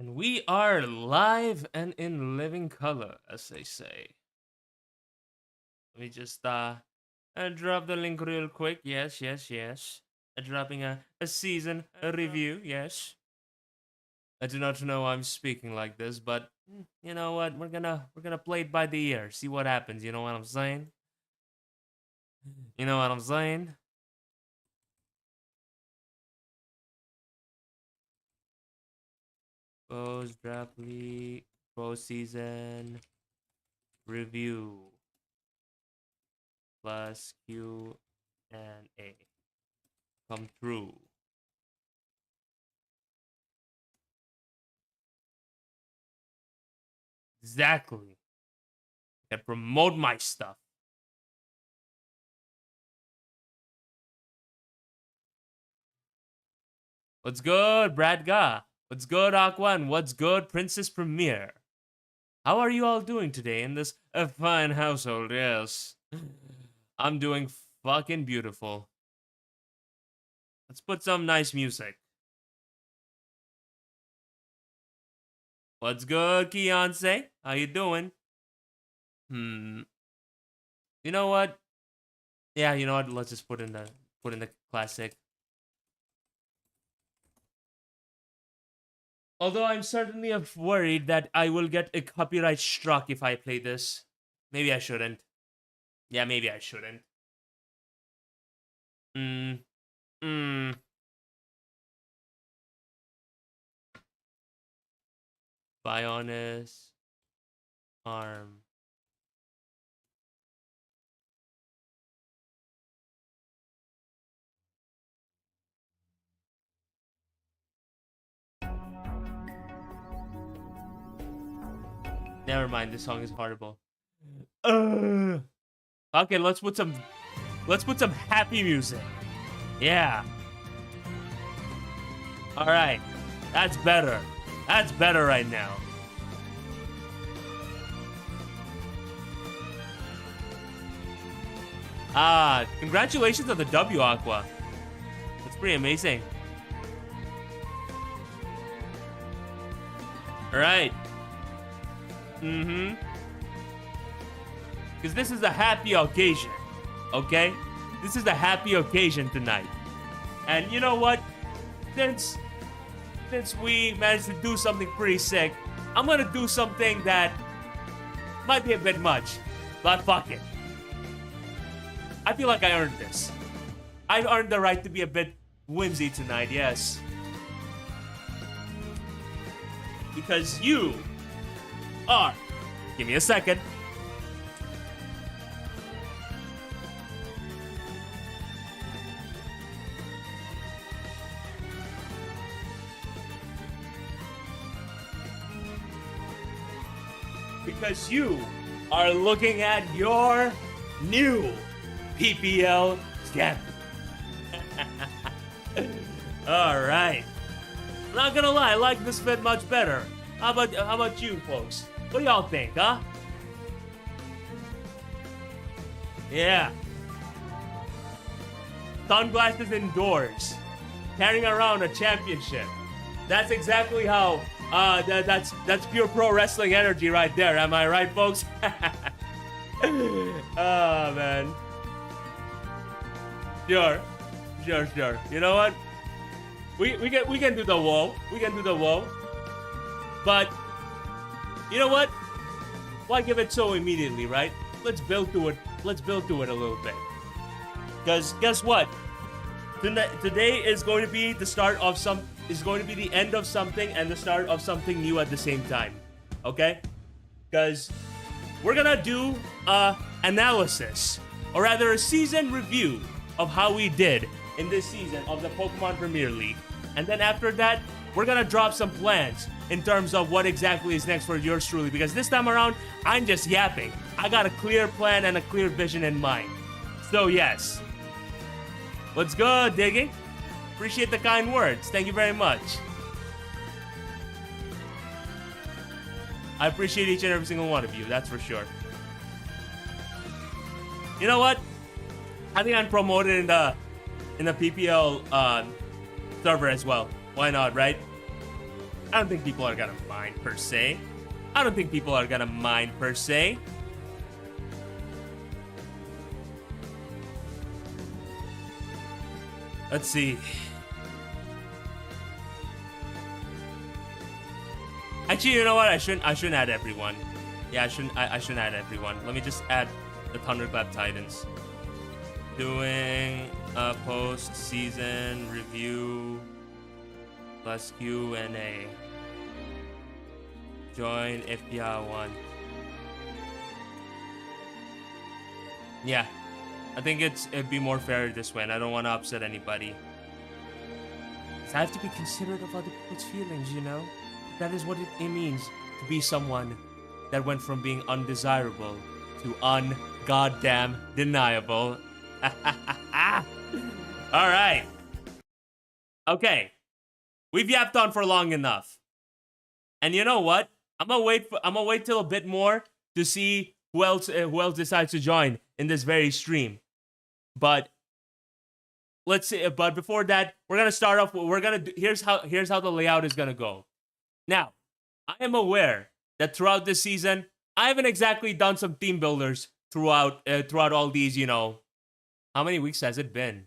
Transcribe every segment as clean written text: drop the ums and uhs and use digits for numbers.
And we are live and in living color, as they say. Let me just drop the link real quick. Yes. Dropping a season review, yes. I do not know why I'm speaking like this, but you know what? We're gonna play it by the ear, see what happens, you know what I'm saying? You know what I'm saying? Post draft league, postseason review plus Q and A. Come through. Exactly. I promote my stuff. What's good, Bradga? What's good, Aquan? What's good, Princess Premier? How are you all doing today in this fine household? Yes. I'm doing fucking beautiful. Let's put some nice music. What's good, Keonce? How you doing? You know what? Yeah, you know what? Let's just put in the classic. Although I'm certainly worried that I will get a copyright struck if I play this. Maybe I shouldn't. Yeah, maybe I shouldn't. Bionis. Arm. Never mind, this song is horrible. Okay, let's put some happy music. Yeah. All right. That's better. That's better right now. Congratulations on the W, Aqua. That's pretty amazing. All right. Because this is a happy occasion, okay? This is a happy occasion tonight. And you know what? Since we managed to do something pretty sick, I'm gonna do something that might be a bit much, but fuck it. I feel like I earned this. I earned the right to be a bit whimsy tonight, yes. Because you are... Give me a second. Because you are looking at your new PPL champion. Alright. Not gonna lie, I like this fit much better. How about you folks? What do y'all think, huh? Yeah. Sunglasses indoors. Carrying around a championship. That's exactly how that's pure pro wrestling energy right there. Am I right, folks? Oh man. Sure. You know what? We can do the wall. We can do the wall. But you know what? Why give it so immediately, right? Let's build to it. Let's build to it a little bit. Because guess what? Today is going to be the start of is going to be the end of something and the start of something new at the same time. Okay? Because we're gonna do analysis, or rather a season review of how we did in this season of the Pokemon Premier League. And then after that, we're gonna drop some plans in terms of what exactly is next for yours truly. Because this time around, I'm just yapping. I got a clear plan and a clear vision in mind. So yes. What's good, Digging? Appreciate the kind words. Thank you very much. I appreciate each and every single one of you, that's for sure. You know what? I think I'm promoted in the PPL server as well. Why not, right? I don't think people are gonna mind per se. I don't think people are gonna mind per se. Let's see. Actually, you know what? I shouldn't add everyone. Yeah, I shouldn't add everyone. Let me just add the Thunderclap Titans. Doing a post-season review plus Q&A. Join if you want. Yeah, I think it'd be more fair this way, and I don't want to upset anybody. So I have to be considerate of other people's feelings, you know? That is what it means to be someone that went from being undesirable to un-goddamn deniable. Alright. Okay. We've yapped on for long enough. And you know what? I'm gonna wait till a bit more to see who else decides to join in this very stream. But let's see. But before that, we're gonna start off. Here's how the layout is gonna go. Now, I am aware that throughout this season, I haven't exactly done some team builders throughout all these. You know, how many weeks has it been?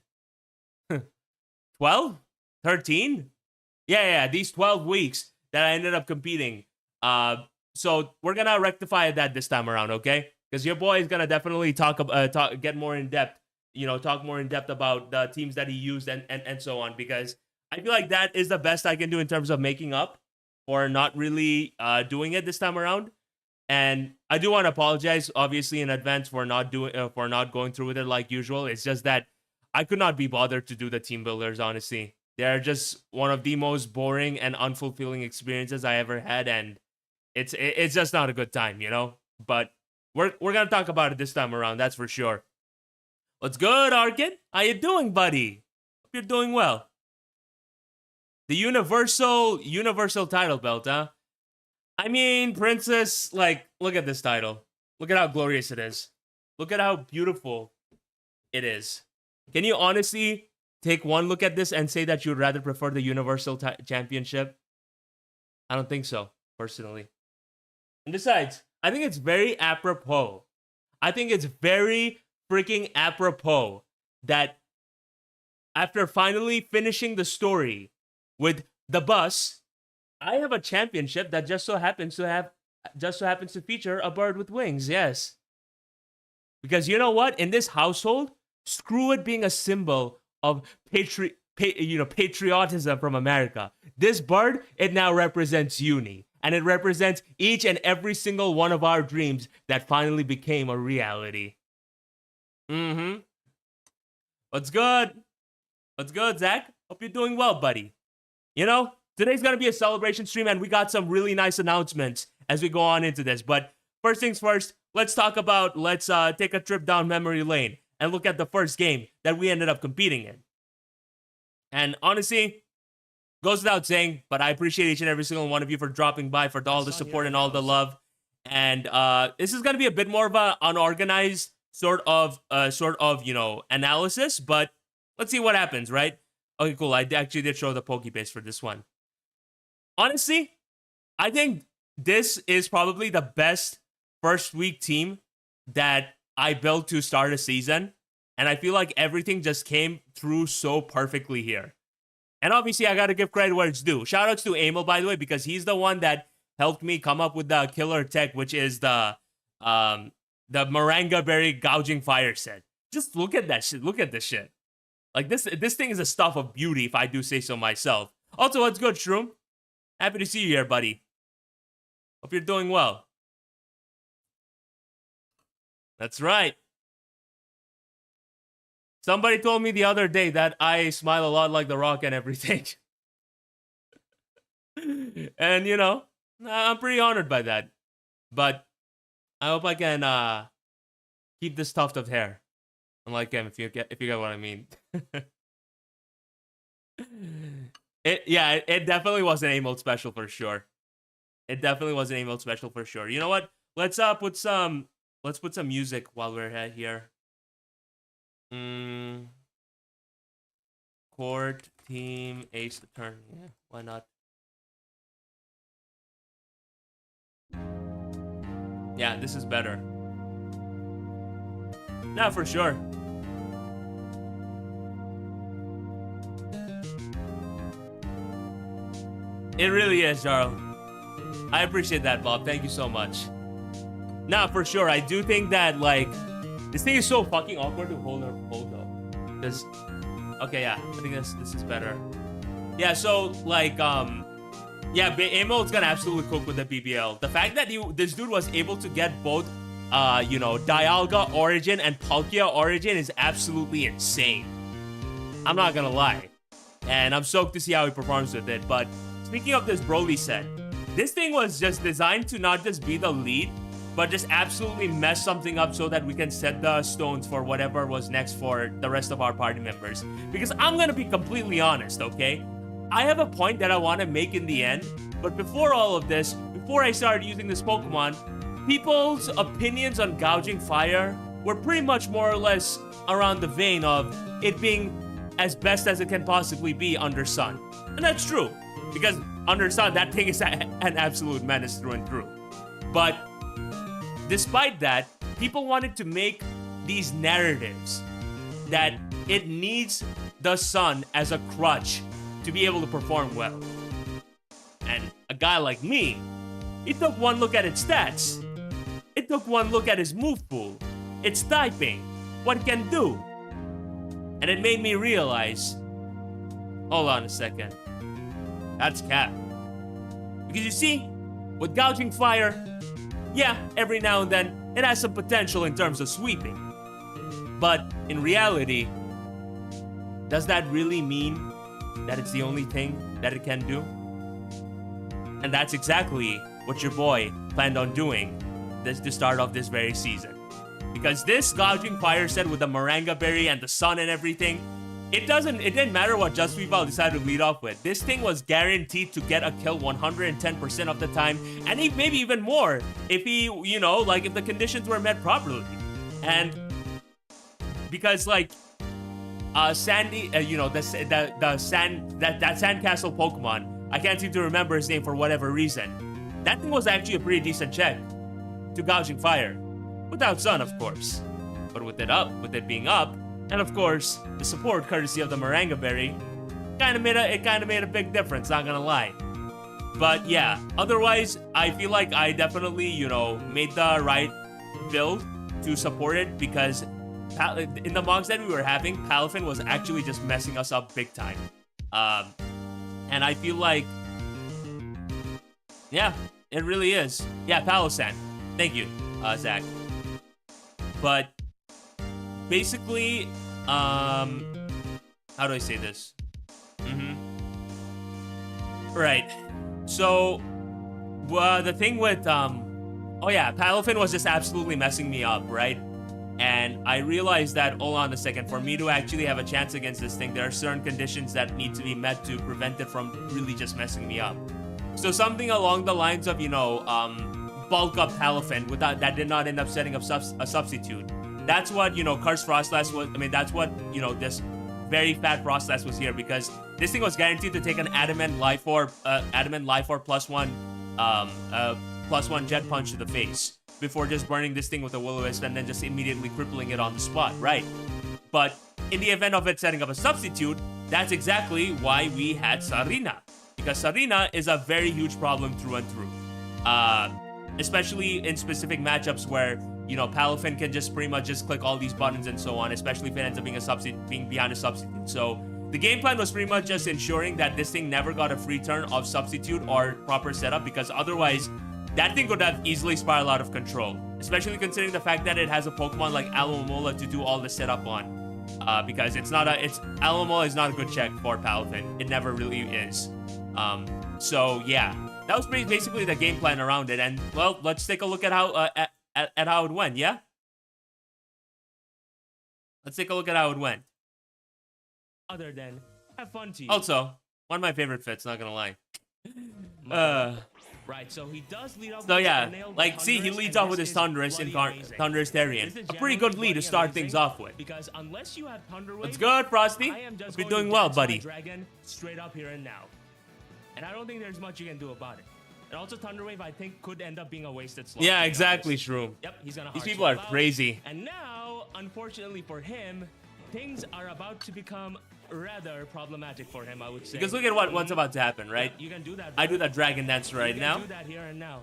12? 13? Yeah. These 12 weeks that I ended up competing. So we're gonna rectify that this time around, okay? Because your boy is gonna definitely get more in depth. You know, talk more in depth about the teams that he used and so on. Because I feel like that is the best I can do in terms of making up for not really doing it this time around. And I do want to apologize, obviously, in advance for not going through with it like usual. It's just that I could not be bothered to do the team builders, honestly. They're just one of the most boring and unfulfilling experiences I ever had, and it's just not a good time, you know? But we're gonna talk about it this time around, that's for sure. What's good, Arkin? How you doing, buddy? Hope you're doing well. The universal title belt, huh? I mean, Princess, like, look at this title. Look at how glorious it is. Look at how beautiful it is. Can you honestly take one look at this and say that you'd rather prefer the Universal Championship? I don't think so, personally. And besides, I think it's very apropos. I think it's very freaking apropos that after finally finishing the story with the bus, I have a championship that just so happens to feature a bird with wings. Yes. Because you know what? In this household, screw it being a symbol of patriotism from America. This bird, it now represents uni. And it represents each and every single one of our dreams that finally became a reality. Mm-hmm. What's good? What's good, Zach? Hope you're doing well, buddy. You know, today's gonna be a celebration stream, and we got some really nice announcements as we go on into this. But first things first, let's take a trip down memory lane and look at the first game that we ended up competing in. And honestly, goes without saying, but I appreciate each and every single one of you for dropping by, for all the support and all the love. And this is gonna be a bit more of an unorganized sort of analysis, but let's see what happens, right? Okay, cool. I actually did show the Pokebase for this one. Honestly, I think this is probably the best first week team that I built to start a season. And I feel like everything just came through so perfectly here. And obviously, I got to give credit where it's due. Shoutouts to Emil, by the way, because he's the one that helped me come up with the killer tech, which is the Maranga Berry Gouging Fire set. Just look at that shit. Look at this shit. Like, this thing is a stuff of beauty, if I do say so myself. Also, what's good, Shroom? Happy to see you here, buddy. Hope you're doing well. That's right. Somebody told me the other day that I smile a lot like The Rock and everything. And, you know, I'm pretty honored by that. But I hope I can keep this tuft of hair. Unlike him, if you get what I mean. It definitely was an emote special for sure. It definitely was an emote special for sure. You know what? Let's put some music while we're here. Court team Ace Attorney. Yeah, why not? Yeah, this is better. Nah, for sure. It really is, Jarl. I appreciate that, Bob. Thank you so much. Nah, for sure. I do think that, like, this thing is so fucking awkward to hold though. Because, okay, yeah, I think this is better. Yeah, so, like, yeah, Amol's gonna absolutely cook with the BBL. The fact that this dude was able to get both, you know, Dialga Origin and Palkia Origin is absolutely insane. I'm not gonna lie. And I'm stoked to see how he performs with it. But speaking of this Broly set, this thing was just designed to not just be the lead, but just absolutely mess something up so that we can set the stones for whatever was next for the rest of our party members. Because I'm gonna be completely honest, okay? I have a point that I want to make in the end, but before all of this, before I started using this Pokemon, people's opinions on Gouging Fire were pretty much more or less around the vein of it being as best as it can possibly be under Sun. And that's true, because under Sun, that thing is an absolute menace through and through. But despite that, people wanted to make these narratives that it needs the Sun as a crutch to be able to perform well. And a guy like me, he took one look at its stats. It took one look at his move pool, its typing, what it can do. And it made me realize, hold on a second, that's cap. Because you see, with Gouging Fire, yeah, every now and then, it has some potential in terms of sweeping. But in reality, does that really mean that it's the only thing that it can do? And that's exactly what your boy planned on doing to start off this very season. Because this Gouging Fire set with the Maranga Berry and the Sun and everything, it didn't matter what Just Weavile decided to lead off with. This thing was guaranteed to get a kill 110% of the time, and maybe even more if he, you know, like if the conditions were met properly. And because like Sandy, you know, that Sandcastle Pokemon, I can't seem to remember his name for whatever reason. That thing was actually a pretty decent check to Gouging Fire, without Sun, of course. But with it being up, and of course the support courtesy of the Maranga Berry, kind of made a big difference. Not gonna lie. But yeah, otherwise I feel like I definitely, you know, made the right build to support it because in the mogs that we were having, Palafin was actually just messing us up big time. And I feel like, yeah, it really is. Yeah, Palosan. Thank you, Zach. But basically, how do I say this? Right. So, the thing with, oh yeah, Palafin was just absolutely messing me up, right? And I realized that, hold on a second, for me to actually have a chance against this thing, there are certain conditions that need to be met to prevent it from really just messing me up. So something along the lines of, you know, bulk up Palafin that did not end up setting up a substitute. That's what, you know, Cursed Frostlass was, I mean, that's what, you know, this very fat Frostlass was here, because this thing was guaranteed to take an Adamant Life Orb +1 +1 Jet Punch to the face before just burning this thing with a Will-O-Wisp and then just immediately crippling it on the spot, right? But in the event of it setting up a substitute, that's exactly why we had Sarina. Because Sarina is a very huge problem through and through. Especially in specific matchups where, you know, Palafin can just pretty much just click all these buttons and so on, especially if it ends up being behind a substitute. So the game plan was pretty much just ensuring that this thing never got a free turn of substitute or proper setup, because otherwise that thing could have easily spiraled out of control, especially considering the fact that it has a Pokemon like Alomomola to do all the setup on. Because Alomomola is not a good check for Palafin. It never really is. So yeah, that was basically the game plan around it. And well, let's take a look at how at how it went. Yeah, let's take a look at how it went. Other than have fun to you. Also, one of my favorite fits. Not gonna lie. Right, so he does lead off. So yeah, like, see, he leads off with his Thundurus Thundurus Therian. A pretty good lead to start things off with. Because unless you have Thunder Wave, what's good, Frosty? Hope you're doing well, buddy. Dragon straight up here and now. And I don't think there's much you can do about it. And also Thunder Wave, I think, could end up being a wasted slot. Yeah, to be exactly, honest. Shroom. Yep, he's gonna These hard people are swap out. crazy. And now, unfortunately for him, things are about to become rather problematic for him, I would say. Because look at what's about to happen, right? You can do that. I bro. do that Dragon Dance right You now. can do that here and now.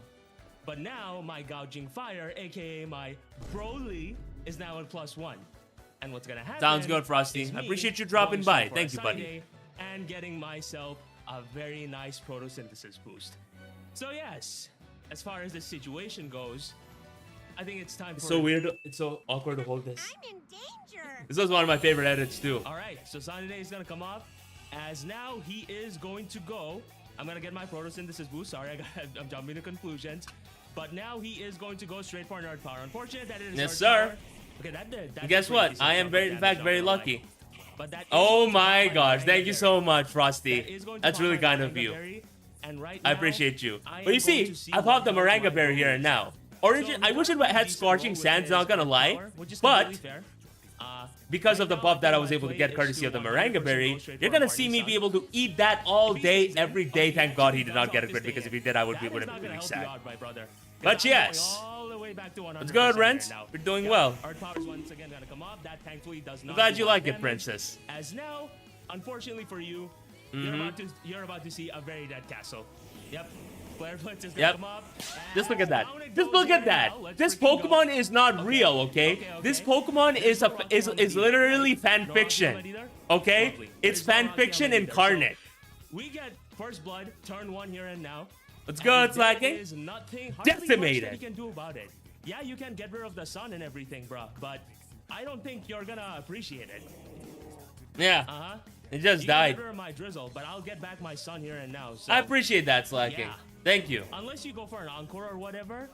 But now, my Gouging Fire, aka my Broly, is now at +1. And what's gonna happen? Sounds good, Frosty. is I me appreciate you dropping going by. straight for Thank a you, buddy. Sunday And getting myself a very nice photosynthesis boost. So yes, as far as this situation goes, I think it's time for... It's so weird. It's so awkward to hold this. I'm in danger. This was one of my favorite edits too. Alright, so Sunny Day is gonna come off, as now he is going to go... I'm gonna get my photosynthesis boost. Sorry, I'm jumping to conclusions. But now he is going to go straight for Nerd Power. Unfortunate that it is Yes, Nerd sir. Power. Okay, that did. And guess what? I am very, in fact, very lucky. But that is Oh going to my pop gosh! Maranga Thank you Berry. so much, That Frosty. is going to That's pop really my kind of Maranga you. Berry. And right I now, appreciate you. I But am you going see, to see I popped the what Maranga my Berry here and is. now. So I wish it had Scorching Sands, not gonna lie. But But because of the buff that I was able to get courtesy of the Maranga Berry, you're gonna see me be able to eat that all day, every day. Thank God he did not get a crit, because if he did, I would be really sad. But yes, it's good, Rent. You're doing well. I'm glad you like it, Princess. As now, unfortunately for you, you're about to see a very dead castle. Yep. Flare Blitz is gonna Yep. come up. Just look at that. Down it Just goes look at here that. now. Let's This freaking go. Pokemon is not Okay. real, okay? Okay, okay. This Pokemon is literally fan fiction. Okay? Lovely. It's There's no fan Rocky fiction Hamlet either. incarnate. So, we get First Blood, turn 1 here and now. Let's go, And it's there lacking. is nothing hardly much Decimated. that you can do about it. Yeah, you can get rid of the sun and everything, bruh, but I don't think you're gonna appreciate it. Yeah, Uh-huh. it just You can died. get rid of my drizzle, but I'll get back my sun here and now. So I appreciate that, Slacking. Yeah. Thank you. unless you go for an encore or whatever,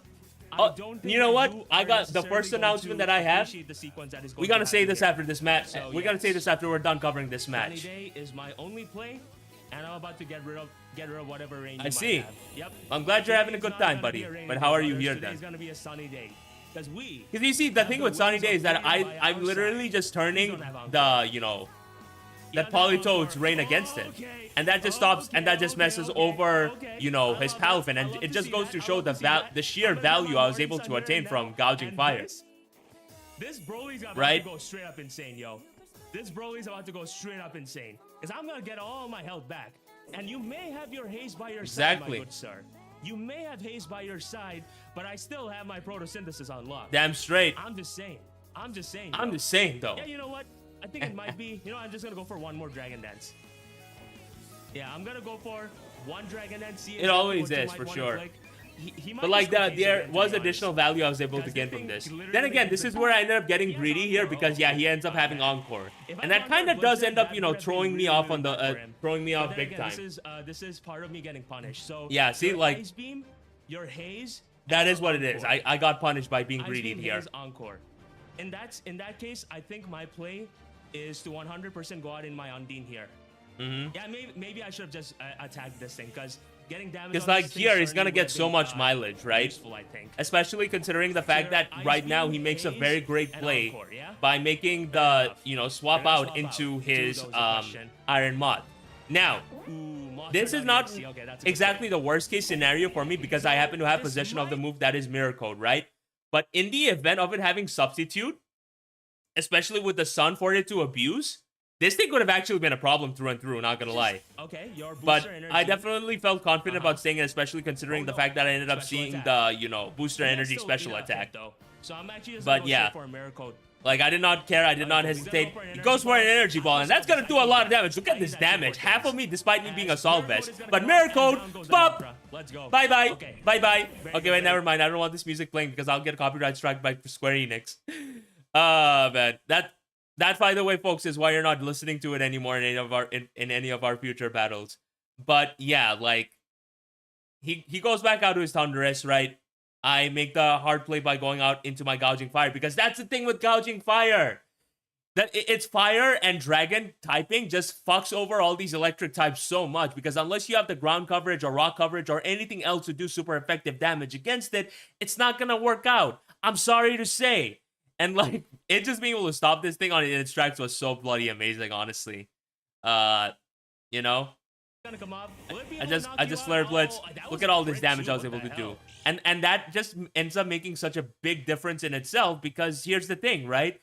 Oh, I don't think you know that what? you I are got the necessarily first going announcement to that I have. appreciate the sequence that is going We to gotta say happen this here. after this match. So, We gotta say yes. this after we're done covering this Sunny match. Day is my only play, and I'm about to get rid of whatever rain I you see. might have. Yep. I'm glad you're having a Today's good not time, gonna buddy. be a rainy But day, how are you brothers. here Today's then? gonna be a sunny day. Because we Because you see, the thing with Sunny Day is that Winds of Fire I'm by literally outside. just turning don't have Encore. that Politoed's rain against it. And that just stops, and that just messes over, his Palafin. And it just goes to show the sheer value I was able to attain from Gouging Fire. This Broly's about Right? to go straight up insane, yo. This Broly's about to go straight up insane. Because I'm gonna get all my health back. And you may have your haze by your side, Exactly. my good sir. You may have haze by your side, but I still have my photosynthesis unlocked. Damn straight. I'm just saying. I'm just saying. I'm yo. just saying, though. Yeah, you know what? I think it might be. I'm just gonna go for one more Dragon Dance. Yeah, I'm gonna go for one Dragon Dance. See It always what you is, might for wanna sure. click. He might But like just go that, Haze there again, to was be honest. additional value I was able to Because gain the from thing this. literally Then again, makes this is the where I difference. ended up getting He has greedy here Encore. because yeah, he Okay. ends up having Okay. Encore, If I and that got kind of Blood does Blizzard, end up that would have been throwing me really, off on really the good for him. throwing me But off then big again, time. This is part of me getting punished. So Yeah, see, your like- Ice Beam, your haze. That and is what it your is. Encore. I got punished by being Ice greedy Beam, here. Haze, Encore. In that case, I think my play is to 100% go out in my Undine here. Mm-hmm. Yeah, maybe I should have just attacked this thing because getting damage. Because on like this thing here, he's certainly gonna would get have so been, much mileage, right? Useful, I think. Especially considering the fact that Ice right now Beam, he makes a Haze, very great and play Encore, yeah? by making Fair the enough. swap They're gonna out swap into out. his Two of those, a question. Iron Moth. Now, Ooh, Monster this is Nugget, not see, okay, that's a good exactly play. the worst case scenario for me because I happen to have This possession of the might- move that is Mirror Code, right? But in the event of it having Substitute, especially with the Sun for it to abuse, this thing could have actually been a problem through and through, not gonna lie. Okay, your booster But energy. I definitely felt confident Uh-huh. about saying it, especially considering Oh, the no. fact that I ended up Special seeing attack. the, booster That's energy still special enough attack. though. So I'm actually just But gonna go yeah. straight for a Mirror Code. Like, I did not care. I did not We're gonna go hesitate. for an He energy goes for an ball. energy ball, and that's gonna do a lot of damage. Look at this damage. Half of me, despite me being a Assault Vest. But Mirror Code, bop! Let's go. Bye-bye. Okay. Bye-bye. Very Okay, good, wait, never very mind. I don't want this music playing because I'll get copyright struck by Square Enix. Man. That, by the way, folks, is why you're not listening to it anymore in any of our future battles. But yeah, like, he goes back out to his Thunderous, right? I make the hard play by going out into my Gouging Fire because that's the thing with Gouging Fire. That it's fire and dragon typing just fucks over all these electric types so much because unless you have the ground coverage or rock coverage or anything else to do super effective damage against it, it's not gonna work out. I'm sorry to say. And like, it just being able to stop this thing on its tracks was so bloody amazing, honestly. You know? Gonna come up. Will it be I able to just knock I you just out? flare blitz. Oh, that Look was at a all this crit damage too. I was What able the to do. hell? And that just ends up making such a big difference in itself, because here's the thing, right?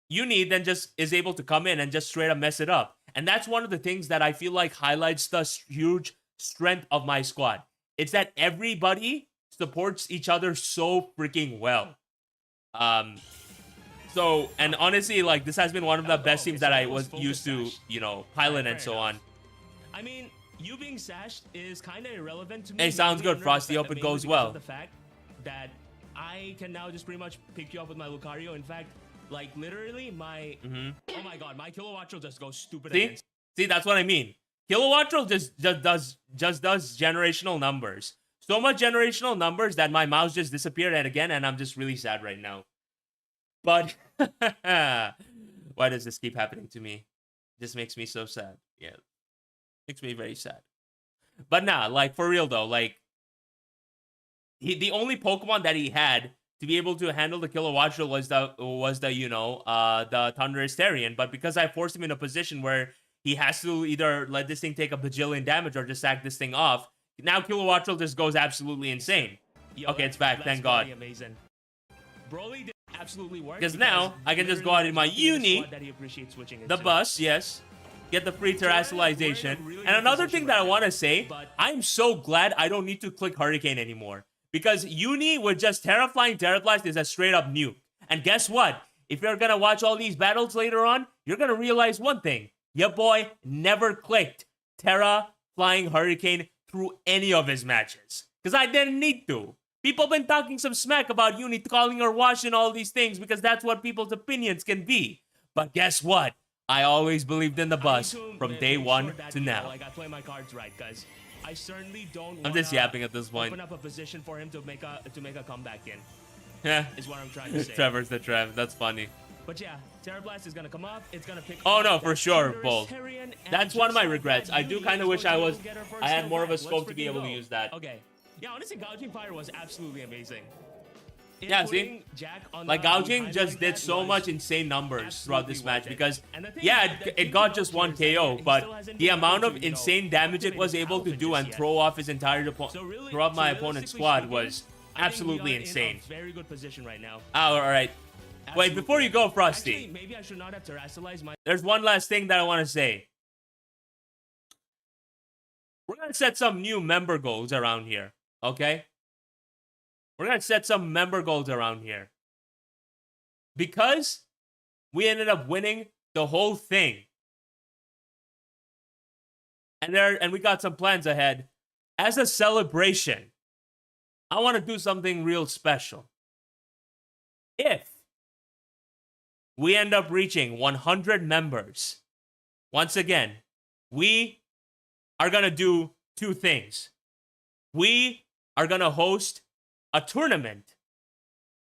Uni then just is able to come in and just straight up mess it up. And that's one of the things that I feel like highlights the huge strength of my squad. It's that everybody supports each other so freaking well. So, and honestly, like, this has been one of the best teams that I was used to, you know, pilot and so on. I mean, you being sashed is kind of irrelevant to me. Hey, sounds mainly good, Frosty. Hope it mainly goes because well. of the fact that I can now just pretty much pick you up with my Lucario. In fact, like, literally, my... Oh my god, my Kilowattrel just goes stupid See? against... See, that's what I mean. Kilowattrel just does generational numbers. So much generational numbers that my mouse just disappeared and I'm just really sad right now. But why does this keep happening to me? This makes me so sad. Yeah. Makes me very sad. But nah, like, for real though, like, the only Pokemon that he had to be able to handle the Kilowattrel was the you know, the Thundurus Therian. But because I forced him in a position where he has to either let this thing take a bajillion damage or just sack this thing off, now Kilowattrel just goes absolutely insane. Yo, okay, it's back, thank God. Amazing. Broly did absolutely work because now I can just go out in my Uni, the bus, yes, get the free terrestrialization. And another thing that I want to say, I'm so glad I don't need to click Hurricane anymore. Because Uni with just Terra Flying Terra Blast is a straight up nuke. And guess what? If you're gonna watch all these battles later on, you're gonna realize one thing. Your boy never clicked Terra Flying Hurricane through any of his matches. Because I didn't need to. People been talking some smack about Uni calling her wash and all these things because that's what people's opinions can be. But guess what? I always believed in the bus from day one to now. Like, I play my cards right, guys. I certainly don't I'm just yapping at this point. Open up a position for him to make a comeback in. Yeah. Is what I'm trying to say. Trevor's the Trev. That's funny. But yeah, Terra Blast is gonna come up. It's gonna pick. Oh no, for sure, Bolt. That's one of my regrets. I do kind of wish I had more of a scope to be able to use that. Okay. Yeah, honestly, Gouging Fire was absolutely amazing. Yeah, see? Like, Gouging just did so much insane numbers throughout this match because, yeah, it got just one KO, but the amount of insane damage it was able to do and throw off his entire throw off my opponent's squad was absolutely insane. Very good position right now. Oh, alright. Wait, before you go, Frosty. Actually, maybe I should not have terrestrialized my... There's one last thing that I want to say. We're going to set some new member goals around here, okay? We're going to set some member goals around here. Because we ended up winning the whole thing. And we got some plans ahead. As a celebration, I want to do something real special. If we end up reaching 100 members, once again, we are going to do two things. We are going to host a tournament.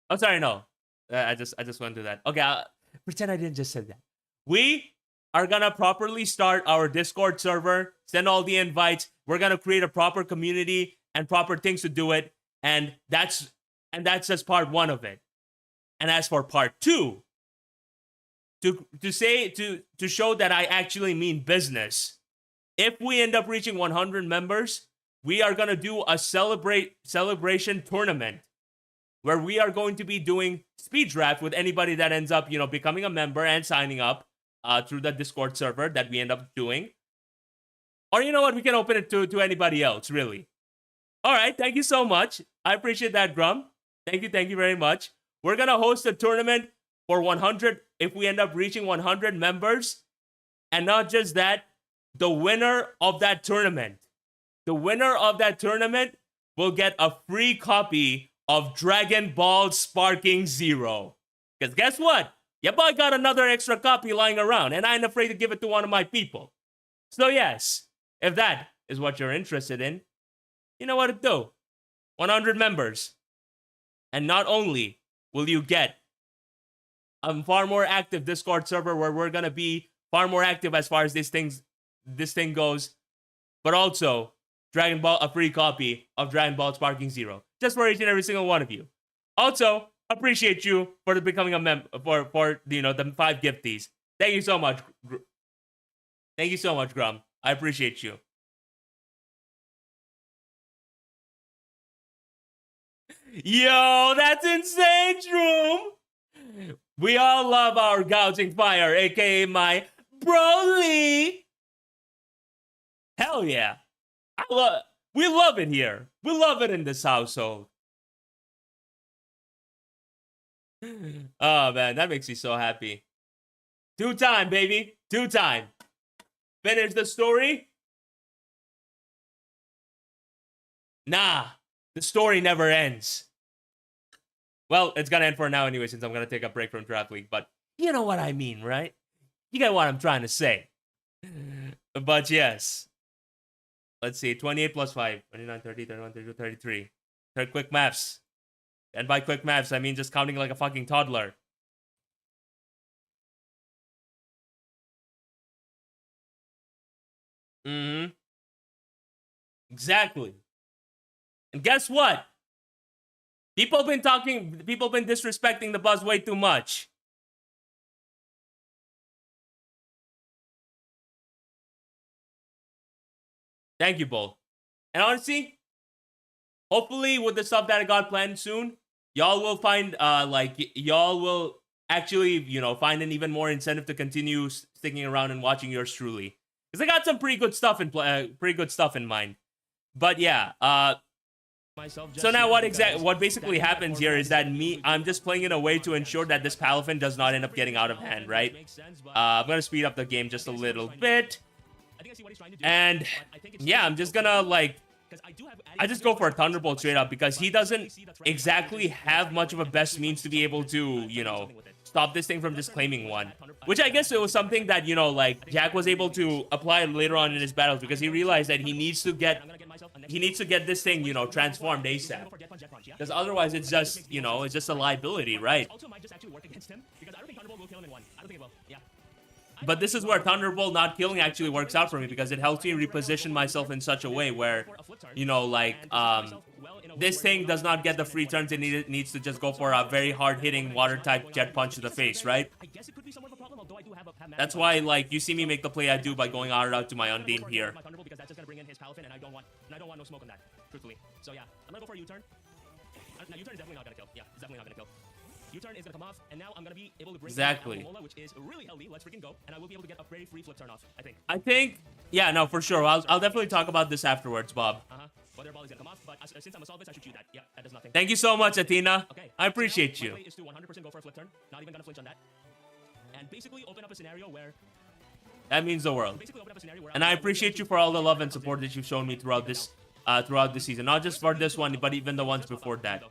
Oh, sorry, no. I just went through that. Okay, pretend I didn't just say that. We are going to properly start our Discord server, send all the invites. We're going to create a proper community and proper things to do it. And that's just part one of it. And as for part two, to show that I actually mean business, if we end up reaching 100 members, we are going to do a celebration tournament where we are going to be doing speed draft with anybody that ends up, becoming a member and signing up through the Discord server that we end up doing. Or you know what? We can open it to anybody else, really. All right. Thank you so much. I appreciate that, Grum. Thank you very much. We're going to host a tournament for 100 if we end up reaching 100 members. And not just that, the winner of that tournament will get a free copy of Dragon Ball Sparking Zero. Because guess what? Your boy got another extra copy lying around, and I ain't afraid to give it to one of my people. So yes, if that is what you're interested in, you know what to do. 100 members. And not only will you get a far more active Discord server where we're going to be far more active as far as this thing goes, but also a free copy of Dragon Ball Sparking Zero, just for each and every single one of you. Also, appreciate you for becoming a member for the 5 gifties. Thank you so much. Thank you so much, Grum. I appreciate you. Yo, that's insane, Shroom! We all love our gouging fire, aka my Broly! Hell yeah. We love it here. We love it in this household. Oh man, that makes me so happy. 2-time, baby. 2-time. Finish the story? Nah, the story never ends. Well, it's gonna end for now anyway, since I'm gonna take a break from Draft League, but you know what I mean, right? You get what I'm trying to say. But yes. Let's see, 28 plus 5, 29, 30, 31, 32, 33. Quick maths. And by quick maths, I mean just counting like a fucking toddler. Mm-hmm. Exactly. And guess what? People been disrespecting the buzz way too much. Thank you, Bull. And honestly, hopefully with the stuff that I got planned soon, y'all will find, y'all will actually, you know, find an even more incentive to continue sticking around and watching yours truly. Because I got some pretty good stuff in mind. But yeah, so now what basically happens here is that I'm just playing in a way to ensure that this Palafin does not end up getting out of hand, right? I'm gonna speed up the game just a little bit. And yeah, I'm just gonna like, I just go for a Thunderbolt straight up because he doesn't exactly have much of a best means to be able to, you know, stop this thing from just claiming one. Which I guess it was something that, you know, like Jack was able to apply later on in his battles because he realized that he needs to get this thing, you know, transformed ASAP. Because otherwise it's just, you know, it's just a liability, right? But this is where Thunderbolt not killing actually works out for me because it helps me reposition myself in such a way where, you know, like, this thing does not get the free turns it needs to just go for a very hard-hitting water-type jet punch to the face, right? That's why, like, you see me make the play I do by going out to my Undine here. Because that's just gonna bring in his Palafin, and I don't want no smoke on that, truthfully. So yeah, I'm gonna go for a U-turn. No, U-turn is definitely not gonna kill. Yeah, it's definitely not gonna kill. U-turn is gonna come off, and now I'm gonna be able to bring exactly in Mola, which is really healthy. Let's freaking go, and I will be able to get a very free flip turn off, I think, yeah, no, for sure. I'll definitely talk about this afterwards, Bob. But their ball is gonna come off, but since I'm a Solvis, I should shoot that. Yeah, that does nothing. Thank you so much, Athena. Okay, I appreciate you. My play is to 100% go for a flip turn. Not even gonna flinch on that. And basically open up a scenario where... That means the world. And I appreciate you for all the love and support that you've shown me throughout this season. Not just for this one, but even the ones before that.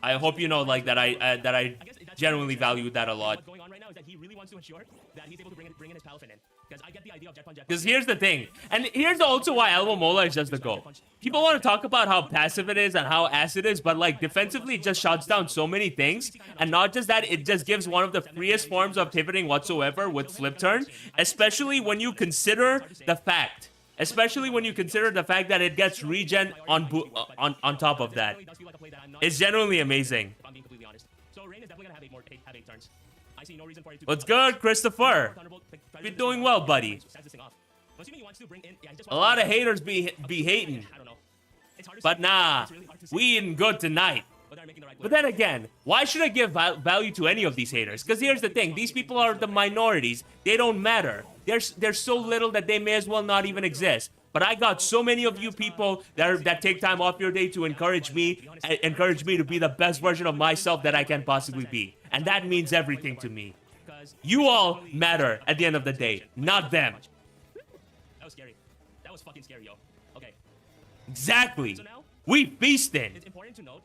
I hope you know, like, that I genuinely value that a lot. What's going on right now is that he really wants to ensure that he's able to bring in his Palafin in. Because I get the idea of Jet Punch. Because here's the thing, and here's also why Alomomola is just the GOAT. People want to talk about how passive it is and how ass it is, but like defensively it just shuts down so many things. And not just that, it just gives one of the freest forms of pivoting whatsoever with flip turn, especially when you consider the fact that it gets regen on top of that. It's genuinely amazing. What's good, Christopher? You're doing well, buddy. A lot of haters be hating. But nah, we eating good tonight. But then again, why should I give value to any of these haters? Because here's the thing, these people are the minorities. They don't matter. They're so little that they may as well not even exist. But I got so many of you people that take time off your day to encourage me to be the best version of myself that I can possibly be. And that means everything to me. You all matter at the end of the day, not them. That was scary. That was fucking scary, yo. Okay. Exactly. We feasting. It's important to note.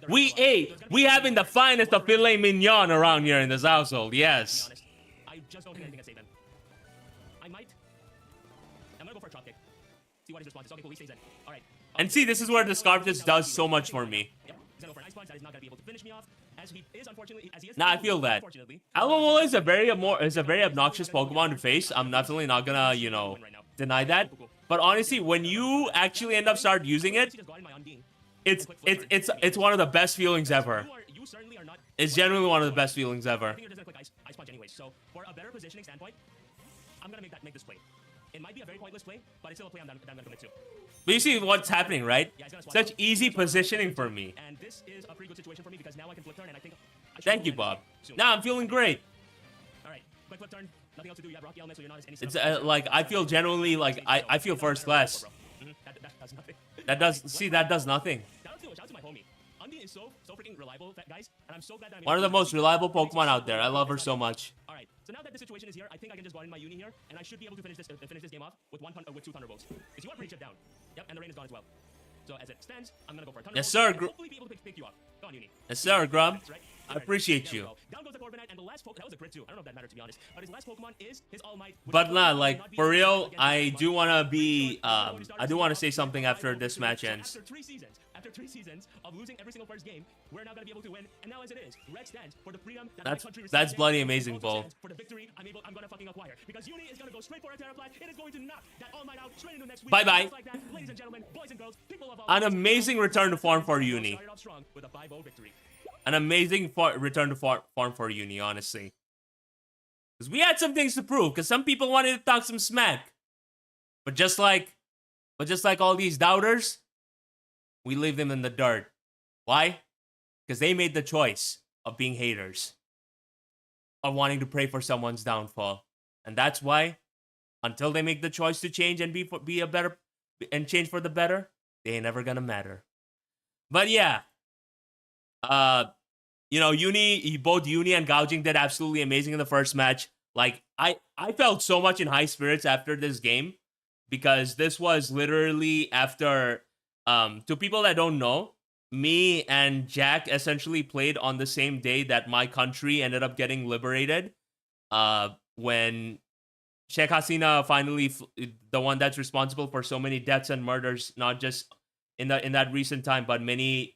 We ate. We having the finest of filet mignon around here in this household. Yes. I just don't think anything can save him. I'm gonna go for a drop kick. See what his response is. Okay, cool. He stays in. All right. And see, this is where the scarf just does so much for me. Yep. He's gonna go for a nice punch. That is not gonna be able to finish me off. As he is, unfortunately, Nah, I feel that. Alomomola is a very obnoxious Pokemon to face. I'm definitely not gonna, you know, deny that. But honestly, when you actually end up start using it, it's one of the best feelings ever. It's genuinely one of the best feelings ever. So for a better positioning standpoint, I'm gonna make this play. It might be a very pointless play, but it's still a play that I'm gonna commit to. But you see what's happening, right? Yeah, he's gonna swap Such out. easy He's gonna swap out. positioning for me. And this is a pretty good situation for me because now I can flip turn, and I think I should Thank be you, able to Bob. win soon. Now I'm feeling great. All right, quick flip turn. Nothing else to do. You have Rocky Element, so you're not as any. It's like I feel genuinely like I feel first class. That does nothing. That does nothing. Shout out to my homie. Undine is so freaking reliable, guys, and I'm so glad that I'm One of the most reliable Pokemon out there. I love her so much. All right, so now that the situation is here, I think I can just go in my uni here, and I should be able to finish this game off with with 2 Thunderbolts. Because you are pretty chipped down. Yep, and the rain is gone as well. So as it stands, I'm gonna go for a Thunderbolt. Yes, sir. And hopefully be able to pick you up. Go on, uni. Yes, sir, Grub. That's right. I appreciate There we you. go. Down goes the Corviknight, and the last that was a crit too. I don't know if that mattered to be honest, but his last Pokemon is his All Might. But nah, like for real, I do wanna be I do wanna say something after this match ends. After three seasons of losing every single first game, we're now gonna be able to win. And now as it is, red stands for the freedom that my country receives. That's bloody And amazing, also Bull. stands for the victory I'm gonna fucking acquire. Because Uni is gonna go straight for a Terra Flag. It is going to knock that All Might out straight into next week. Bye-bye. Just like that, ladies and gentlemen, boys and girls, people of all An ages, amazing return to form for Uni. started off strong with a 5-0 victory. An amazing return to form for Uni, honestly. Because we had some things to prove. Because some people wanted to talk some smack. But just like all these doubters, we leave them in the dirt. Why? Because they made the choice of being haters. Of wanting to pray for someone's downfall. And that's why, until they make the choice to change and be a better and change for the better, they ain't never gonna matter. But yeah. You know, both Uni and Gaojing did absolutely amazing in the first match. Like, I felt so much in high spirits after this game. Because this was literally after, to people that don't know, me and Jack essentially played on the same day that my country ended up getting liberated. When Sheikh Hasina finally, the one that's responsible for so many deaths and murders, not just in that recent time, but many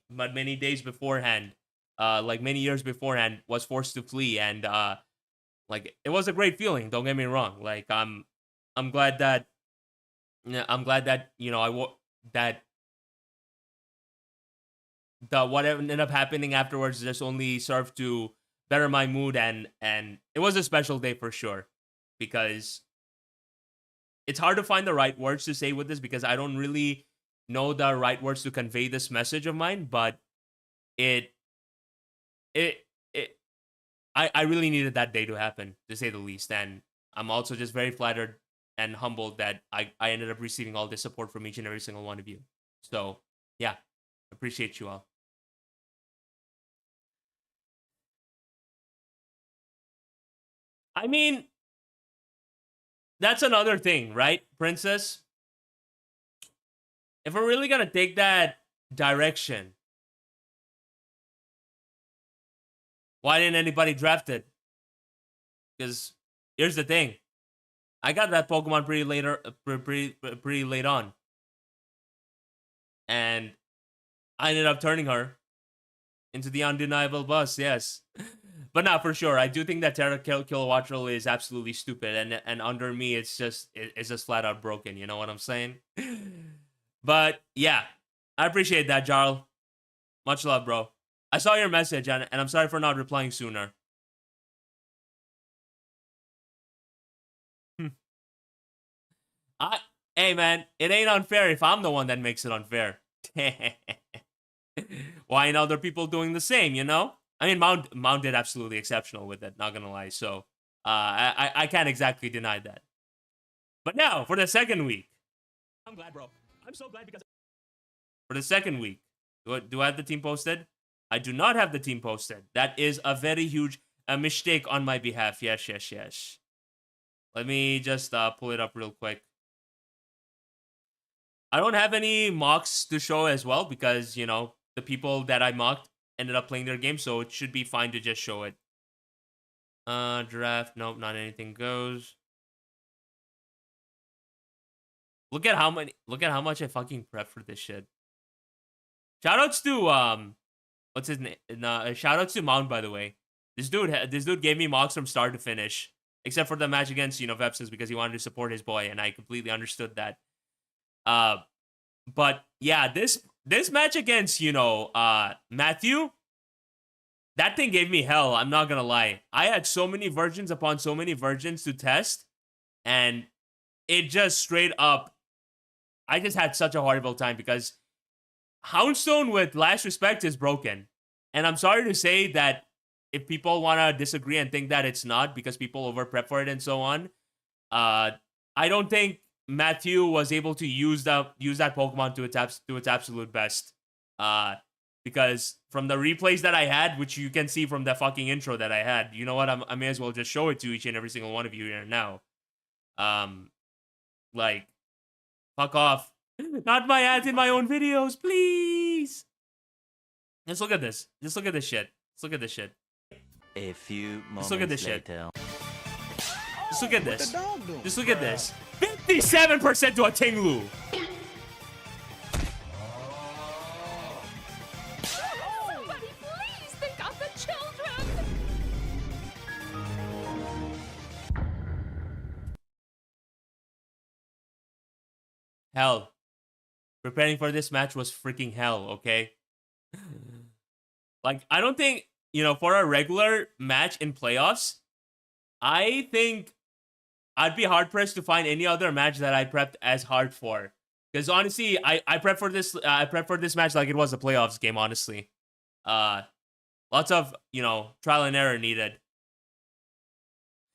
days beforehand, like many years beforehand, was forced to flee, and like it was a great feeling. Don't get me wrong. Like I'm glad that, you know that what ended up happening afterwards just only served to better my mood, and it was a special day for sure, because it's hard to find the right words to say with this, because I don't really know the right words to convey this message of mine, but I really needed that day to happen, to say the least, and I'm also just very flattered and humbled that I ended up receiving all this support from each and every single one of you. So yeah, appreciate you all. I mean, that's another thing, right, Princess? If we're really gonna take that direction, why didn't anybody draft it? Because here's the thing. I got that Pokemon pretty late on. And I ended up turning her into the undeniable boss, yes. But not for sure. I do think that Terra Kilowattrel is absolutely stupid, and under me it's just flat out broken, you know what I'm saying? But yeah, I appreciate that, Jarl. Much love, bro. I saw your message, and I'm sorry for not replying sooner. Hey man, it ain't unfair if I'm the one that makes it unfair. Why ain't other people doing the same, you know? I mean, Mount did absolutely exceptional with it, not gonna lie. So, I can't exactly deny that. But now, for the second week. I'm glad, bro. I'm so glad because... For the second week. Do I have the team posted? I do not have the team posted. That is a very huge mistake on my behalf. Yes. Let me just pull it up real quick. I don't have any mocks to show as well because, you know, the people that I mocked ended up playing their game, so it should be fine to just show it. Draft, nope, not anything goes. Look at how much I fucking prep for this shit. Shoutouts to what's his name? Shoutouts to Mount, by the way. This dude gave me mocks from start to finish, except for the match against, you know, Vepsis, because he wanted to support his boy, and I completely understood that. But yeah, this match against, you know, Matthew, that thing gave me hell. I'm not gonna lie. I had so many versions upon so many versions to test, and it just straight up, I just had such a horrible time because Houndstone with Last Respect is broken. And I'm sorry to say that if people want to disagree and think that it's not because people over prep for it and so on, I don't think Matthew was able to use that Pokemon to its absolute best. Because from the replays that I had, which you can see from the fucking intro that I had, you know what? I may as well just show it to each and every single one of you here now. Like, fuck off. Not my ads in my own videos, please. Just look at this. Just look at this shit. Just look at this shit. A few moments Just look at this later. shit. Just look at this. Just look at this. 57% to a Tinglu. Somebody please think of the children! Hell. Preparing for this match was freaking hell, okay? Like, I don't think, for a regular match in playoffs, I think I'd be hard-pressed to find any other match that I prepped as hard for. Because honestly, I prepped for this match like it was a playoffs game, honestly. Lots of, trial and error needed.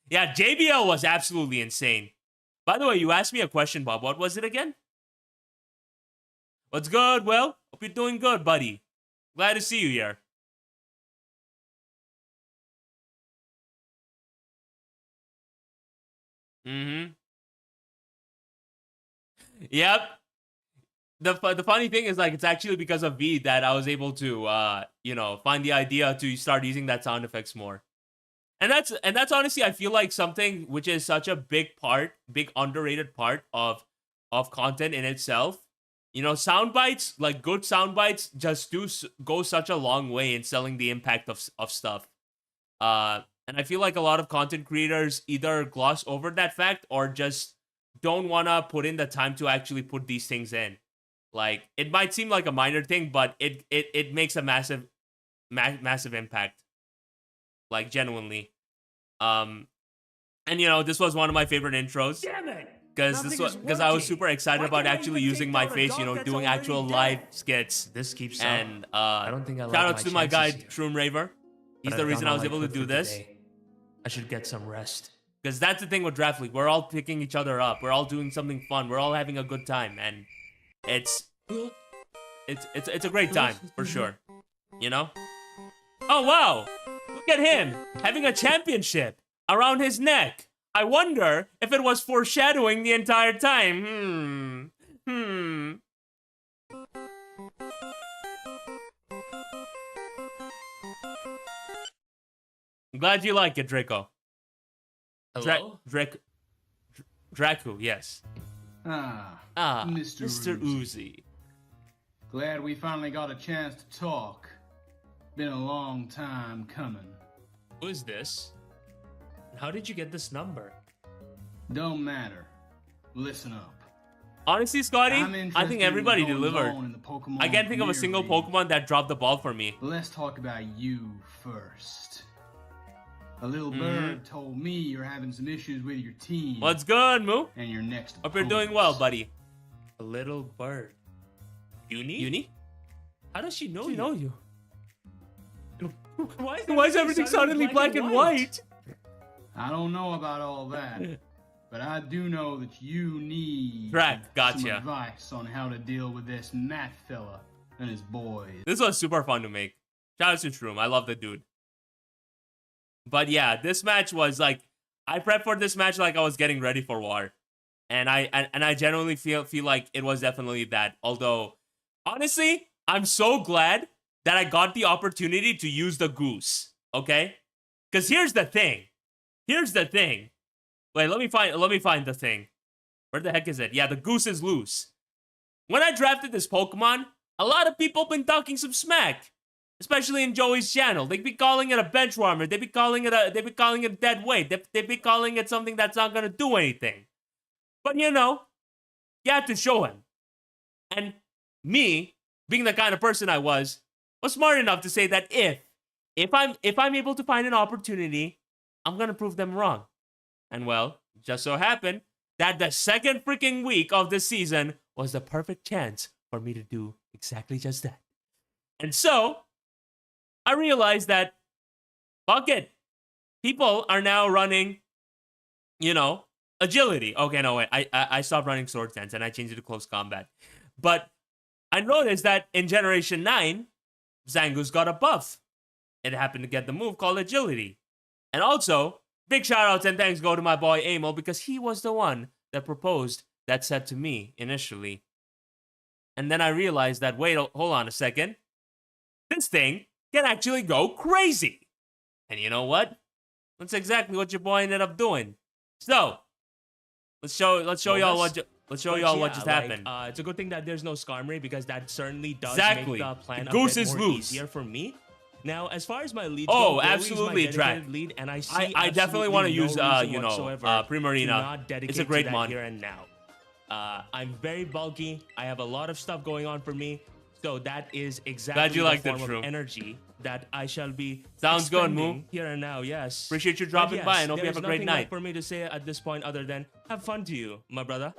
Yeah, JBL was absolutely insane. By the way, you asked me a question, Bob. What was it again? What's good, Will? Hope you're doing good, buddy. Glad to see you here. Mm-hmm. Yep. The funny thing is, like, it's actually because of V that I was able to, find the idea to start using that sound effects more. And that's honestly, I feel like something which is such a big underrated part of content in itself. Sound bites, like good sound bites, just go such a long way in selling the impact of stuff. And I feel like a lot of content creators either gloss over that fact or just don't want to put in the time to actually put these things in. Like, it might seem like a minor thing, but it makes a massive impact. Like, genuinely. And this was one of my favorite intros. Damn it! Because I was super excited about actually using my face, doing actual live skits. This keeps And I don't think I like shout outs to my guy chances here. Shroom Raver. He's But the I've reason done I all was able to could do for this. today. I should get some rest. Because that's the thing with Draft League. We're all picking each other up. We're all doing something fun. We're all having a good time, and it's a great time for sure. Oh wow! Look at him having a championship around his neck. I wonder if it was foreshadowing the entire time. I'm glad you like it, Draco. Hello? Dracu, yes. Ah, Mr. Mr. Uzi. Glad we finally got a chance to talk. Been a long time coming. Who is this? And how did you get this number? Don't matter. Listen up. Honestly, Scotty, I'm I interested think in everybody going delivered. on in the Pokemon I can't think of a Premier single League. Pokemon that dropped the ball for me. But let's talk about you first. A little Mm-hmm. bird told me you're having some issues with your team. What's good, Moo? And your next Hope you're doing well, opponents. buddy. A little bird. Uni? How does she know I you? know you. Why is everything suddenly black and white? I don't know about all that, but I do know that you need Drac, some gotcha. advice on how to deal with this Matt fella and his boys. This was super fun to make. Shout out to Shroom. I love the dude. But yeah, this match was like, I prepped for this match like I was getting ready for war. And I genuinely feel like it was definitely that. Although, honestly, I'm so glad that I got the opportunity to use the goose. Okay? Because here's the thing. Wait, let me find the thing. Where the heck is it? Yeah, the goose is loose. When I drafted this Pokemon, a lot of people been talking some smack. Especially in Joey's channel. They be calling it a bench warmer. They be calling it dead weight. They be calling it something that's not gonna do anything. But you had to show him. And me, being the kind of person I was smart enough to say that if I'm able to find an opportunity, I'm gonna prove them wrong. And well, just so happened that the second freaking week of the season was the perfect chance for me to do exactly just that. And so, I realized that, fuck it. People are now running, you know, agility. Okay, no, wait. I stopped running sword stance and I changed it to close combat. But I noticed that in Generation 9, Zangoose got a buff. It happened to get the move called agility. And also, big shoutouts and thanks go to my boy Amel because he was the one that proposed that set to me initially. And then I realized that, wait, hold on a second. This thing can actually go crazy. And you know what? That's exactly what your boy ended up doing. So, let's show y'all what just happened. It's a good thing that there's no Skarmory because that certainly does Exactly. make the plan The a goose bit is more loose. easier for me. Now, as far as my leads Oh, go, Broly is absolutely, my Drag. dedicated lead, and I see I definitely want to no use, reason you know, whatsoever to Primarina. not dedicate It's a great to that mon. here and now. I'm very bulky. I have a lot of stuff going on for me. So that is exactly Glad you the liked it, form True. of energy that I shall be Sounds good, expending Moo. here and now. Yes. Appreciate you But dropping yes, by and hope you there's have a great nothing left night. for me to say at this point other than have fun to you, my brother.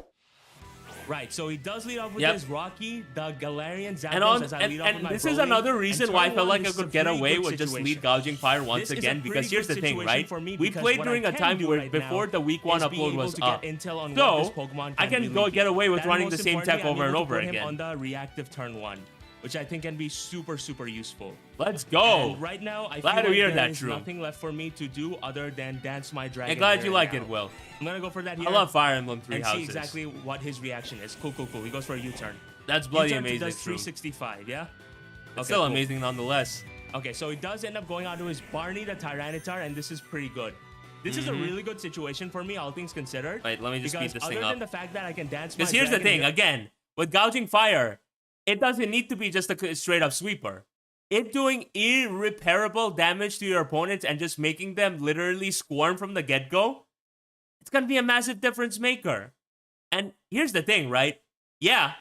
Right, so he does lead off with Yep. his Rocky, the Galarian Zapdos And on as I lead off with and my this is Broly. another And reason turn why I felt one, like I this is a could get pretty away good with just situation. lead gouging fire once This is a again pretty because here's the good thing, situation right? for me We because played what during I a can time do where right before now the week 1 is be upload able was to up. get intel on So, what this Pokemon I can really go do. get away with And running the most same tech importantly, I'm over and able to over put him again. on the reactive turn 1, which I think can be super useful. Let's go. And right now, I Glad feel to like hear there that, is True. nothing left for me to do other than dance my dragon. I'm glad here you and like now. it, Will. I'm gonna go for that here. I love Fire Emblem Three and Houses. see exactly what his reaction is. Cool. He goes for a U-turn. That's bloody U-turn amazing, does True. 365, yeah? It's still amazing nonetheless. Okay, so he does end up going out to his Barney the Tyranitar, and this is pretty good. This is a really good situation for me, all things considered. Wait, let me just speed because this other thing than up. the fact that I can dance my Because here's the dragon thing, here- again, with gouging fire, it doesn't need to be just a straight up sweeper. It doing irreparable damage to your opponents and just making them literally squirm from the get-go, it's gonna be a massive difference maker. And here's the thing, right? Yeah,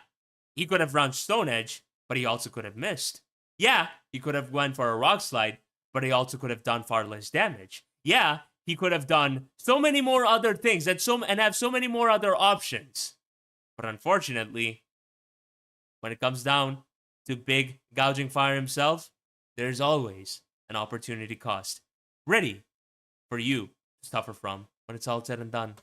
he could have run Stone Edge, but he also could have missed. Yeah, he could have went for a Rock Slide, but he also could have done far less damage. Yeah, he could have done so many more other things and have so many more other options. But unfortunately, when it comes down to big gouging fire himself, there's always an opportunity cost ready for you to suffer from when it's all said and done.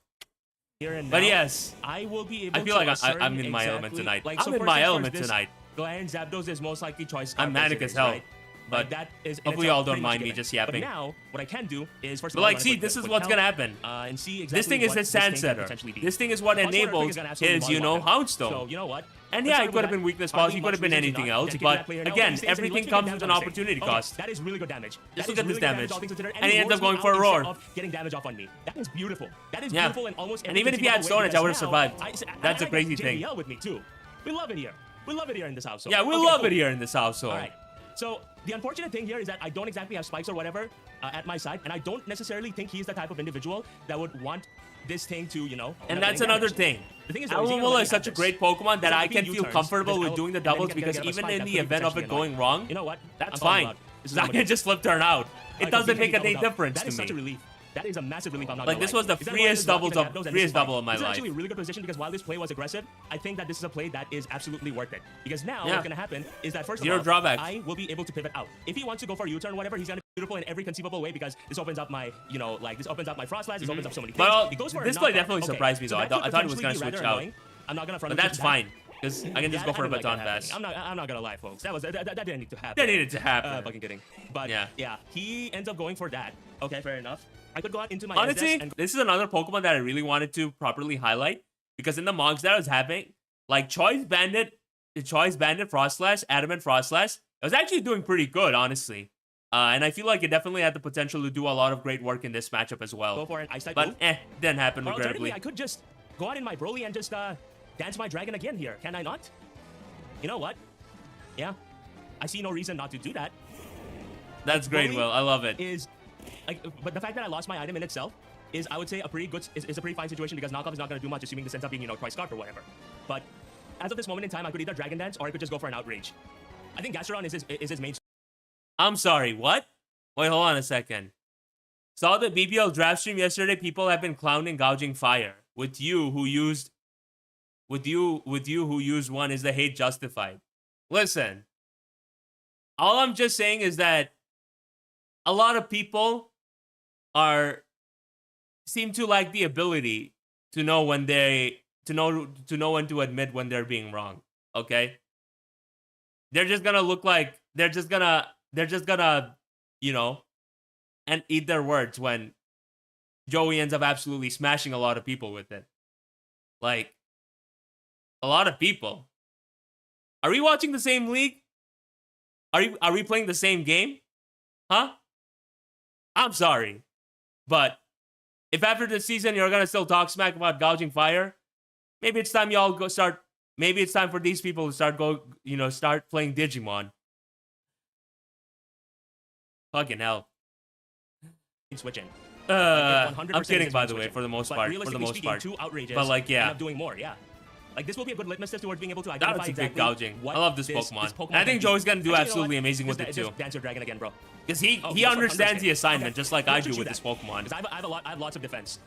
here and But now, yes, I will be able I feel to like assert I'm in my element exactly- tonight. like, I'm so in first my things element first, this tonight. Galarian Zapdos is most likely choice. I'm manic as hell, Right? but Like, that is, and hopefully it's y'all don't pretty much mind me given. just yapping. But now, what I can do is first of But all, like, I'm see, gonna this put is quick what's gonna count, happen. and see exactly This thing is what his this thing sand could setter. potentially be. This thing is what Also, Earthquake enables is gonna absolutely his, you know, molly one. Houndstone. So you know what? And Let's yeah, start it with could have that. been weakness Hardly pause, he could have much been reason to anything not else, dedicate but that player. Now, again, he stays and he everything lets you comes get with damage an off his opportunity Okay, cost. that is really good damage. Just That look is at this really good damage. all things considered, And he he ends up lures me going for a out roar. instead of getting damage off on me. That is beautiful. That is Yeah. beautiful in almost And every even if he had conceivable way, Stone Edge, I would have because now survived. I That's a get crazy thing. JBL with me too. We love it here. We love it here in this household. Yeah, we Okay, love cool. it here in this household. All right. So the unfortunate thing here is that I don't exactly have spikes or whatever at my side, and I don't necessarily think he's the type of individual that would want this thing to, you know. And end up that's getting another damaged. thing. The thing is, though, is he gonna Alomomola let is me such a have great this? Pokemon that So I if he can feel U-turns, comfortable this with L, doing the and then he doubles can because get a even spike, in that the could event of potentially it be annoying. going wrong, You know what? that's I'm calling fine. it out. This is I what I'm can gonna just flip turn out. do. It doesn't BKB make a doubled up. difference That to is such a me. relief. That is a massive relief. I'm not Like, gonna this lie. was the Is that why freest this Rocky doubles the of- Zapdos and freest this double fight? of my This is life. actually a really good position because while this play was aggressive, I think that this is a play that is absolutely worth it. Because now Yeah. what's gonna happen is that first Zero of all, drawbacks. I will be able to pivot out. If he wants to go for a U-turn, whatever, he's gonna be beautiful in every conceivable way because this opens up my, you know, like this opens up my Frost Blast, this opens up so many things. But He goes for a this play knockout. definitely Okay, surprised me, so though. that I could thought he was potentially gonna be switch rather out. annoying. I'm not gonna front But with that's that. fine because I can just Yeah, go for a I didn't like baton that pass. happening. I'm not gonna lie, folks. That didn't need to happen. That needed to happen. Fucking kidding. But Yeah. yeah, he ends up going for that. Okay, fair enough. I could go out into my Honestly, SDS and this is another Pokemon that I really wanted to properly highlight because in the mods that I was having, like Choice Bandit Frost Slash, Adamant Frost Slash, it was actually doing pretty good, honestly. And I feel like it definitely had the potential to do a lot of great work in this matchup as go well. for an Ice type But move. didn't happen Or regrettably. alternatively, I could just go out in my Broly and just dance my dragon again here. Can I not? You know what? Yeah. I see no reason not to do that. That's great, Broly Will. I love it. Is like, but the fact that I lost my item in itself is, I would say, a pretty good, is a pretty fine situation because knockoff is not going to do much, assuming this ends up being, you know, twice scarf or whatever. But as of this moment in time, I could either Dragon Dance or I could just go for an Outrage. I think Gastrodon is his main. I'm sorry, what? Wait, hold on a second. Saw the BBL draft stream yesterday. People have been clowning gouging fire. with you who used one, is the hate justified? Listen, all I'm just saying is that a lot of people seem to lack the ability to know when when to admit when they're being wrong. Okay? They're just gonna look like they're just gonna and eat their words when Joey ends up absolutely smashing a lot of people with it. Like, a lot of people. Are we watching the same league? Are we playing the same game? Huh? I'm sorry. But if after this season you're gonna still talk smack about gouging fire, maybe it's time y'all go start. Maybe it's time for these people to start playing Digimon. Fucking hell. Switching. I'm kidding, by the way, for the most part. Two outrages. But like, yeah, end up doing more. Yeah. Like, this will be a good litmus test towards being able to identify that's a big exactly gouging. what I love this Pokemon. And I think Joey's gonna do absolutely amazing with it too. Dance your dragon again, bro. Because he understands the assignment just like I do with this Pokemon. Because I have lots of defense.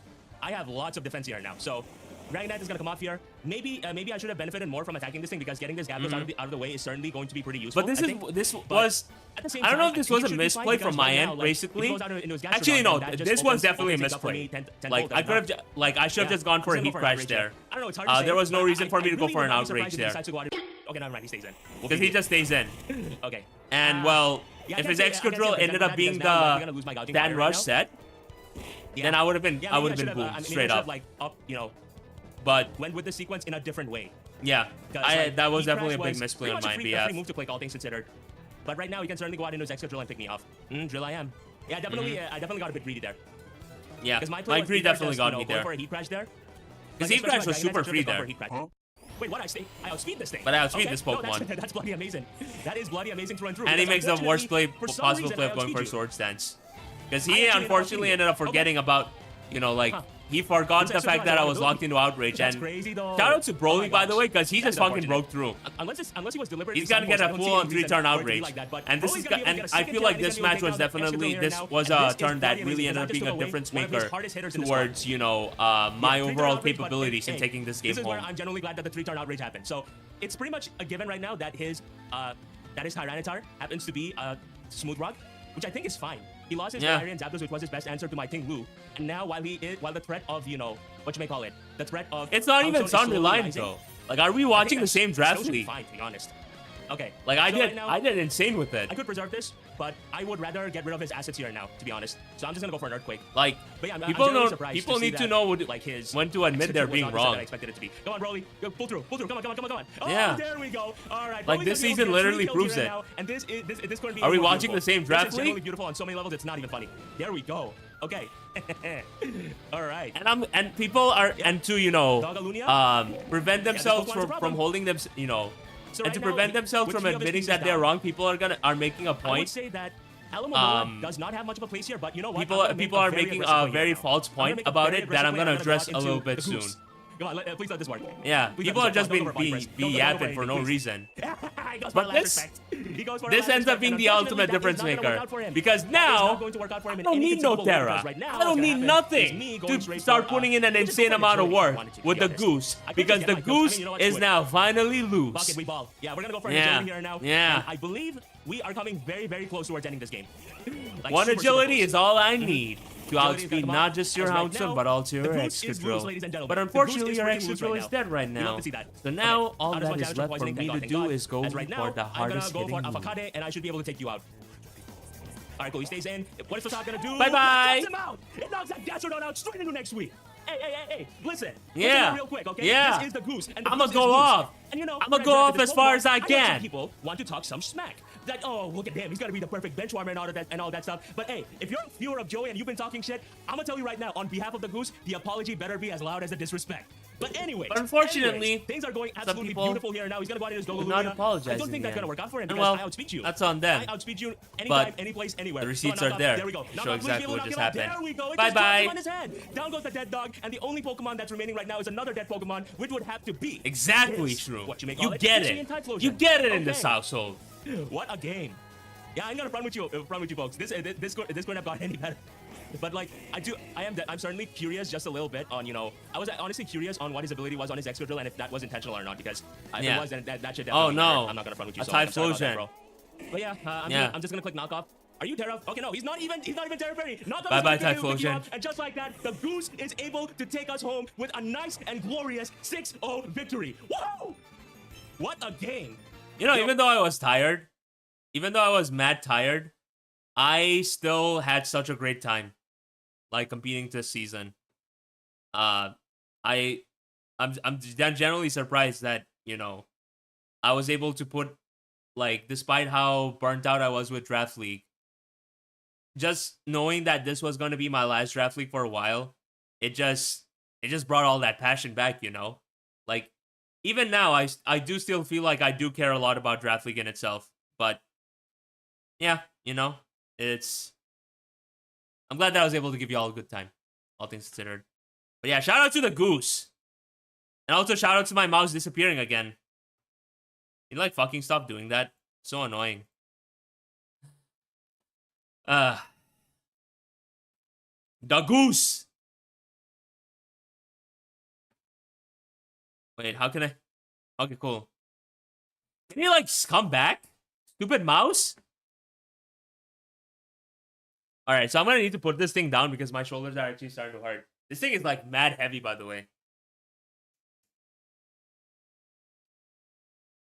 I have lots of defense here now. So Dragon Dance is gonna come off here. Maybe I should have benefited more from attacking this thing, because getting this Gyarados out of the way is certainly going to be pretty useful. But this was I don't know if this was a misplay from my end, basically. Actually, no, this was definitely a misplay. Like, I should have just gone for a Heat Crash there. I don't know, it's hard to say. There was no reason for me to go for an outrage there. Okay, never mind, he stays in. Because he just stays in. Okay. And, well, if his extra drill ended up being the Dan Rush set, then I would have been boomed straight up. Like, up, but went with the sequence in a different way. Yeah, that was definitely a big misplay on my behalf. Free move to click, all things considered. But right now, he can certainly go out into his extra drill and pick me off. Drill I am. Yeah, definitely. I definitely got a bit greedy there. Yeah, my greed definitely got me there. For a Heat Crash there. Because Heat Crash was super free there. Wait, what? I outspeed this thing. But I outspeed this Pokemon. No, that's bloody amazing. That is bloody amazing through and through. And he makes the worst possible play of going for Swords Dance. Because he unfortunately ended up forgetting about, he forgot the fact that I was locked into Outrage. That's and crazy, though. shout out to Broly, by the way, because he just fucking broke through. Unless he was deliberately, he's gonna get a full-on 3-turn Outrage. And this is, and I feel like this match was definitely, a turn that really ended up being a difference maker towards, my overall capabilities in taking this game This is where home. I'm genuinely glad that the 3-turn Outrage happened. So it's pretty much a given right now that his Tyranitar happens to be Smooth Rock, which I think is fine. He lost his Galarian Zapdos, which was his best answer to my Ting Lu. And now, while the threat of, what you may call it, the threat of... It's not even Sun Reliant, though. Like, are we watching the same draft league? Fine, to be honest. Okay. Like, I did insane with it. I could preserve this, but I would rather get rid of his assets here now, to be honest. So I'm just gonna go for an Earthquake. Like, but yeah, people need to know when to admit they're being wrong. I expected it to be. Come on, Broly. Go, pull through. Come on. Oh, yeah. There we go. All right. Like, this season literally proves it. And this going to be. Are we watching the same draft league? It's beautiful on so many levels. It's not even funny. There we go. Okay. All right. And people are prevent themselves from holding them, So and to right prevent now, themselves which from three of us admitting is that they're down? wrong, people are making a I would point. say that Alamomoa does not have much of a place here, but you know what? People are making a very false point about it that I'm gonna address a little bit soon. Come on, please let this work. Yeah, Please people let are this just work. be yapping for no reason. But This ends up being the ultimate difference maker. Because now, I don't need no Terra. I don't need nothing to start putting in an insane amount of work with the Goose. Because the Goose is now finally loose. Yeah, we're gonna go for an agility here now. Yeah. And I believe we are coming very, very close towards ending this game. Like, One super agility close. is all I need to Agility is gonna outspeed come not out. just your As right Houndsome, now, but also the your Goose extra is drill. loose, ladies and gentlemen. But The Goose unfortunately, is your freaking extra loose drill right is now. dead right You now. love to see that. So now, Okay. all How does that one is damage left for poisoning? me to Thank do God. is go As right now, for the hardest I'm hitting gonna go move. for Avocado, and I should be able to take you out. All right, cool. He stays in. What is Facade gonna do? Bye-bye. It knocks him out. It knocks that Gastrodon out straight into next week. Hey, listen. Yeah. Listen real quick, okay? Yeah. This is the Goose. And the I'ma Goose go is loose. off. And you know, I'ma when go I off drafted this as far as I Pokemon, know can. some people want to talk some smack. That, oh, look at him. He's gonna be the perfect bench warmer and all that stuff. But hey, if you're a viewer of Joey and you've been talking shit, I'm gonna tell you right now, on behalf of the Goose, the apology better be as loud as the disrespect. But anyway, Unfortunately, things are going absolutely people beautiful here now. He's gonna go out in his Golden not Luna. I apologizing don't think that's yet. gonna work out for him And because well, I outspeed you. that's on them. I outspeed you anytime, But any place, anywhere. the receipts Go, knock are off. there. There we go. Knock Show off, please, exactly people, what knock just it off. happened. There we go. It Bye just dropped bye. him on his head. Down goes the dead dog, and the only Pokemon that's remaining right now is another dead Pokemon, which would have to be Exactly his- true. What you may call You it? get Fishing it. and Typhlosion. You get it in this Okay. household. What a game. Yeah, I'm gonna run with you, folks. This couldn't have got any better. But like, I'm certainly curious just a little bit on, you know, I was honestly curious on what his ability was on his extra drill and if that was intentional or not, because if Yeah. it was, then that should Oh, definitely no. hurt. I'm not gonna front with you. A So I'm sorry about Typhlosion. that, bro. But yeah, Yeah. I'm just gonna click knockoff. Are you Terra? Okay, no, he's not even Terra Fairy. Knockoff Bye-bye, is going to pick you Typhlosion. up, and just like that, the Goose is able to take us home with a nice and glorious 6-0 victory. Whoa! What a game! You know, Yo- even though I was tired, even though I was mad tired, I still had such a great time, like competing this season. I'm generally surprised that, you know, I was able to put, like, despite how burnt out I was with Draft League, just knowing that this was going to be my last Draft League for a while, it just brought all that passion back, you know? Like, even now, I do still feel like I do care a lot about Draft League in itself, but yeah, you know, I'm glad that I was able to give you all a good time, all things considered. But yeah, shout out to the Goose. And also shout out to my mouse disappearing again. You like fucking stop doing that? So annoying. The Goose. Wait, how can I? Okay, cool. Can you like come back? Stupid mouse? Alright, so I'm gonna need to put this thing down because my shoulders are actually starting to hurt. This thing is like mad heavy, by the way.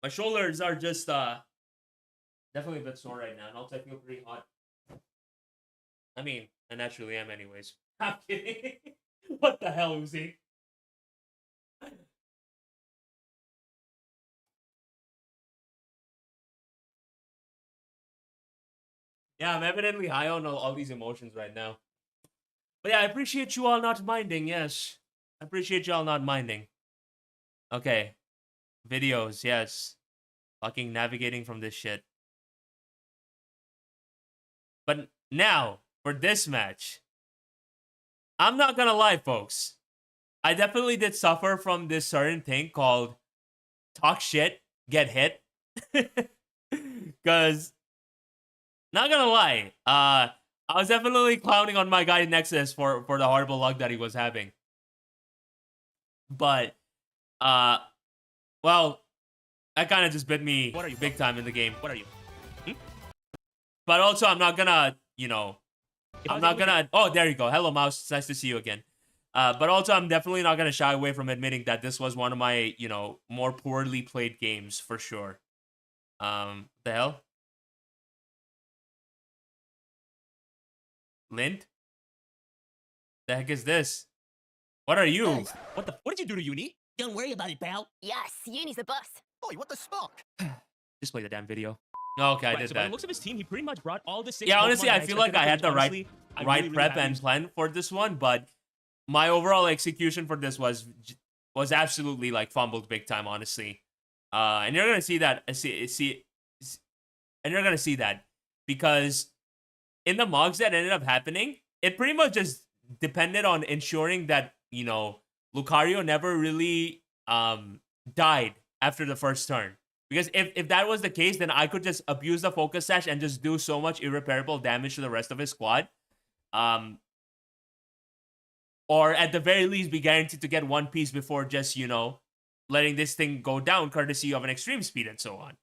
My shoulders are just definitely a bit sore right now, and also I feel pretty hot. I mean, I naturally am anyways. I'm kidding. What the hell, Uzi? Yeah, I'm evidently high on all these emotions right now. But yeah, I appreciate you all not minding, yes. I appreciate you all not minding. Okay. Videos, yes. Fucking navigating from this shit. But now, for this match, I'm not gonna lie, folks. I definitely did suffer from this certain thing called talk shit, get hit. Because, not gonna lie, I was definitely clowning on my guy Nexus for the horrible luck that he was having. But, well, that kind of just bit me What are you, big time in the game. What are you? But also, I'm not gonna, you know, If I I'm was not able to- gonna. Oh, there you go. Hello, Mouse. It's nice to see you again. But also, I'm definitely not gonna shy away from admitting that this was one of my, you know, more poorly played games for sure. The hell? Lint? The heck is this? What are you? What did you do to Uni? Don't worry about it, pal. Yes, Uni's the boss. Oi, what the smoke? Just play the damn video. Okay, I Right, did so by the that. looks of his team, he pretty much brought all the 6 Yeah, Pokemon honestly, that I feel like expected I him had to. the Honestly, I'm right really, really prep happy and he's- plan for this one, but my overall execution for this was absolutely like fumbled big time, honestly. And you're gonna see that. And you're gonna see that because in the mogs that ended up happening, it pretty much just depended on ensuring that, you know, Lucario never really died after the first turn. Because if that was the case, then I could just abuse the focus sash and just do so much irreparable damage to the rest of his squad. Or at the very least be guaranteed to get one piece before just, you know, letting this thing go down courtesy of an extreme speed and so on.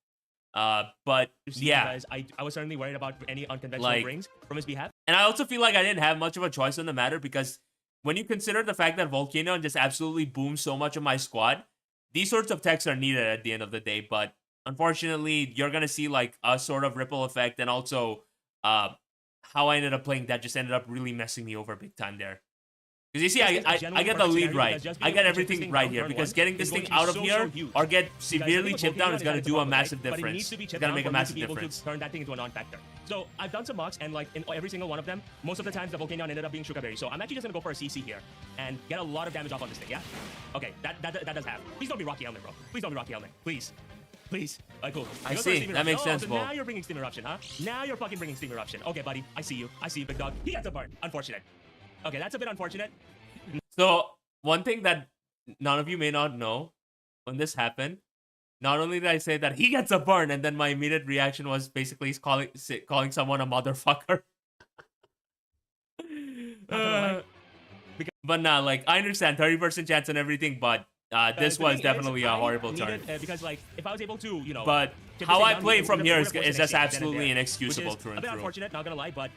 But yeah. Because I was certainly worried about any unconventional Like- rings from his behalf. And I also feel like I didn't have much of a choice on the matter because when you consider the fact that Volcanion just absolutely boomed so much of my squad, these sorts of techs are needed at the end of the day. But unfortunately, you're going to see like a sort of ripple effect, and also how I ended up playing that just ended up really messing me over big time there. Because you see, This is a I genuine get the perfect lead scenario right. because just I being get able to chip this everything thing right down here turn because one getting is this going thing to be out of so here huge. or get Because severely with chipped down Volcanion, is it going to has do a problem, massive right? But it needs difference. to be It's chipped going to down make a for me to massive be able difference. to turn that thing into a non-factor. So I've done some mocks, and like in every single one of them, most of the times the Volcanion ended up being Sugar Berry. So I'm actually just gonna go for a CC here and get a lot of damage off on this thing. Yeah. Okay, that does have. Please don't be Rocky Helmet, bro. Please don't be Rocky Helmet. Please. Please. Alright, cool. I He goes for see. Steam That makes Eruption. sense, So Bo. now you're bringing Steam Eruption, huh? Now you're fucking bringing Steam Eruption. Okay, buddy. I see you. I see you, big dog. He gets a burn. Unfortunate. Okay, that's a bit unfortunate. So one thing that none of you may not know, when this happened, not only did I say that he gets a burn, and then my immediate reaction was basically calling someone a motherfucker. gonna lie. But nah, like I understand 30% chance and everything, but this The was thing is, definitely a I horrible turn. needed, because like if I was able to, you know, But get this how thing I down, play we from would've- here we is would've forced the just next game then and absolutely there, inexcusable which is through a and bit through. unfortunate, not gonna lie, but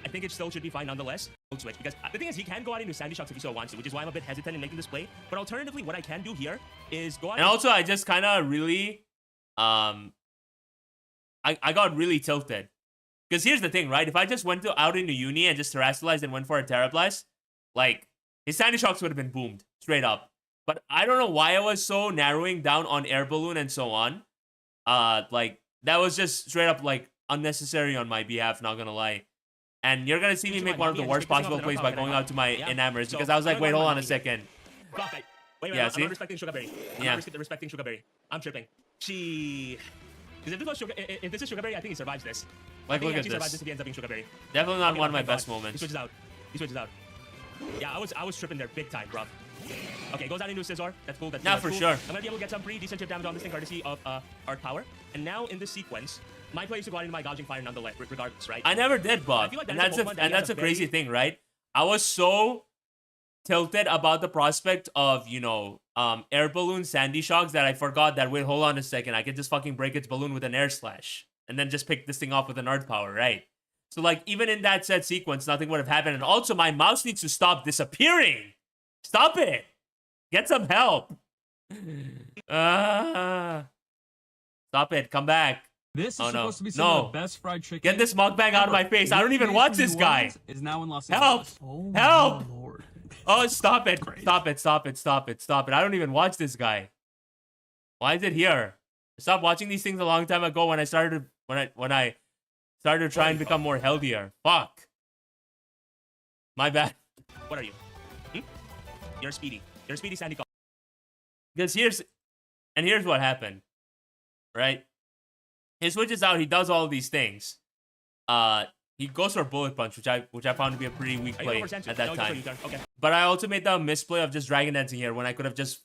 I think it still should be fine nonetheless. Old switch, because the thing is he can go out into Sandy Shocks if he so wants to, which is why I'm a bit hesitant in making this play. But alternatively, what I can do here is go out And also, I just kind of really, I got really tilted. Because here's the thing, right? If I just went out into Uni and just terrestrialized and went for a Terra Blast, like, his Sandy Shocks would have been boomed, straight up. But I don't know why I was so narrowing down on Air Balloon and so on. Like, that was just straight up, like, unnecessary on my behalf, not gonna lie. And you're gonna see me make one of the worst possible plays by going out to my Enamorous, because I was like, wait, hold on a second. Fuck, wait, Yeah, I'm see? not respecting Sugarberry. I'm Yeah. not respecting Sugarberry. I'm tripping. Because if this was if this is Sugarberry, I think he survives this. I Like, think look he at actually survives this. this if he ends up being Sugarberry. Definitely not Okay, one of my thank God. best He moments. switches out. He switches out. Yeah, I was tripping there big time, bro. Okay, goes out into Scizor. That's cool. That's Nah, cool, for that's sure. cool. I'm gonna be able to get some pretty decent chip damage on this thing courtesy of Art Power. And now in this sequence, my play is to go out into my Gouging Fire nonetheless, regardless, right? I never did, I Bob. feel like And that is that's a a, Pokemon that and has that's a a crazy very- thing, right? I was so tilted about the prospect of, you know, Air Balloon Sandy Shocks that I forgot that, wait, hold on a second, I could just fucking break its balloon with an Air Slash. And then just pick this thing off with an Earth Power, right? So, like, even in that said sequence, nothing would have happened. And also, my mouse needs to stop disappearing. Stop it. Get some help. Stop it. Come back. This is Oh, no. supposed to be some No. of the best fried chicken. Get this mukbang out of my face. I don't even watch this guy. Is now in Los Help! Angeles. Oh, Help! my Lord. Oh, stop it. Great. Stop it. Stop it. Stop it. Stop it. I don't even watch this guy. Why is it here? I stopped watching these things a long time ago when I started when I started to try and become more healthier. Fuck. My bad. What are you? You're Speedy. You're Speedy Sandy Cock. Because here's what happened. Right? He switches out, he does all these things. He goes for Bullet Punch, which I found to be a pretty weak Are you play going for Senzu? at that No, just for time. U-turn. Okay. But I also made the misplay of just Dragon Dancing here when I could have just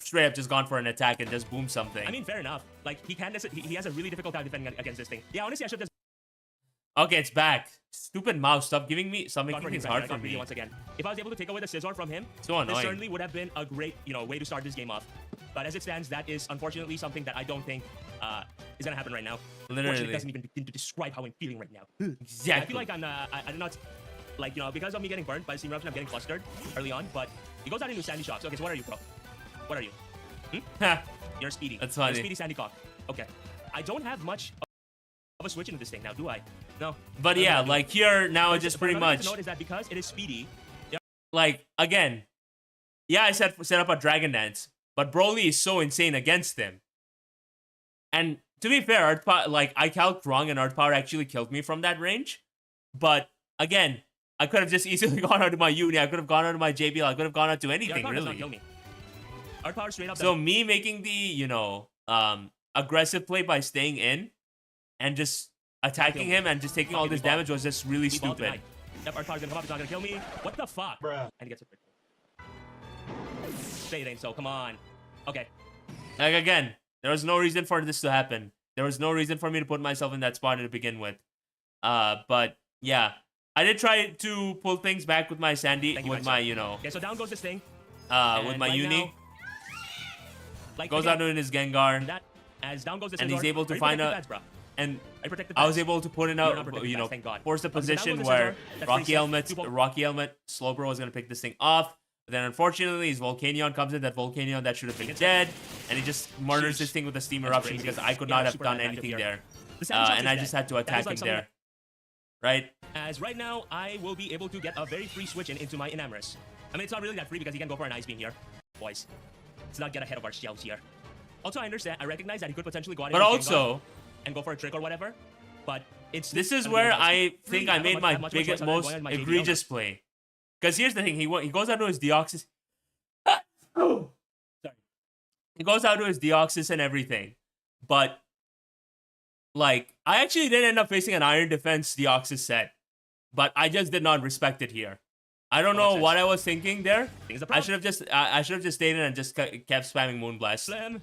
straight up just gone for an attack and just boom something. I mean, fair enough. Like, he has a really difficult time defending against this thing. Yeah, honestly, I should have just Okay, it's back. Stupid mouse, stop making gone things for him. hard I for got greedy me. once again. If I was able to take away the Scizor from him, So this annoying. certainly would have been a great, way to start this game off. But as it stands, that is unfortunately something that I don't think is gonna happen right now. Unfortunately, Literally. it doesn't even begin to describe how I'm feeling right now. Exactly. I feel like I'm not, like, because of me getting burnt by the Steam Eruption, I'm getting flustered early on. But he goes out into Sandy Shocks. Okay, so what are you, bro? What are you? You're Speedy. That's You're funny. Speedy Sandy Cock. Okay. I don't have much of a switch into this thing now, do I? No. But No, yeah, no, no. like here now it's But just pretty another thing much to note is that because it is Speedy, like again. Yeah, I set up a Dragon Dance, but Broly is so insane against him. And to be fair, Earth Power, like I calced wrong, and Earth Power actually killed me from that range. But again, I could have just easily gone out to my Uni. I could have gone out to my JBL. I could have gone out to the anything Earth Power does not kill really. me. Earth Power straight up So me making the aggressive play by staying in and just attacking him and just taking all this damage was just really we ball stupid. tonight. Yep, Earth Power's gonna come up, it's not gonna kill me. What the fuck? Bruh. And he gets it. Say it ain't so, come on. Okay. Like again, there was no reason for this to happen. There was no reason for me to put myself in that spot to begin with. But yeah, I did try to pull things back with my Sandy, Thank you, with my my Okay, so down goes this thing. with And my right Uni. now, like, Goes again, out doing his Gengar, that, as down goes this and he's Scizor, able to I find protect a- the pads, bro. and I protect the I was pads. able to put in You're a, not protecting you pads, know, thank God. force a Okay, so down position goes the where Scizor, that's Rocky pretty Helmet, safe. Rocky Helmet, Slowbro was gonna pick this thing off. But then unfortunately, his Volcanion comes in. That Volcanion that should have been dead, and he just murders Sheesh. this thing with a Steam That's Eruption crazy. because I could Yeah, not have super done bad matchup anything here. there. The Sandy Shocks And is I dead. just had to That is attack like him something there. Right? As right now, I will be able to get a very free switch into my Enamorous. I mean, it's not really that free because he can go for an Ice Beam here. Boys, let's not get ahead of ourselves here. Also, I recognize that he could potentially go out But into Gengar also, and go for a trick or whatever. But it's this is I don't where know, I it's think really I not made much- my not much choice biggest, other than most going on my JBL egregious play. Because here's the thing, he goes out to his Deoxys. Sorry. He goes out to his Deoxys and everything. But, like, I actually did end up facing an Iron Defense Deoxys set. But I just did not respect it here. I don't That know makes what sense. I was thinking there. Things are I prob- should have just stayed in and just kept spamming Moonblast. Slam.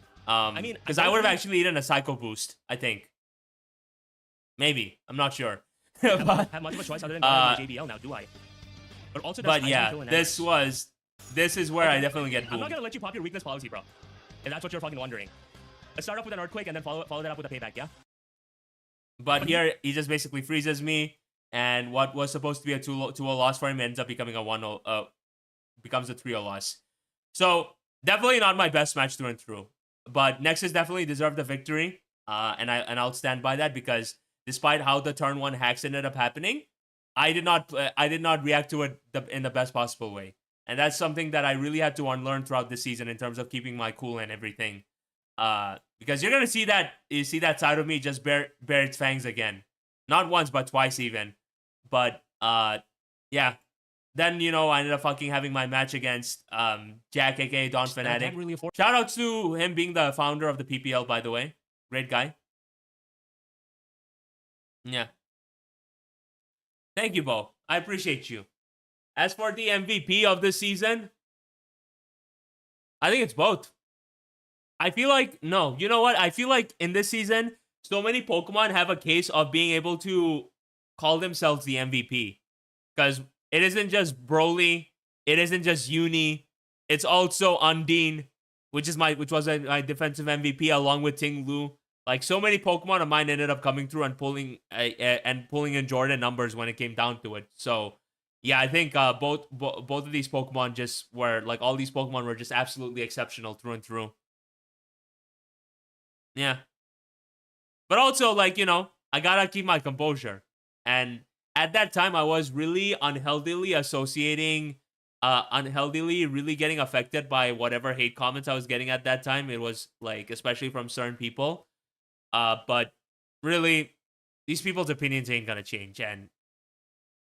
mean, Because I I would have don't- actually eaten a Psycho Boost, I think. Maybe. I'm not sure. I don't But, have much of a choice other than going on my uh, JBL now, do I? But also, does But item yeah, kill and this is where I definitely get I'm boomed. not gonna let you pop your weakness policy, bro. If that's what you're fucking wondering. Let's start off with an earthquake and then follow that up with a payback, yeah? But here he just basically freezes me, and what was supposed to be a 2-0 loss for him ends up becoming a 1-0, becomes a 3-0 loss. So definitely not my best match through and through. But Nexus definitely deserved the victory, and I'll stand by that because despite how the turn 1 hacks ended up happening, I did not react to it in the best possible way, and that's something that I really had to unlearn throughout the season in terms of keeping my cool and everything. Because you're gonna see that side of me just bare its fangs again, not once but twice even. But yeah, then I ended up fucking having my match against Jack, aka Don I Fanatic. can't really afford. Shout out to him being the founder of the PPL, by the way. Great guy. Yeah. Thank you, Bo. I appreciate you. As for the MVP of the season, I think it's both. I feel like, no, you know what? I feel like in this season, so many Pokemon have a case of being able to call themselves the MVP. Because it isn't just Broly, it isn't just Uni, it's also Undine, which was my defensive MVP along with Ting Lu. Like, so many Pokemon of mine ended up coming through and pulling in Jordan numbers when it came down to it. So, yeah, I think both of these Pokemon just were, like, all these Pokemon were just absolutely exceptional through and through. Yeah. But also, like, I gotta keep my composure. And at that time, I was really unhealthily really getting affected by whatever hate comments I was getting at that time. It was, like, especially from certain people. But really, these people's opinions ain't gonna change. And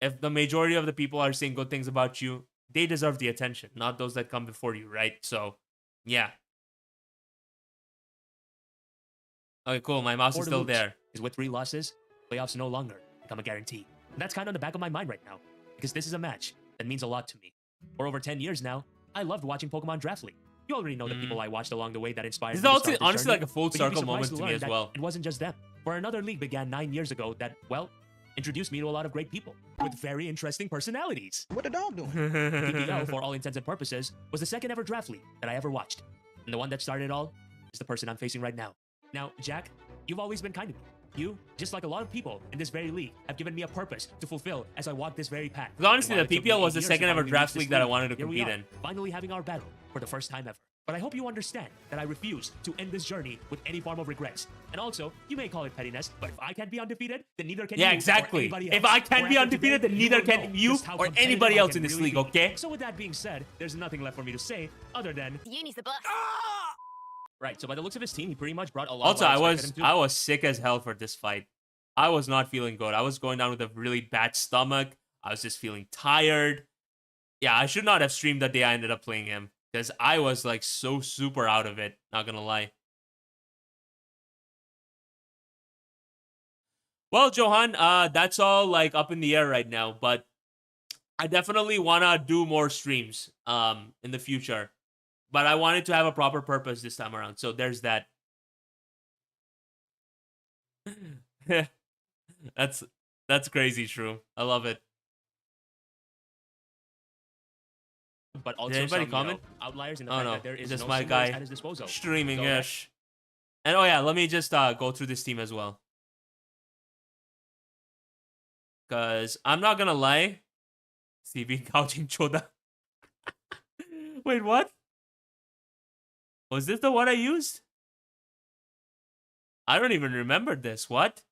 if the majority of the people are saying good things about you, they deserve the attention, not those that come before you, right? So, yeah. Okay, cool. My mouse is still there. Is with 3 losses, playoffs no longer become a guarantee. And that's kind of on the back of my mind right now, because this is a match that means a lot to me. For over 10 years now, I loved watching Pokemon Draft League. You already know the people I watched along the way that inspired This me is to start this honestly journey, like a full but you'd be circle moment surprised to me learn as that well. It wasn't just them. For another league began 9 years ago that, well, introduced me to a lot of great people with very interesting personalities. What the dog doing? PPL, for all intents and purposes, was the second ever draft league that I ever watched. And the one that started it all is the person I'm facing right now. Now, Jack, you've always been kind to me. You, just like a lot of people in this very league, have given me a purpose to fulfill as I walk this very path. Because honestly, And while the it took me PPL was 8 the years second to ever finally draft reach league this that I league, wanted to here we compete are, in. finally having our battle for the first time ever. But I hope you understand that I refuse to end this journey with any form of regrets. And also, you may call it pettiness, but if I can't be undefeated, then neither can you. Yeah, or exactly. anybody If else. I can't For be after undefeated, today, then neither will can know you just how or competitive anybody I else can in this really league, be. okay? So with that being said, there's nothing left for me to say other than Uni's the boss. right. So by the looks of his team, he pretty much brought a lot. Also, of what expected him to. I was sick as hell for this fight. I was not feeling good. I was going down with a really bad stomach. I was just feeling tired. Yeah, I should not have streamed the day I ended up playing him because I was like so super out of it. Not gonna lie. Well, Johan, that's all like up in the air right now, but I definitely wanna do more streams in the future. But I wanted to have a proper purpose this time around. So there's that. That's crazy, true. I love it. But also Did anybody some, comment? outliers in the Oh, fact no. that there is Just no my singles guy at his disposal. Streaming So ish. And oh yeah, let me just go through this team as well. Cause I'm not gonna lie. CB couching Choda. Wait, what? Was this the one I used? I don't even remember this. What?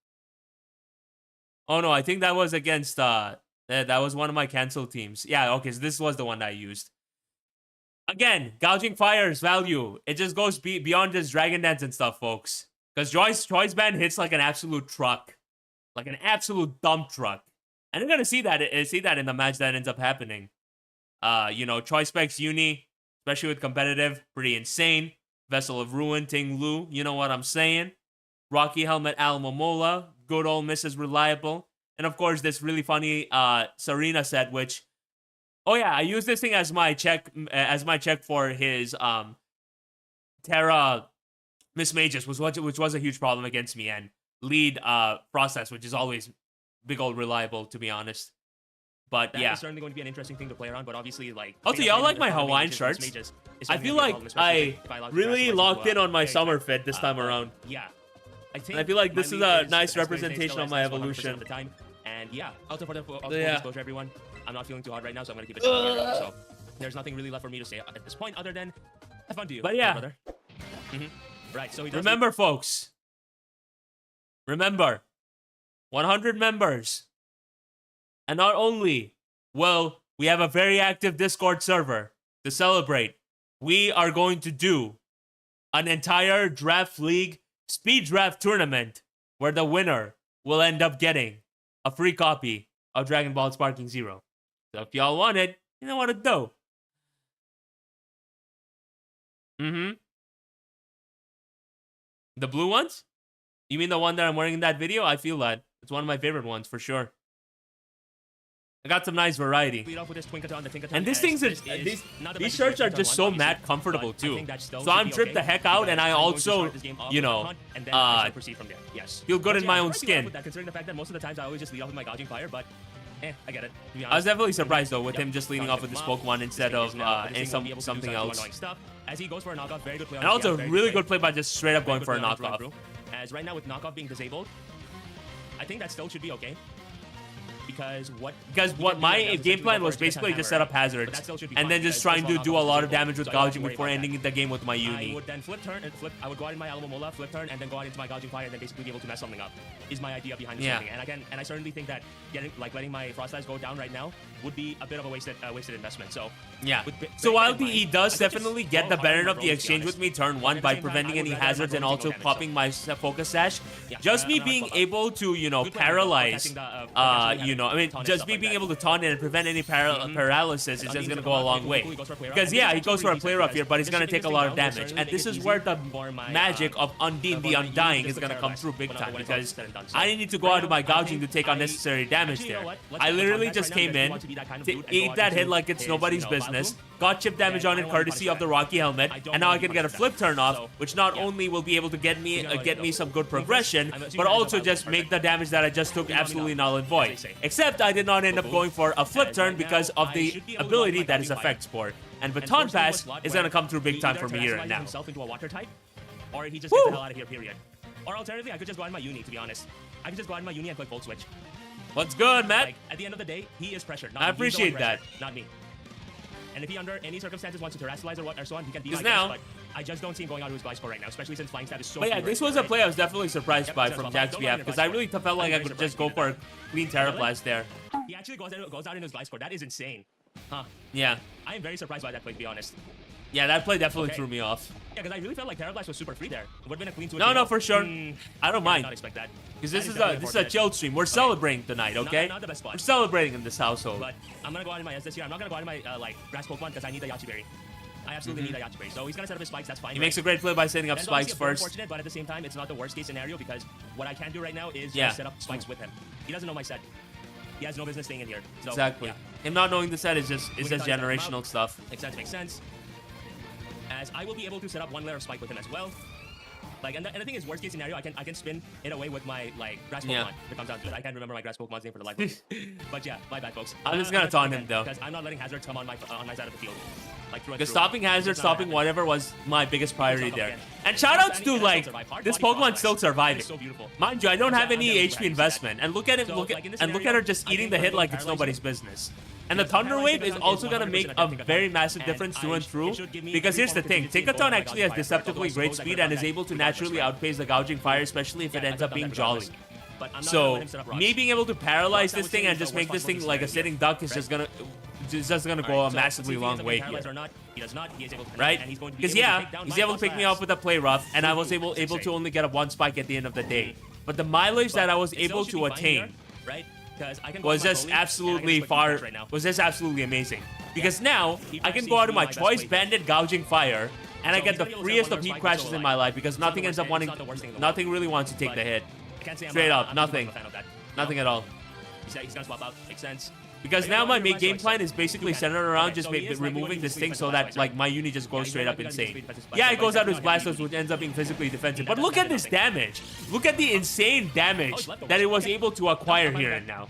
Oh no, I think that was against that was one of my cancel teams. Yeah, okay, so this was the one that I used. Again, gouging fire's value. It just goes beyond just Dragon Dance and stuff, folks. Because Choice Band hits like an absolute truck. Like an absolute dump truck. And you're gonna see that in the match that ends up happening. Choice Specs Uni, especially with competitive, pretty insane. Vessel of Ruin, Ting Lu, you know what I'm saying. Rocky Helmet Alamomola, good old Mrs. Reliable. And of course, this really funny Serena set, which, oh yeah, I use this thing as my check for his Terra Miss Mages, which was a huge problem against me, and lead process, which is always big old reliable, to be honest. But That yeah. is certainly going to be an interesting thing to play around, but obviously, like... Also, playing y'all at like the my end of the Hawaiian mages- shirts? mages is I gonna be feel a big like problem, especially I if allow the really grass locked to, in on my very summer quickly. fit this time But, around. Yeah. I And I feel like this is a nice representation of my of evolution. the time. And yeah, also for the full Yeah. disclosure, everyone, I'm not feeling too hot right now, so I'm gonna keep it down here. So there's nothing really left for me to say at this point, other than have fun to you. But yeah. brother. Right. So he does Remember, folks. Remember, 100 members. And not only will we have a very active Discord server to celebrate, we are going to do an entire draft league speed draft tournament where the winner will end up getting a free copy of Dragon Ball Sparking Zero. So if y'all want it, you know what to do. The blue ones? You mean the one that I'm wearing in that video? I feel that. It's one of my favorite ones for sure. I got some nice variety. lead off with this Twinkaton, the Tinkaton, And these as things are this is not the these best shirts are situation just to so run, obviously, mad comfortable but I too. think that still So should I'm be tripped the okay, heck out, because and I I'm going to also, start this game off you with a know, hunt, and then I shall proceed from there. Yes. feel good But in my yeah, own I like to skin. with that, considering the fact that most of the times I always just lead off with my gouging fire, but I get it. To be I was honest. definitely surprised though with Yep. him just leading Gouging off with this him up. Pokemon This instead thing of is now- this thing will be able to do something some else. annoying stuff. As he goes for a knockoff, very good play on And his also very really play. good play by just straight up Very going good for a play on his run knockoff. through. As right now with knockoff being disabled, I think that still should be okay. Because what my game plan was basically just set up But hazards that still should be and fine, then just because trying first of to all, do a knockoff is lot of disabled, damage with so I don't have to gouging worry before about ending that. the game with my I Uni. would then flip turn and flip. I would go out in my Alamomola, flip turn, and then go out into my gouging fire, and then basically be able to mess something up. Is my idea behind this Yeah. thing, and I certainly think that letting my frost eyes go down right now would be a bit of a wasted investment. So Yeah. with So bearing while that in he mind, does I could just definitely go get the hard on better my of the rolls, to be exchange with honest. me turn But one at the by same time, preventing I would any rather my hazards and rolls also take no damage, popping my focus sash, Yeah, just me I'm not being fucked up. able to, you know, Good plan, paralyze, protecting the, potentially you know, I mean, taunt and just stuff me like being that. able to taunt it and prevent any paralysis is just gonna go a long way. Because yeah, he goes for a play rough here, but he's gonna take a lot of damage, and this is where the magic of Undine the Undying is gonna come through big time, because I didn't need to go out of my gouging to take unnecessary damage there. I literally just came in, ate that hit like it's nobody's business, got chip damage on it courtesy of the Rocky Helmet, and now I can get a flip turn off, which not only will be able to get me some good progression, but also just make the damage that I just took absolutely null and void. Except I did not end up going for a flip turn because of the ability that is Effect Sport. And Baton Pass is gonna come through big time for me here and now. Himself into a water type, or he just Woo! gets the hell out of here, period. Or alternatively, I could just go out in my Uni, to be honest. I could just go out in my Uni and play Volt Switch. What's good, Matt? Like, at the end of the day, he is pressured. Not I me. He's the one appreciate that. pressured, not me. And if he, under any circumstances, wants to terrestrialize or so on, he can be my Because guest, now- but I just don't see him going out to his Gliscor right now, especially since Flying Stab is so But yeah, fewer, this was a right? play I was definitely surprised Yep, by just from well, Jack's don't behalf, mind because if I I really felt like I I'm could very just go for a clean Terra Blast there. He actually goes out in his Gliscor. That is insane. Huh. Yeah. I am very surprised by that play, to be honest. Yeah, that play definitely Okay. threw me off. Yeah, because I really felt like Terra Blast was super free there. It would have been a clean to a No, KO. for sure. I don't I did mind. not expect that. Because That this is definitely a unfortunate. chilled stream. We're celebrating tonight, okay? not the best spot. We're celebrating in this household. But I'm gonna go out in my S this year. I'm not gonna go out in my grass Pokemon because I need the Yachi Berry. I absolutely need the Yachi Berry. So he's gonna set up his spikes. That's fine. He makes a great play by setting up That's spikes obviously a bit first. unfortunate, but at the same time, it's not the worst case scenario because what I can do right now is Yeah. just set up spikes with him. He doesn't know my set. He has no business staying in here. So, Exactly. Yeah. Him not knowing the set is just We can talk about generational him stuff. Makes sense. As I will be able to set up one layer of spike with him as well. Like, and the thing is, worst case scenario, I can spin it away with my grass Pokemon. Yeah. If it comes down to it, I can't remember my grass Pokemon's name for the life of me. But yeah, my bad, folks. I'm just gonna taunt him, though. because I'm not letting hazards come on my side of the field. Like through and Because through. stopping hazard, It's not gonna stopping happen. whatever was my biggest priority It's not there. gonna happen. And shoutouts to And like still survive. Hard this body Pokemon's still Frostlass. That surviving. is so beautiful. Mind you, I don't have I'm any never HP practiced investment, that. and look at it, So, look at like, in this and look at her scenario, just I eating think the I'm hit going like to it's paralyze nobody's him. business. And the Because Thunder paralyzing Wave is Tinkaton also is gonna 100% make a a Tinkaton, very massive and difference through and it through. should give me Because every here's the form of thing, utility Tinkaton for actually has my deceptively Gliscor. great Although I speed suppose and I is could able to have done that naturally right. outpace the gouging fire, especially if Yeah, it I ends could up have being done that jolly. regardless. But I'm not gonna So let him set up rocks. me being able to paralyze Rocks, I this would thing say, and is just the make worst this thing possible like a scenario. sitting duck is Right. just gonna go Alright, a so massively let's see if he long ends up way being here. paralyzed or not. He does not. He is able to connect, Right? and he's going to be Because able to yeah, take down he's my able to pick me Frostlass. up with a play rough, and I was Ooh, able that's to insane. only get up one spike at the end of the day. But the mileage that I was It still able should to be fine attain here, right? 'Cause I can go was on my just Broly, and I can absolutely just far quick right now. was just absolutely amazing. Because now He I can seems go out to of be my my best choice play. banded gouging fire, and I So get he's the gonna be able to freest set of one heat more spike crashes until in my alive. life because It's not nothing the ends worst up thing- wanting, it's not the worst thing in the nothing really wants to take But the hit. I can't say Straight up, I'm nothing. a fan of that. Nothing at all. He's gonna swap out. Makes sense. Because Like, now my everyone main reminds game like plan so. is basically You can. centered around Okay, just so he is likely removing going to this be thing defensive so that Blastoise, like right? my uni just goes he's straight not up gonna be insane. defensive Blastoise, Yeah, he but goes he's out his definitely not Blastoise, gonna which ends up being physically defensive. That But look at doesn't this do nothing. damage. Look at the insane damage leftovers. that it was Okay. able to acquire I'm here fine and now.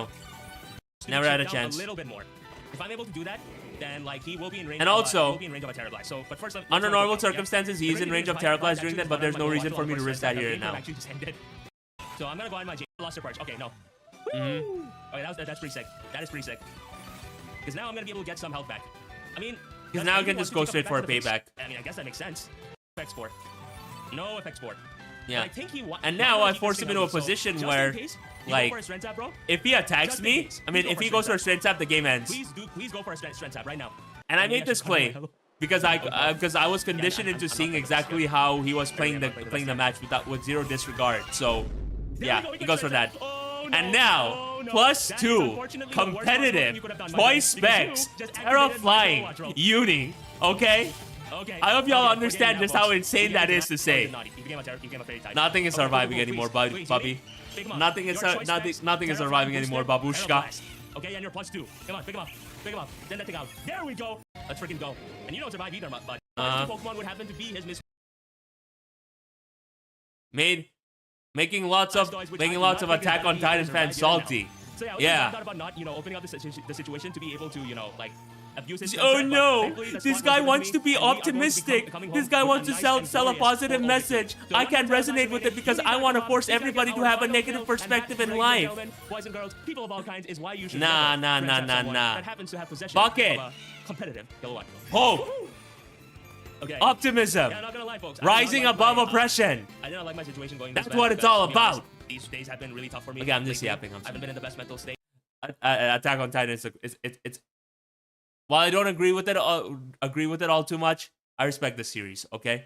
No. to Never had a chip down chance. A little bit more. If I'm able to do that, then like he will be in range. And also, he will be in range of a Terra Blast. So, but first, under normal circumstances, he is in range of Terra Blast during that, but there's no reason for me to risk that here and now. Actually just ended. So I'm gonna go on my Luster Perch. Okay, no. Mm-hmm. Okay, that's pretty sick. That is pretty sick. Because now I'm gonna be able to get some health back. I mean, Because now I can just go straight for a payback. I mean, I guess that makes sense. FX4. No FX4. Yeah. I think he And now I force him into a position where, like, if he attacks me, I mean, if he goes for a strength tap, the game ends. Please go for a strength tap right now. And I made this play because I was conditioned into seeing exactly how he was playing the match with zero disregard. So yeah, he goes for that. And now +2 competitive twice specs Terra flying Uni. Okay. I hope y'all understand just how insane that is to say. Nothing is surviving anymore, Bubby. Nothing is surviving anymore, babushka. Okay, and you're +2. Come on, pick him up. Pick him up. Send that thing out. There we go. Let's freaking go. And you don't survive either, but Pokemon would happen to be his miss. Making lots of Attack on Titan fans salty. So yeah. I thought about not, opening up the situation to be able to, like, abuse it. Oh no! This guy wants to be optimistic. This guy wants to sell a positive message. I can't resonate with it because I want to force everybody to have a negative perspective in life. Boys and girls, people of all kinds is why you should. Nah. That happens to have possession Bucket. of a competitive kilowatt. Hope. Okay. Optimism. Yeah, not gonna lie, folks. Rising above oppression. I didn't like my situation going this That's bad what it's because, all to be honest, about. These days have been really tough for me. Okay, I'm just lately. yapping. I haven't been in the best mental state. Attack on Titan it's while I don't agree with it all too much, I respect the series, okay?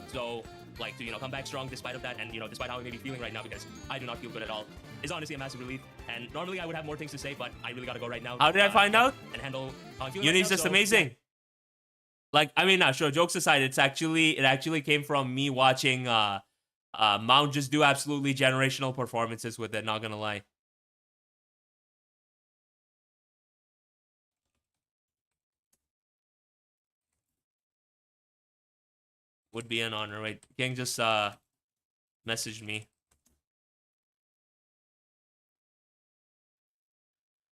So, like, to come back strong despite of that, and despite how I may be feeling right now, because I do not feel good at all, is honestly a massive relief. And normally I would have more things to say, but I really gotta go right now. How did I find out? And handle how I'm feeling. Uni's right now, just so, amazing. Like, I mean, sure, jokes aside, it actually came from me watching Mount just do absolutely generational performances with it, not gonna lie. Would be an honor, right? King just messaged me.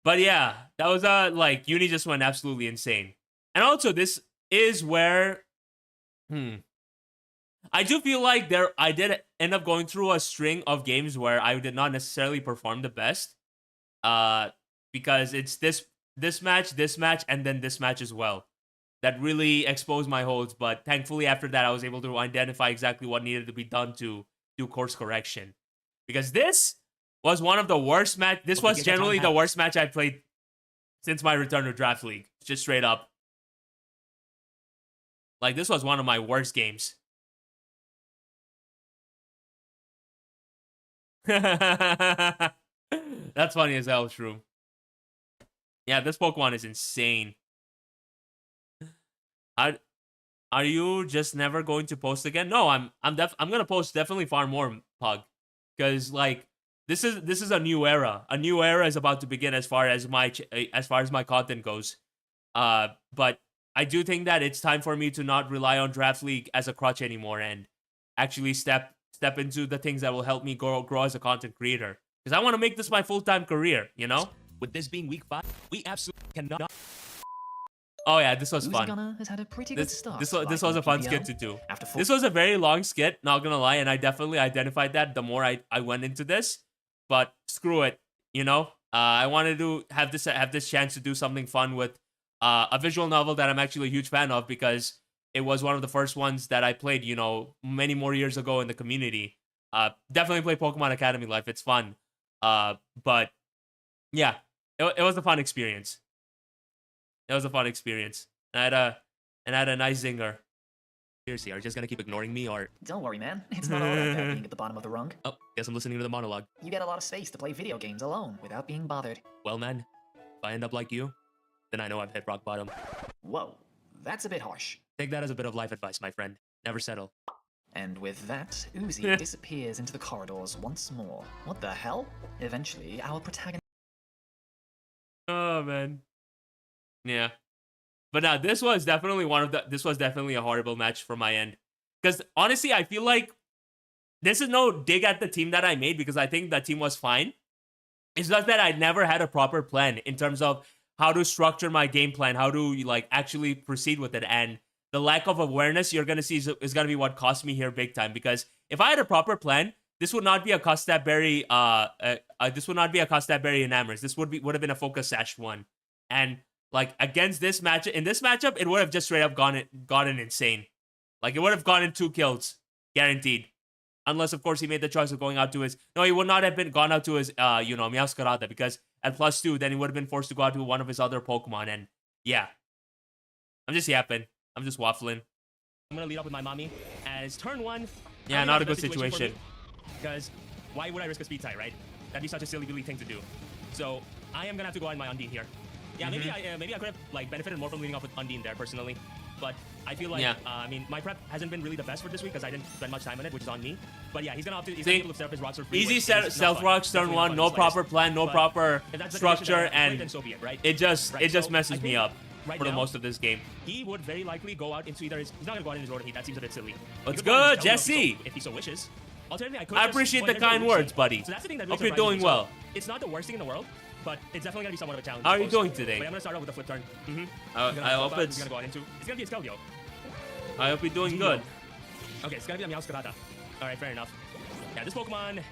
But yeah, that was like Uni just went absolutely insane. And also this is where I do feel like I did end up going through a string of games where I did not necessarily perform the best. Because it's this match, and then this match as well that really exposed my holds. But thankfully after that I was able to identify exactly what needed to be done to do course correction. Because this was one of the worst match. This was generally the worst match I played since my return to Draft League. Just straight up. Like, this was one of my worst games. That's funny as hell, Shroom. Yeah, this Pokemon is insane. Are you just never going to post again? No, I'm gonna post definitely far more, Pug, because like this is a new era. A new era is about to begin as far as my content goes. But I do think that it's time for me to not rely on Draft League as a crutch anymore and actually step into the things that will help me grow as a content creator. Because I want to make this my full-time career, you know? With this being week 5, we absolutely cannot. Oh yeah, this was fun. Gunner has had a pretty good start. This was a fun skit to do. After This was a very long skit, not gonna lie, and I definitely identified that the more I went into this. But screw it, you know? I wanted to have this chance to do something fun with a visual novel that I'm actually a huge fan of, because it was one of the first ones that I played, you know, many more years ago in the community. Definitely play Pokemon Academy Life. It's fun. But yeah, it was a fun experience. It was a fun experience. I had a nice zinger. Seriously, are you just gonna keep ignoring me, or? Don't worry, man. It's not all that bad being at the bottom of the rung. Oh, guess I'm listening to the monologue. You get a lot of space to play video games alone without being bothered. Well, man, if I end up like you, then I know I've hit rock bottom. Whoa, that's a bit harsh. Take that as a bit of life advice, my friend. Never settle. And with that, Uzi disappears into the corridors once more. What the hell? Eventually, our protagonist... Oh, man. Yeah. But now, this was definitely a horrible match from my end. Because, honestly, I feel like this is no dig at the team that I made, because I think that team was fine. It's just that I never had a proper plan in terms of how to structure my game plan, how to like actually proceed with it. And the lack of awareness you're gonna see is gonna be what cost me here big time. Because if I had a proper plan, this would not be a Custap Berry. This would not be a Custap Berry Enamours. This would have been a Focus Sash one. And like against this matchup, in this matchup, it would have just straight up gotten insane. Like it would have gotten 2 kills guaranteed. Unless, of course, he made the choice of going out to his... No, he would not have gone out to his, Meowscarada, because at +2, then he would have been forced to go out to one of his other Pokemon, and yeah. I'm just yapping. I'm just waffling. I'm going to lead up with my Mami as turn 1. Yeah, not a good situation. Because why would I risk a speed tie, right? That'd be such a silly thing to do. So I am going to have to go on my Undine here. Yeah, maybe I could have like benefited more from leading off with Undine there, personally. But I feel like, I mean, my prep hasn't been really the best for this week because I didn't spend much time on it, which is on me. But yeah, he's gonna be able to set up his rocks for free. Easy stealth rocks turn 1, no proper plan, no proper structure, and so be it, right? it just messes me up for the most of this game. He would very likely go out into either his... He's not gonna go out in his Rotom Heat. That seems a bit silly. What's good, Jesse? If he so wishes. Alternatively, I appreciate the kind words, buddy. So that's the thing that hope you're doing well. It's not the worst thing in the world, but it's definitely gonna be somewhat of a challenge. How are you doing today? Wait, I'm gonna start off with a flip turn. I hope it's gonna go out into... It's gonna be a Skelvio. I hope you're doing good. Okay, it's gonna be a Meowscarada. Alright, fair enough. Yeah, this Pokemon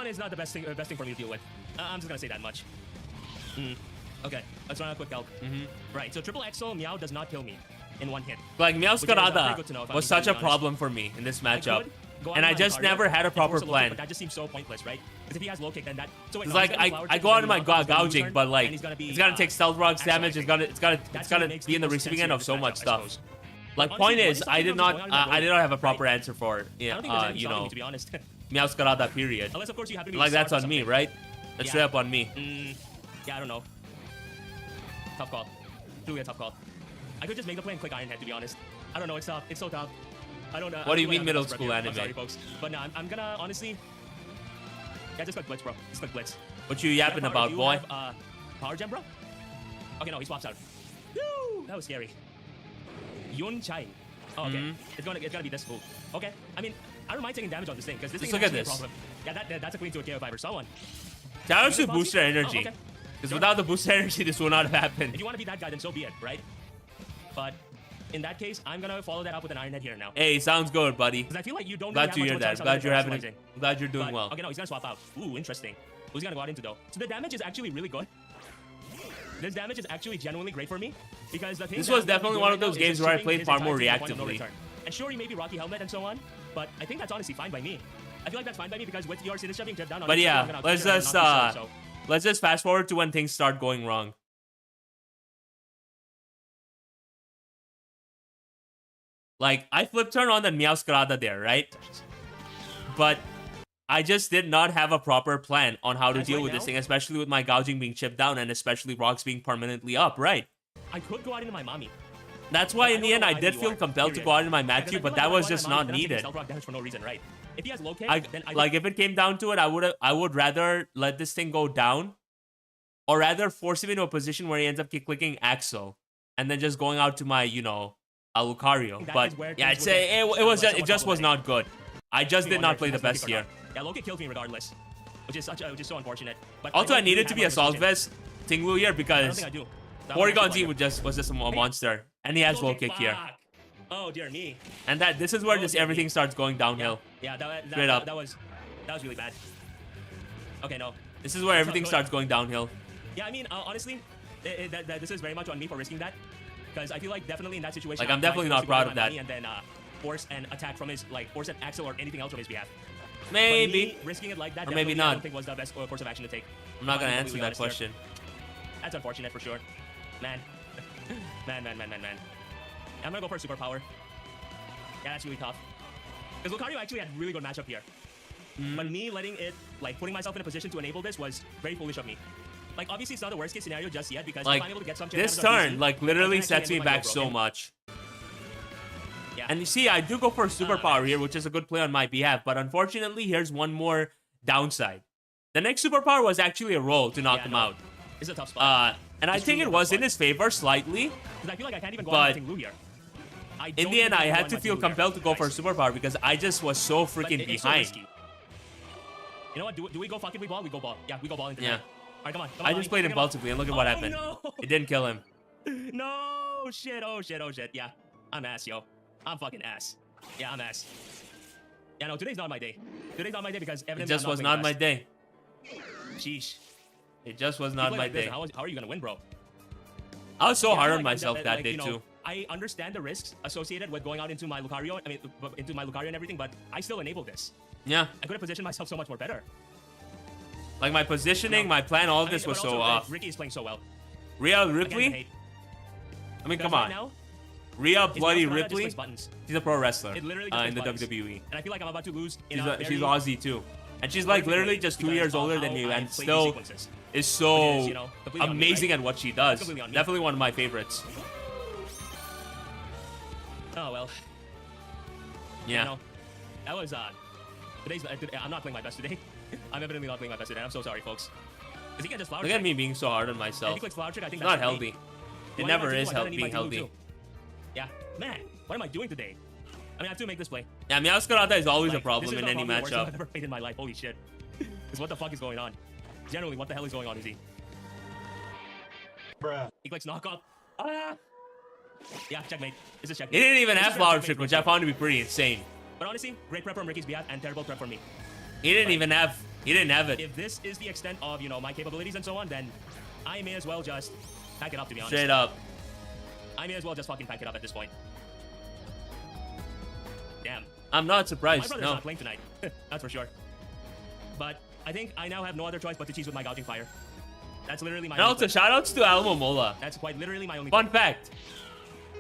is not the best thing for me to deal with. I'm just gonna say that much. Okay, let's run a quick calc. Right, so triple Exo Meow does not kill me in one hit. Like Meowscarada was such a problem for me in this matchup. And I just never had a proper plan. But that just seems so pointless, right? Because if he has low kick, then that... So wait, it's like I go on my gouging, but like it's gonna take Stealth Rocks damage. It's gonna be in the receiving end of so much stuff. Like point is, I did not have a proper answer for it. Yeah, you know, to be honest. Meowscarada period. Unless of course you happen to be like that's on me, right? That's straight up on me. Yeah, I don't know. Tough call. Truly a tough call. I could just make the play and click Iron Head, to be honest. I don't know. It's tough. It's so tough. I don't know. What do you mean middle school anime? I'm sorry, folks. But no, I'm gonna honestly... Yeah, just click Blitz, bro. Just click Blitz. What you yapping about, boy? Power Gem, bro? Okay, no, he swaps out. Woo! That was scary. Yun Chai. Oh, okay. It's gonna be this move. Okay. I mean, I don't mind taking damage on this thing, because this thing is actually a problem. Yeah, that's a clean to a KO5 or someone. Shout out to booster energy. Because without the booster energy, this would not have happened. If you want to be that guy, then so be it, right? But in that case, I'm gonna follow that up with an Iron Head here now. Hey, sounds good, buddy. Because I feel like you don't glad to hear that. Glad you're having it. Glad you're doing well. Okay, no, he's gonna swap out. Ooh, interesting. Who's he gonna go out into though? So the damage is actually really good. This damage is actually genuinely great for me because the thing this was definitely one of those games where I played far more reactively. And sure, he may be Rocky Helmet and so on, but I think that's honestly fine by me. I feel like that's fine by me because with your Sinistcha being kept down on but yeah, let's just fast forward to when things start going wrong. Like, I flip turn on the Meowscarada there, right? But I just did not have a proper plan on how to deal with this thing, especially with my gouging being chipped down and especially rocks being permanently up, right? I could go out into my Mami. That's why in the end I did feel compelled to go out into my Matthew, but that was just not needed. For no reason, right? If he has low kick, then like if it came down to it, I would rather let this thing go down, or rather force him into a position where he ends up clicking Axel, and then just going out to my, you know, Lucario. But yeah, it just was not good. I just did not play the best here. Yeah, low kick killed me regardless, which is so unfortunate. But also, I needed to be a Assault Vest Tinglu here because Porygon Z was just a monster, and he has low kick here. Oh dear me. And this is where everything starts going downhill. Yeah, straight up. That was really bad. Okay, no. This is where everything starts going downhill. Yeah, I mean, honestly, this is very much on me for risking that, because I feel like definitely in that situation, like I'm definitely not proud of that. And then force an attack from his force an Axel or anything else on his behalf. Maybe me, risking it like that, or maybe not. I don't think was the best course of action to take. I'm not gonna answer that question. That's unfortunate for sure, man. man. I'm gonna go for a superpower. Yeah, that's really tough. Because Lucario actually had really good matchup here. But me letting it, like, putting myself in a position to enable this was very foolish of me. Like, obviously, it's not the worst case scenario just yet because like, if I'm able to get some this turn, like, literally sets me back so much. Yeah. And you see, I do go for a superpower here, which is a good play on my behalf. But unfortunately, here's one more downside. The next superpower was actually a roll to knock him out. It's a tough spot. And I think it was in his favor slightly. Because I feel like I can't even go on anything blue here. In the end, I had to feel compelled to go for a superpower because I just was so freaking behind. So you know what? Do we go fucking ball? We go ball. Yeah, we go ball into yeah. Alright, come on. Come I on, just played come on. impulsively, and look at what Oh, happened. No. It didn't kill him. No shit. Oh shit. Oh shit. Yeah. I'm ass, yo. I'm fucking ass. Yeah, I'm ass. Yeah, no, today's not my day. Today's not my day because It evidently just I'm was playing not the my best. day. Sheesh. It just was You not play my like this, day. How are you gonna win, bro? I was so Yeah, hard I on like myself that like, day you know, too. I understand the risks associated with going out into my Lucario. I mean, into my Lucario and everything, but I still enabled this. Yeah, I could have positioned myself so much more better. like my positioning, No. my plan, all of I this mean, was but so also, off. Ricky is playing so well. Rhea Again, the Ripley? hate. I mean, Because come right on. now, Rhea his Bloody mouse just Ripley? clicks buttons. She's a pro wrestler It literally just in the clicks buttons. WWE. And I feel like I'm about to lose in She's a very Aussie too. And she's like horrific literally way just 2 because years of older than how you I and play these still sequences. is Which so is, you know, completely on me, amazing right? at what she does. Completely on me. Definitely one of my favorites. Oh well. Yeah. No, that was I'm not playing my best today. I'm evidently not playing my best today. I'm so sorry, folks. Because he can just flower Look trick. at me being so hard on If myself. he clicks flower trick, I think It's that's not just me. healthy. Do It I never know what is to do? I kinda need being my T-move healthy. too. Yeah, man, what am I doing today? I mean, I have to make this play. Yeah, Meowscarada is always Like, a problem this is in not any probably the worst thing I've matchup. ever played in my life. Holy shit. Because what the fuck is going on? Generally, what the hell is going on, Izzy? Bruh. He clicks knockoff. Ah! Yeah, checkmate. This is He checkmate. didn't even This have is flower checkmate trick, for which sure. I found to be pretty insane. But honestly, great prep from Ricky's behalf and terrible prep from me. He didn't even have. He didn't have it. If this is the extent of, you know, my capabilities and so on, then I may as well just pack it up, to be honest. Straight up. I may as well just fucking pack it up at this point. Damn. I'm not My surprised. brother's No. not playing tonight. That's for sure. But I think I now have no other choice but to cheese with my gouging fire. That's literally my And only also, play. shoutouts to Alamo Mola. That's quite literally my only Fun play. fact: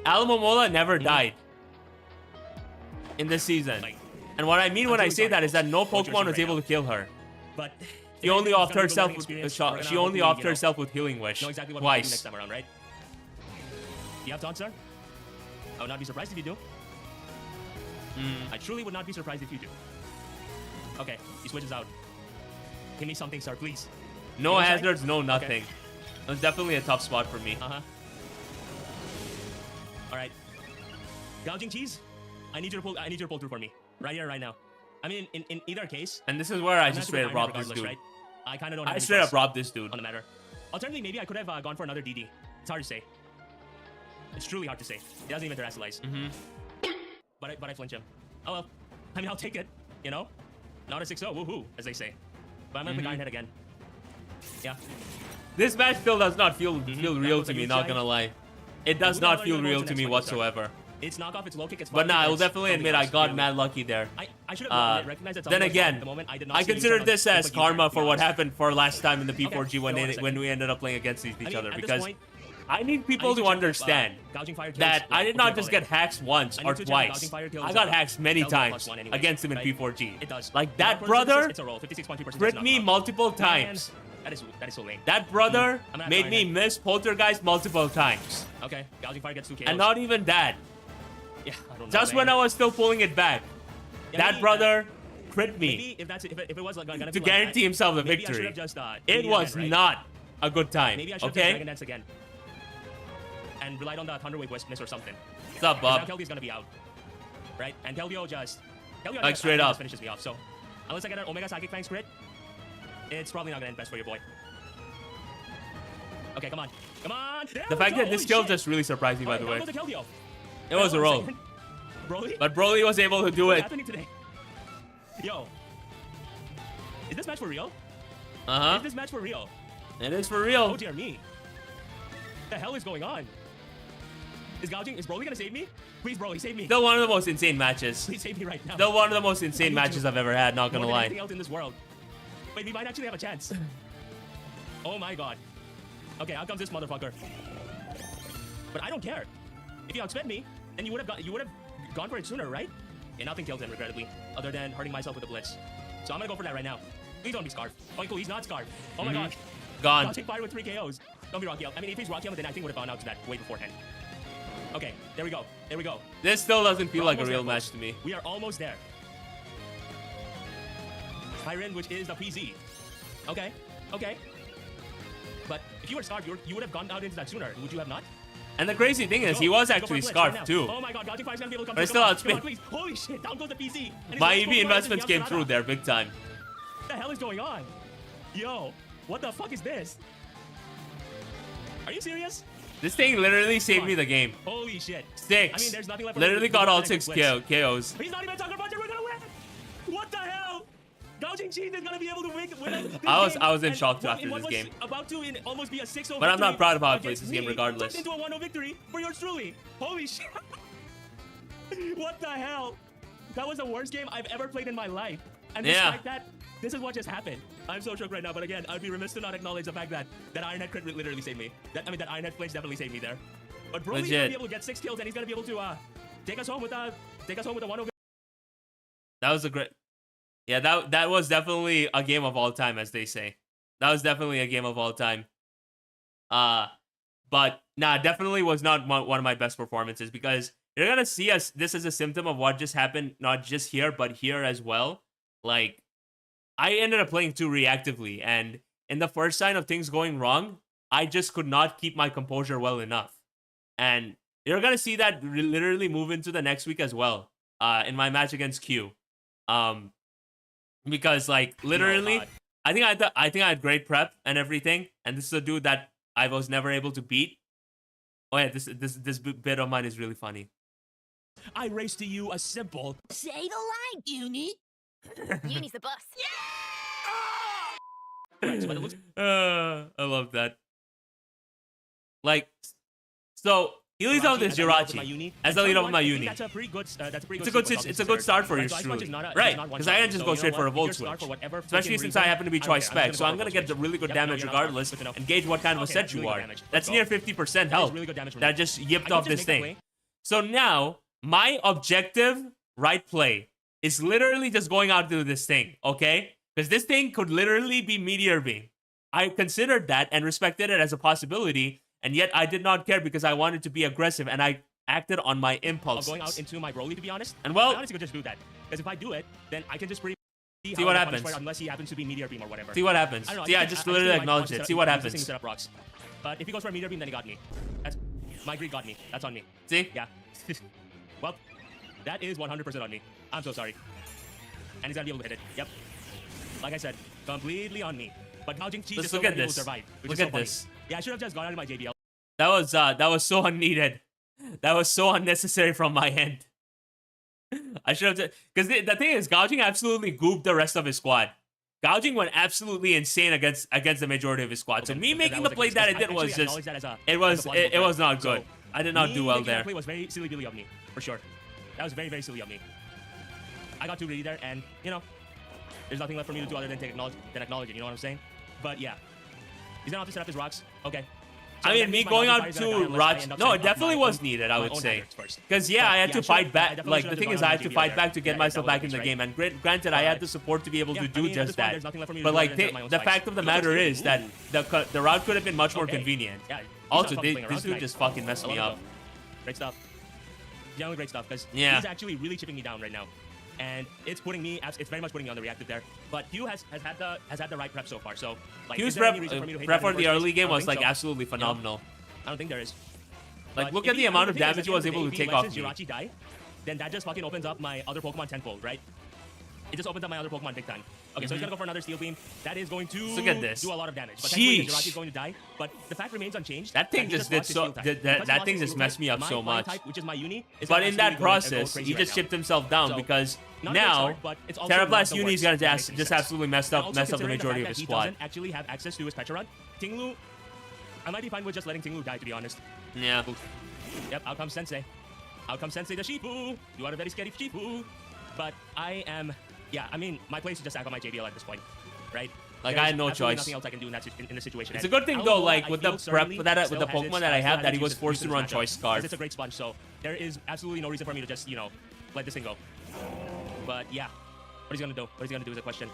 Alamo Mola never Mhm. died in this season. Like, And what I mean when I Until say we that talk is that no about what you're Pokemon seeing was right able now. to kill her. But She only it's offed gonna be herself learning with experience. We're gonna she only hopefully, offed you know, herself with Healing Wish know exactly what we're gonna do next twice. time around, right? You have taunt, sir? I would not be surprised if you do. I truly would not be surprised if you do. Okay, he switches out. Give me something, sir, please. No You know what I'm hazards, no Okay. nothing. It was definitely a tough spot for me. Uh-huh. Alright. Gouging cheese? I need you to pull through for me. Right here, right now. I mean, in either case, And this is where I I'm just gonna have straight to up go robbed Iron this regardless, dude. right? I kind of don't have I any straight up trust robbed this dude. on the matter. Alternatively, maybe I could have gone for another DD. It's hard to say. It's truly hard to say. It doesn't even terrestrialize. But I flinch him. Oh well. I mean, I'll take it. You know? Not a 6-0, woohoo, as they say. But I'm gonna pick Iron Head again. Yeah. This match still does not feel That real was to a me, huge not guy. gonna lie. It does Who the hell not are feel you gonna real go to to me next fight, sir? whatsoever. It's knockoff, it's low kick, it's But flying, nah, I will it's definitely something admit I else, got really. mad lucky there. I should have recognized that something Then was wrong again, at the moment. I did not I see you consider turn on this the as quick U-turn, karma to for be what honest. happened for last time in the P4G Okay, when hold on a second. we ended up playing against each I mean, other at this because point, I need people I need to check if, understand Gouging Fire kills, that I like, did what not do you just call get hacked once I or need to check if twice. Gouging Fire kills, I got hacked many Delta plus times one anyway, against him in right? P4G. It does. Like But that for brother it's a roll. 56.2% crit me multiple Man, times. that is so lame. That brother I'm gonna made try me again. miss Poltergeist multiple times. Okay, Gouging Fire gets 2 KOs. And not even that. Yeah, I don't know, Just man. when I was still pulling it back. Yeah, That maybe, brother crit me maybe if it was like gonna to be like guarantee that, himself the maybe I should victory. have just, It DD was again, right? not a good time. Maybe I should have done Dragon Okay? Dance again. And relied on the Thunderwave Wispness or something. What's up, Now Bob? Keldio's gonna be out. Right? And Keldeo just... Keldeo Like, straight just up. finishes me off, so... Unless I get an Omega Psychic Fangs crit, it's probably not gonna end best for your boy. Okay, come on. Come on! There The we fact go. that this Holy kill shit. just really surprised me, by the way. Down goes the Keldeo. It was a Hold on roll. second. Broly? But Broly was able to do What's it. happening today? Yo. Is this match for real? Uh-huh. Is this match for real? It is for Oh real. dear me. The hell is going on? Is Broly gonna save me? Please, Broly, save me. Still one of the most insane matches. Please save me right now. Still one of the most insane I need matches you. I've ever had, not More gonna than lie. anything else in this world. Wait, we might actually have a chance. Oh my god. Okay, out comes this motherfucker. But I don't care. If you outspent me, then you would have gone for it sooner, right? Yeah, nothing killed him, regrettably, other than hurting myself with a blitz. So I'm gonna go for that right now. Please don't be Scarf. Oh, cool, he's not Scarf. Oh my god. Gone. I'll take fire with 3 KOs. Don't be Rocky Helmet. I mean, if he's Rocky Helmet, then I think would have gone out to that way beforehand. Okay, there we go. There we go. This still doesn't feel We're like a almost real there, match folks. to me. We are almost there. Tyrion, which is the PZ. Okay, okay. But if you were Scarf, you would have gone out into that sooner. Would you have not? And the crazy thing is, Go. he was Go for a actually blitz Scarf right now. too. Oh my god, Gouging Fire's gonna be able to come But through. it's still Come on, outspin. come on, please. Holy shit, down goes the PC. And My he's EV going for investments it. came What through there big time. the hell is going on? Yo, What the fuck is this? Are you serious? This thing literally saved me the game. Holy shit. 6. I mean, there's nothing left for me Literally to got do all than 6 blitz. KOs. He's not even Sucker Puncher. We're gonna win. What the hell? Gaojin Cheese is gonna be able to win this I was in and shock what- after what this was game. About to almost be a 6-0 But I'm not victory proud of how I played against this game me regardless. turned into a 1-0 victory for yours truly. Holy shit. What the hell? That was the worst game I've ever played in my life. And Yeah. despite that, this is what just happened. I'm so shook right now, but again, I'd be remiss to not acknowledge the fact that Ironhead crit literally saved me. That Ironhead flinch definitely saved me there. But Broly's gonna Legit. be able to get 6 kills, and he's gonna be able to take us home with a 1-0. That was a great. Yeah, that was definitely a game of all time, as they say. That was definitely a game of all time. But nah, definitely was not one of my best performances, because you're gonna see us. This is a symptom of what just happened, not just here, but here as well. Like, I ended up playing too reactively, and in the first sign of things going wrong, I just could not keep my composure well enough. And you're gonna see that literally move into the next week as well. In my match against Q. Because like literally, God. I think I had great prep and everything, and this is a dude that I was never able to beat. Oh yeah, this bit of mine is really funny. I race to you a simple. Say the line, Uni. Uni's the boss. Correct, but it looks I love that. Like, so he leads off this Jirachi as the lead of my uni. That's a pretty good. It's a good start for you, truly. Right, because I can just go straight for a Volt Switch. Especially since I happen to be Choi Spec, so I'm gonna get the really good damage regardless and gauge what kind of a set you are. That's near 50% health that just yipped off this thing. So now, my objective right play is literally just going out to this thing, okay? Because this thing could literally be Meteor Beam. I considered that and respected it as a possibility, and yet I did not care because I wanted to be aggressive and I acted on my impulses. Going out into my Broly, to be honest. And well, I honestly could just do that, because if I do it, then I can just see what happens. Unless he happens to be Meteor Beam or whatever. See what happens. I don't know, See, I just literally acknowledged it. See what happens. Set up rocks. But if he goes for a Meteor Beam, then he got me. That's my greed got me. That's on me. See? Yeah. Well, that is 100% on me. I'm so sorry. And he's gonna be able to hit it. Yep. Like I said, completely on me. But Gaojin Cheese is look still at gonna be able this. to survive. Which Look is so at funny. this. Yeah, I should have just gone out of my JBL. That was so unneeded. That was so unnecessary from my end. I should have, because the thing is, Gaojin absolutely gooped the rest of his squad. Gaojin went absolutely insane against the majority of his squad. So me making the play that I did was just, it was not good. I did not do well there. That play was very silly of me, for sure. That was very, very silly of me. I got too greedy there, and you know, there's nothing left for me to do other than acknowledge it. You know what I'm saying? But yeah, he's gonna have to set up his rocks. Okay. So I mean, me going out to Raj, no, it definitely was needed, I would say. Because yeah, I had to fight back. Like, the thing is, I had to fight back to get myself back in the game. And granted, I had the support to be able to do just that. But like, the fact of the matter is that the route could have been much more convenient. Also, this dude just fucking messed me up. Great stuff. Genuinely great stuff, because Yeah. he's actually really chipping me down right now. And it's very much putting me on the reactive there. But Hugh has had the right prep so far. So like, Hugh's is there prep any reason for me to hate for that in the first early place? game I don't was think like so. absolutely phenomenal. I don't think there is. Like, But look if at the he- amount of the thing is, damage he was able to if he take lets off his me. Jirachi die, then that just fucking opens up my other Pokemon tenfold, right? It just opens up my other Pokemon big time. Okay, so he's gonna go for another Steel Beam. That is going to Look at this. do a lot of damage. But thankfully, Sheesh. Jirachi is going to die. But the fact remains unchanged. That thing he just did lost his so- Steel type. that- Because he that lost thing his just Steel messed type, me up my so Flying much. type, which is my Uni, is But gonna in that absolutely go and go process, crazy he right just now. chipped himself down So, because not a great now start, but it's also not Terrablast the Uni is worst, gonna if that makes any just sense. absolutely mess And up also the considering majority of fact his that he squad. doesn't actually have access to his Pecha Run. Tinglu, I might be fine with just letting Tinglu die, to be honest. Yeah. Yep, out comes Sensei. Out comes Sensei the Shifu. You are a very scary Shifu. But I am, yeah, I mean, my place is just act on my JBL at this point, right? Like, There's I had no absolutely choice. nothing else I can do in this situation. It's And a good thing Alan though, Moore, like I with feel the certainly with the still has Pokemon its- that I still have, has that he its was uses forced to in this run matchup, Choice because Scarf. It's a great sponge, so there is absolutely no reason for me to just, you know, let this thing go. But yeah, what he's gonna do? What he's gonna do is a question.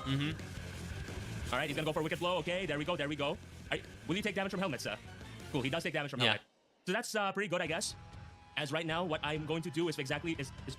Mm-hmm. All right, he's gonna go for Wicked Blow. Okay, there we go, there we go. Will he take damage from helmets? Cool, he does take damage from Yeah. helmet. So that's pretty good, I guess. As right now, what I'm going to do is pretty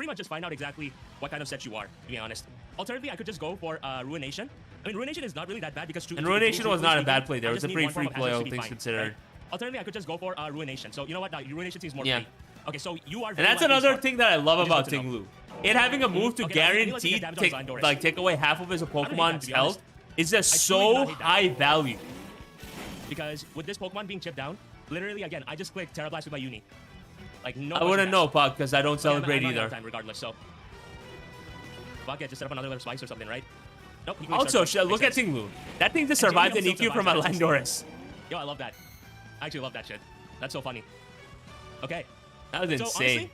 much just find out exactly what kind of set you are, to be honest. Alternatively, I could just go for Ruination. I mean, Ruination is not really that bad because... And Ruination was not a bad play there. It was a pretty free play, all things considered. Alternatively, I could just go for Ruination. So, you know what? Ruination seems more Yeah. free. Okay, so you are... And that's another thing that I love Which is about good to know. Ting Lu. It having a move to Okay, I mean, he lets you guarantee get damage on his Line Doris. take away half of his I don't hate that, Pokemon's to be honest. health is just I so truly do not hate that. high value. Because with this Pokemon being chipped down, literally again, I just click Terra Blast with my Uni. Like no. I wouldn't know, Puck, because I don't But yeah, celebrate I'm running out either. of time regardless, so. Fuck it, just set up another spikes or something, right? Nope. he can Also, start- look at makes sense. Tinglu. That thing just And survived an Jamie also EQ from a survived, that's Landorus. Yo, I love that. I actually love that shit. That's so funny. Okay. That was So insane. honestly,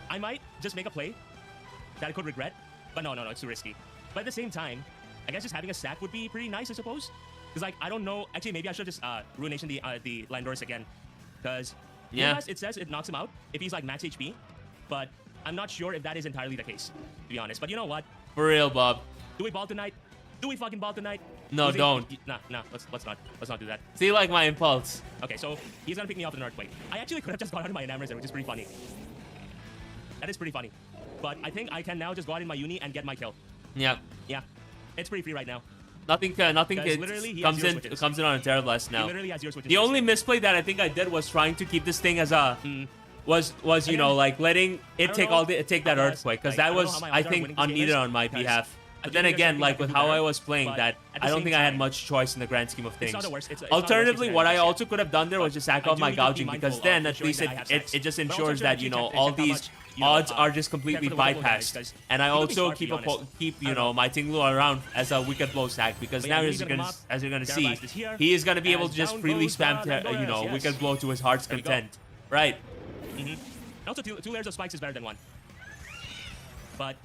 I might just make a play that I could regret, but no, it's too risky. But at the same time, I guess just having a stack would be pretty nice, I suppose. Because like I don't know, actually maybe I should just Ruination the Landorus again, because Yeah. it says it knocks him out if he's like max HP, but I'm not sure if that is entirely the case, to be honest. But you know what? For real, Bob. Do we ball tonight? Do we fucking ball tonight? No, don't. Nah, let's not do that. See, like my impulse. Okay, so he's gonna pick me up with an Earthquake. I actually could have just gone out of my Enamorous, which is pretty funny. That is pretty funny. But I think I can now just go out in my Uni and get my kill. Yeah. Yeah, it's pretty free right now. Nothing Guys, literally, he has comes zero in switches. comes in on a Terra Blast He now. literally has zero switches. The only misplay that I think I did was trying to keep this thing as a was you know, Again, like letting it don't take know take that how much, Earthquake, because like, that I don't know was how my I odds are think winning this game unneeded is, on my because behalf. I But then think there's again, something like I can with do how I better, was playing, but that at the I don't same think I had time, much choice in the grand scheme of things. not the worst- it's not the worst Alternatively, case what I scenario, also could have done there was just sack I off do my need to be gouging, because mindful then of at least ensuring that I have it stacks. just But also ensures that, you check know, how all much, these you know, odds are just completely check for the local damage, bypassed. 'cause And I it could be also smart, to keep be honest. keep I you don't know know. my Tinglu around as a wicked blow stack, because But now yeah, as you're leaving him gonna up, as you're gonna Terra see, Blast is here, he is gonna be able as to just down freely goes spam the Landorus, yes. wicked blow to his heart's There we go. content. Right. Also, two layers of spikes is better than one. But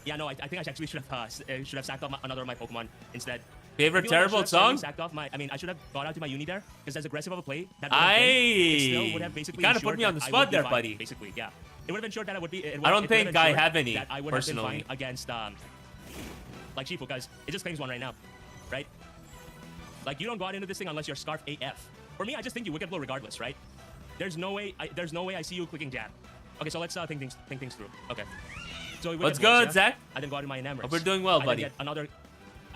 yeah, no, I think I actually should have sacked off another of my Pokemon instead. Favorite I feel like I terrible should have certainly song? sacked off my. I mean, I should have gone out to my Uni there, because as aggressive of a play that it still would have basically You kinda put ensured me on that the I spot would be there, fine, buddy. Basically, yeah, it would have ensured that I would be. I don't think I have any, that I would personally. have been fine against like Shifu, because it just claims one right now, right? Like you don't go out into this thing unless you're Scarf AF. For me, I just think you Wicked Blow regardless, right? There's no way. There's no way I see you clicking jab. Okay, so let's think things through. Okay. So Wicked What's Blows, good, yeah? Zach? I then go out in my Enamorous. Hope we're doing well, I buddy.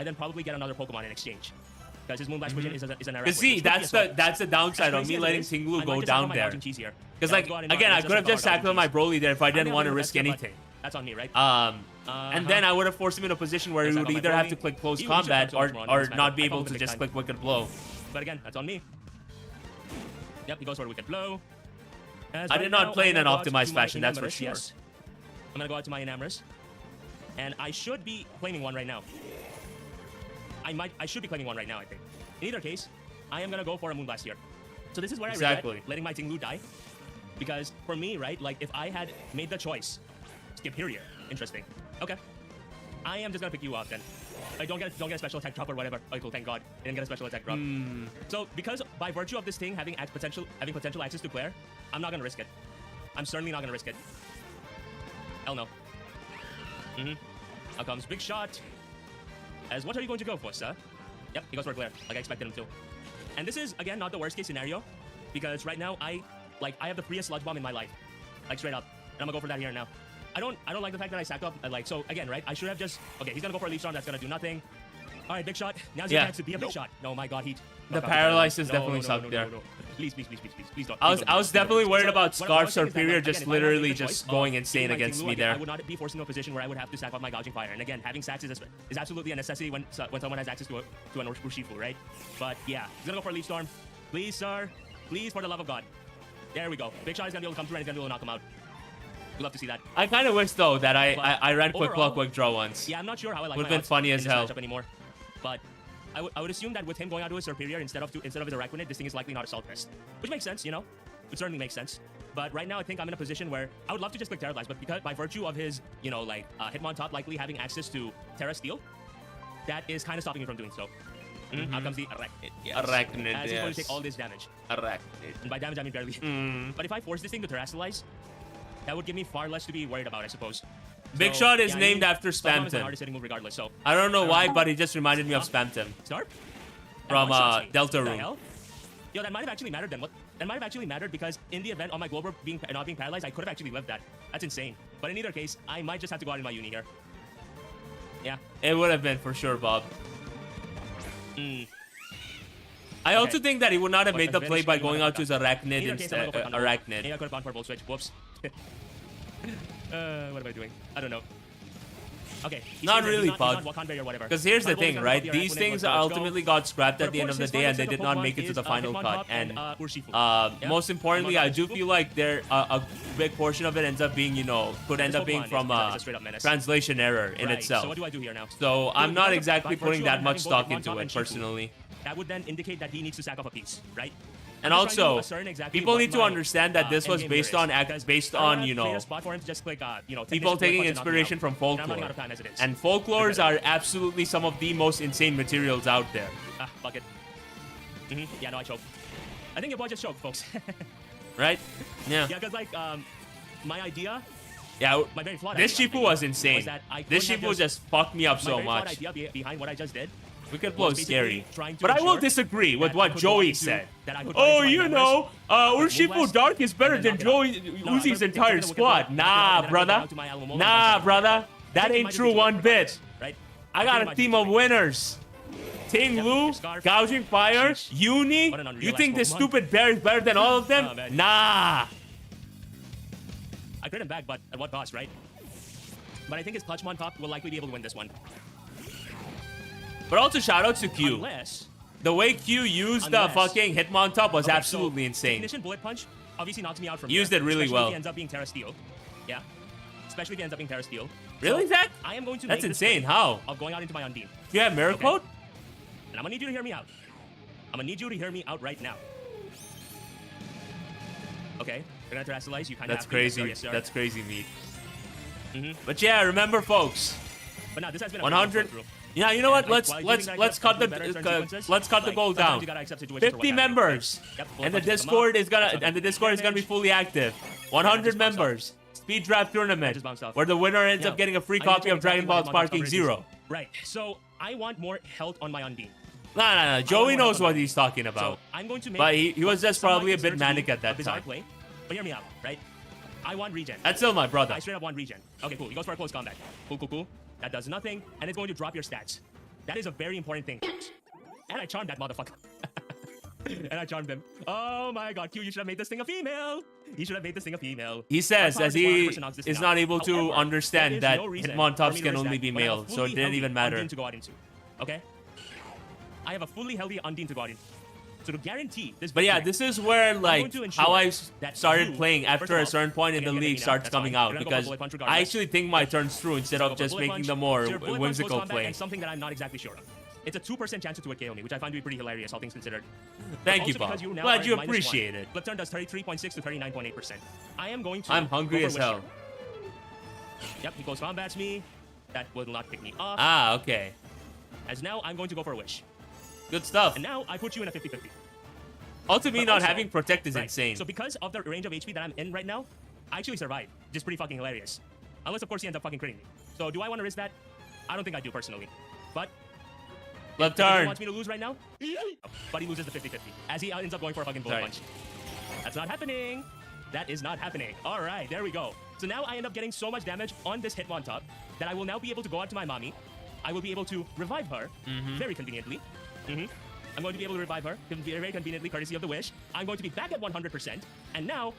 then probably get another Pokemon in exchange, because his Moonblast Vision is an Erratic. Cause see, that's the downside of me letting Tinglu go down there. Because like again, I could have just sacked on my Broly there if I didn't want to risk anything. That's on me, right? And then I would have forced him in a position where he would either have to click close combat or not be able to just click Wicked Blow. But again, that's on me. Yep, he goes for a Wicked Blow. I did not play in an optimized fashion, that's for sure. Yes. I'm gonna go out to my Enamorous, and I should be claiming one right now. I should be claiming one right now, I think. In either case, I am gonna go for a Moonblast here. So this is where I Exactly. regret letting my Tinglu die, because for me, right, like if I had made the choice, skip here. Interesting. Okay. I am just gonna pick you up then. Like, don't get a special attack drop or whatever. Oh, cool, thank God. I didn't get a special attack drop. So because by virtue of this thing having potential access to Claire, I'm not gonna risk it. I'm certainly not gonna risk it. Hell no. Out comes Big Shot. As what are you going to go for, sir? Yep, he goes for Glare, like I expected him to. And this is again not the worst case scenario, because right now I have the freest Sludge Bomb in my life, like straight up, and I'm gonna go for that here now. I don't like the fact that I sacked up. So again, right? I should have just. Okay, he's gonna go for a Leaf Storm. That's gonna do nothing. All right, Big Shot. Now's your chance to be a Big Shot. No, my God, Heat. The Paralysis definitely sucked there. Please don't. I was please don't. definitely worried So, about what Scarf I was saying is that, Superior like, just again, if I had literally made the just choice going of insane taking my against Tinglu, me again, there. I would not be forced into a position where I would have to sack off my Gouging Fire. And again, having sacks is absolutely a necessity when someone has access to an Urshifu, right? But yeah, he's gonna go for a Leaf Storm. Please, sir. Please, for the love of God. There we go. Big Shot is gonna be able to come through and he's gonna be able to knock him out. We'd love to see that. I kind of wish though that I ran Quick overall, Block, Quick Draw once. Yeah, I'm not sure how I like Would've my been odds funny in as this hell. matchup anymore. But I would assume that with him going out to his Superior instead of his Araquanid, this thing is likely not Assault Vest. Which makes sense, you know? It certainly makes sense. But right now, I think I'm in a position where I would love to just click Terra Blast, but because by virtue of his, you know, like Hitmontop likely having access to Terra Steel, that is kind of stopping me from doing so. Out comes the Arachnid. Yes. Arachnid, As he's going yes. to take all this damage. Arachnid. And by damage, I mean barely. But if I force this thing to Terrastalize, that would give me far less to be worried about, I suppose. Big So, Shot is yeah, I named mean, after Spamton is my Spamton. hardest hitting move regardless, so. I don't know why, but he just reminded me of Spamton Snarp? from That one-shots me. Delta What the Room. hell? Yo, that might have actually mattered then. What? That might have actually mattered because in the event of my Global not being paralyzed, I could have actually lived that. That's insane. But in either case, I might just have to go out in my Uni here. Yeah. It would have been for sure, Bob. I also think that he would not have made the play by going out to his Arachnid In either case, instead. I'm gonna go for Thunderbolt. Maybe Arachnid. I could have gone for Volt Switch. Whoops. What am I doing? I don't know. Okay. he's Not saying that really, he's not Pug. Wakan Berry or whatever. Because here's the Thunderbolt is thing, gonna right? help your These opponent things with Let's Go. ultimately got scrapped But at the of end of course, the his day, and they final did not Pokemon make it to is, the final Hitmontop cut. And Urshifu. Yeah? most importantly, I do Hitmontop feel like there a big portion of it ends up being, could end This up being Pokemon from is a a straight-up menace. translation error in Right, itself. So what do I do here now? So I'm not because of- exactly by putting virtue of that much having both stock Hitmontop into it and Shifu, personally. That would then indicate that he needs to sack off a piece, right? And I'm just trying to also, discern exactly people what need to my, understand that this was endgame based here on is, act, because based I don't on wanna create a spot for him to just click, people technician taking bullet punch and knock me inspiration out. from And I'm running folklore. out of time as it is. And folklores Look at are absolutely some of the most insane materials out there, Fuck it. Yeah, no, I choked. I think your boy just choked, folks. right? Yeah. Yeah, because like my idea, Yeah. my very flawed This idea, Shifu was insane. was that I This couldn't have Shifu just fucked me up my so very flawed much. idea behind what I just did. We could blow was basically scary. trying to But I will ensure disagree with that I what could go Joey into- said. that I could go Oh, into my members Urshifu Moonblast, Dark is better and than then knock it Joey out. No, I'm Uzi's gonna entire take it with squad. the- Nah, then I brother. go to my Alamo Nah, Moonblast. brother. That I think ain't my true duty one is bit. right? I got think a my team duty of is winners. Ting Yep, Lu, your scarf. Gouging Fire, Sheesh. Uni. What an unreal You think this Pokemon. stupid bear is better than all of Oh, them? man. Nah. I crit him back, but at what cost, right? But I think his Clutchmon top will likely be able to win this one. But also shout out to Q. Unless The way Q used the Unless- fucking Hitmontop was Okay, absolutely so insane. Technician Bullet Punch obviously knocks me out from Used here, it really especially well. if he ends up being Terra Steel. Yeah. Especially if he ends up being Terra Steel. Really, So, Zach? I am going to That's make this insane. play How? of going out into my Undine. You have Mirror Okay. Coat? And I'm gonna need you to hear me out. I'm gonna need you to hear me out right now. Okay, you're gonna terrestrialize. You kind of That's have crazy. To, yes, sir. That's crazy, meat. Mhm. But yeah, remember, folks. But now this has been a 100. through. Yeah, you know what? And, like, Let's while let's using that let's against cut the better turn sequences, let's cut the like, goal sometimes down. you gotta accept situations for 50 what have you. members, Yep, bullet and the punches come Discord out. is gonna That's and the Discord is gonna be damage. fully active. 100 just bounced members. Speed draft tournament just bounced off. where the winner ends Yeah. up getting a free I need to copy check of Dragon exactly Ball what Hitmontop's Sparking coverage is. Zero. Right. So I want more health on my Undine. Nah. Joey more knows health on what my he's talking So about. I'm going to make. But he was just somewhat probably a bit considered to manic be at that a bizarre time. Play, but hear me out, right? I want regen. That's still my brother. I straight up want regen. Okay, cool. He goes for a close combat. Cool. That does nothing, and it's going to drop your stats. That is a very important thing. And I charmed that motherfucker. And I charmed him. Oh my god, Q, you should have made this thing a female. You should have made this thing a female. He says By far as the he 100% knocks this thing is out. not able to However, understand there is that no reason Hitmontops for me to can risk only that be when I have male, a so it fully didn't healthy even matter. Undine to go out into. Okay? I have a fully healthy Undine to go out into. So to guarantee this. But yeah, victory, this is where like to ensure how I that started you, playing first after of a all, certain point in the again, you get league me now, starts that's coming fine. out You're gonna go because for bullet punch I regardless. actually think my turns through instead So of go for just bullet making punch, the more so your bullet punch, whimsical close combat, play. And something that I'm not exactly sure of. It's a 2% chance to 2-KO me, which I find to be pretty hilarious, all things considered. Thank you, Also Bob. because you now Glad are you at -1. appreciate it. Flip turn does 33.6 to 39.8%. I am going to. I'm hungry go as for Wish hell. here. Yep, he close combats me. That will not pick me off. Ah, okay. As now I'm going to go for a wish. Good stuff. And now I put you in a 50-50. Also, me But not also- having protect is Right. insane. So because of the range of HP that I'm in right now, I actually survive. Just pretty fucking hilarious. Unless of course he ends up fucking critting me. So do I want to risk that? I don't think I do personally. But Left if he turn. wants me to lose right now, but he loses the 50-50 as he ends up going for a fucking bullet Sorry. punch. That's not happening. That is not happening. All right, there we go. So now I end up getting so much damage on this Hitmontop that I will now be able to go out to my mommy. I will be able to revive her very conveniently. I'm going to be able to revive her very conveniently, courtesy of the wish. I'm going to be back at 100%, and now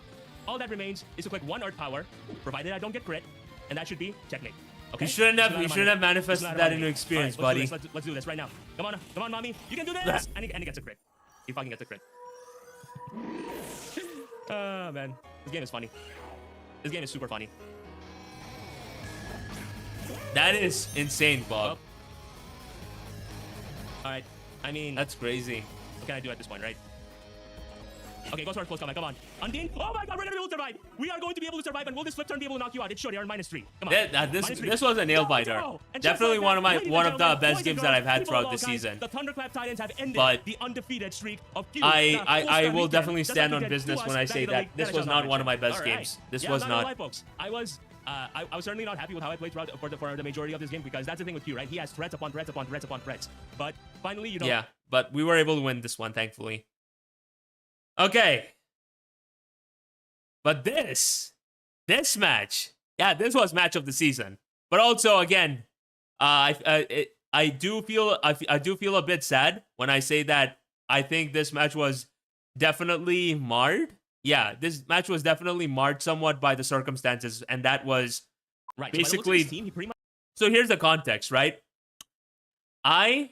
all that remains is to click one Earth Power, provided I don't get crit, and that should be checkmate. Okay? You shouldn't This have. is You not shouldn't my have name. manifested This is not that my into name. experience, All right, buddy. let's do this right now. Come on, mommy. You can do this. And he gets a crit. He fucking gets a crit. Oh man, this game is funny. This game is super funny. That is insane, Bob. All right. I mean, That's crazy. what can I do at this point, right? Okay, go for a close combat. Come on. Undine. Oh my god, we're gonna be able to survive. We are going to be able to survive, and will this flip turn be able to knock you out? It should. You're on -3. Come on. This -3. was a nail Go, biter. go. And just Definitely like one of that, my ladies one and of the gentlemen, best boys games and that I've girls, had people of throughout all the kinds, season. The Thunderclap Titans have ended But the undefeated streak of Q. I will weekend, definitely just stand like on he did business to when us I back say in the that league. this I was shall not one of my mention. best All right. games. This Yeah, was I'm not gonna not. lie, folks. I was certainly not happy with how I played throughout for the majority of this game, because that's the thing with Q, right? He has threats upon threats upon threats upon threats. But finally, you know. Yeah, but we were able to win this one, thankfully. Okay. But this match, yeah, this was match of the season. But also, again, I do feel a bit sad when I say that I think this match was definitely marred. Yeah, this match was definitely marred somewhat by the circumstances, and that was Right. basically. Team, he pretty much So here's the context, right? Pokemon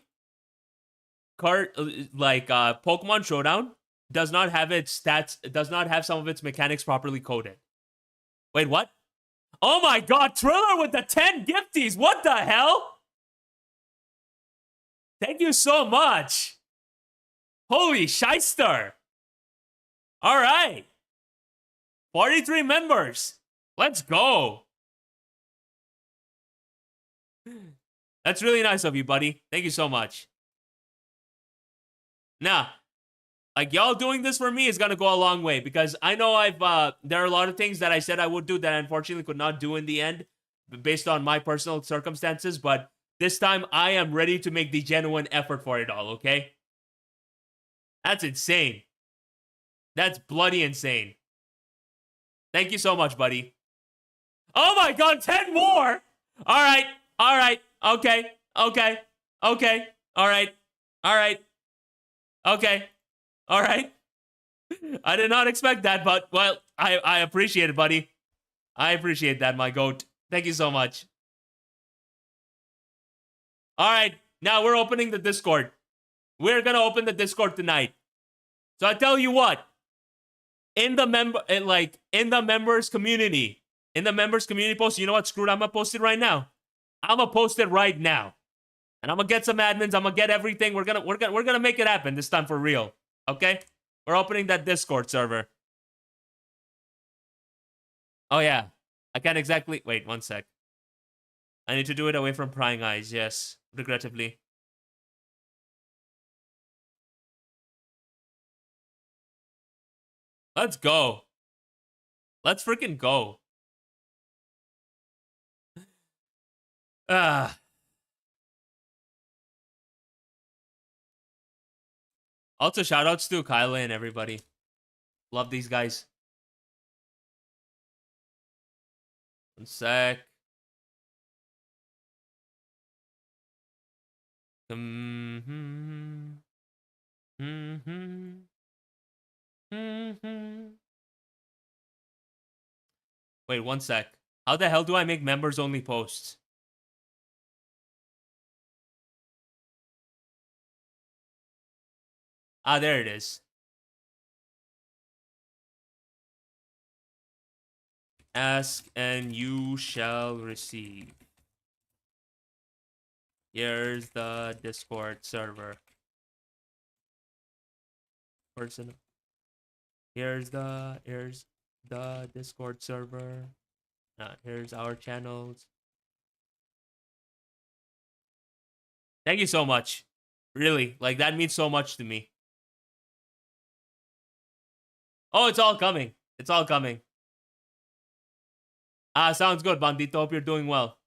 Showdown does not have its stats, does not have some of its mechanics properly coded. Wait, what? Oh my god, Triller with the 10 gifties! What the hell? Thank you so much. Holy shyster. Alright. 43 members. Let's go. That's really nice of you, buddy. Thank you so much. Nah, like y'all doing this for me is gonna go a long way because I know there are a lot of things that I said I would do that I unfortunately could not do in the end based on my personal circumstances, but this time I am ready to make the genuine effort for it all, okay? That's insane. That's bloody insane. Thank you so much, buddy. Oh my god, 10 more! Alright, okay, alright, okay, alright. I did not expect that, but, well, I appreciate it, buddy. I appreciate that, my goat. Thank you so much. Alright, now we're opening the Discord. We're gonna open the Discord tonight. So I tell you what, in the members community post, you know what? Screw it, I'm gonna post it right now. I'm gonna post it right now. And I'm gonna get some admins, I'm gonna get everything. We're gonna make it happen this time for real. Okay? We're opening that Discord server. Oh yeah. I can't exactly wait, one sec. I need to do it away from prying eyes, yes. Regrettably. Let's go. Let's freaking go. Also, shoutouts to Kyla and everybody. Love these guys. One sec. Wait, one sec. How the hell do I make members only posts? Ah, there it is. Ask and you shall receive. Here's the Discord server. Person. Here's the Discord server. Here's our channels. Thank you so much. Really, like that means so much to me. Oh, it's all coming. It's all coming. Sounds good, Bandito. Hope you're doing well.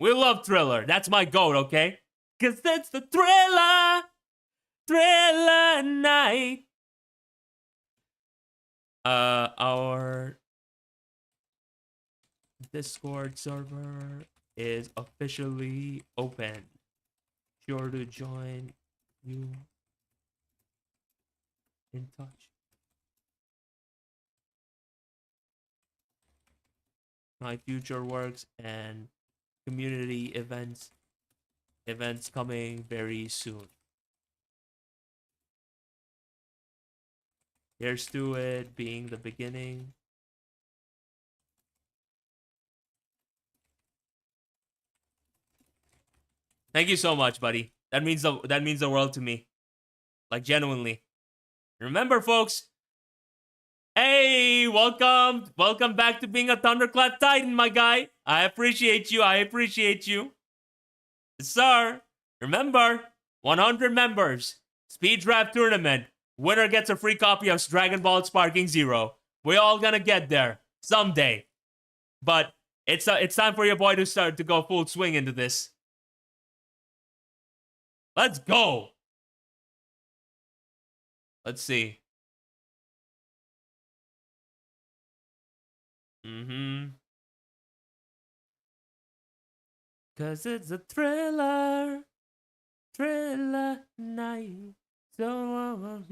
We love Thriller. That's my goat, okay? Cause it's the Thriller night. Our Discord server is officially open. Sure to join you in touch. My future works and community events coming very soon. Here's to it being the beginning. Thank you so much, buddy. That means the world to me. Like genuinely. Remember, folks. Hey, welcome back to being a Thunderclap Titan, my guy. I appreciate you. Yes, sir. Remember, 100 members. Speed draft tournament. Winner gets a free copy of Dragon Ball Sparking Zero. We're all gonna get there someday. But it's time for your boy to start to go full swing into this. Let's go. Let's see. Cause it's a thriller night. So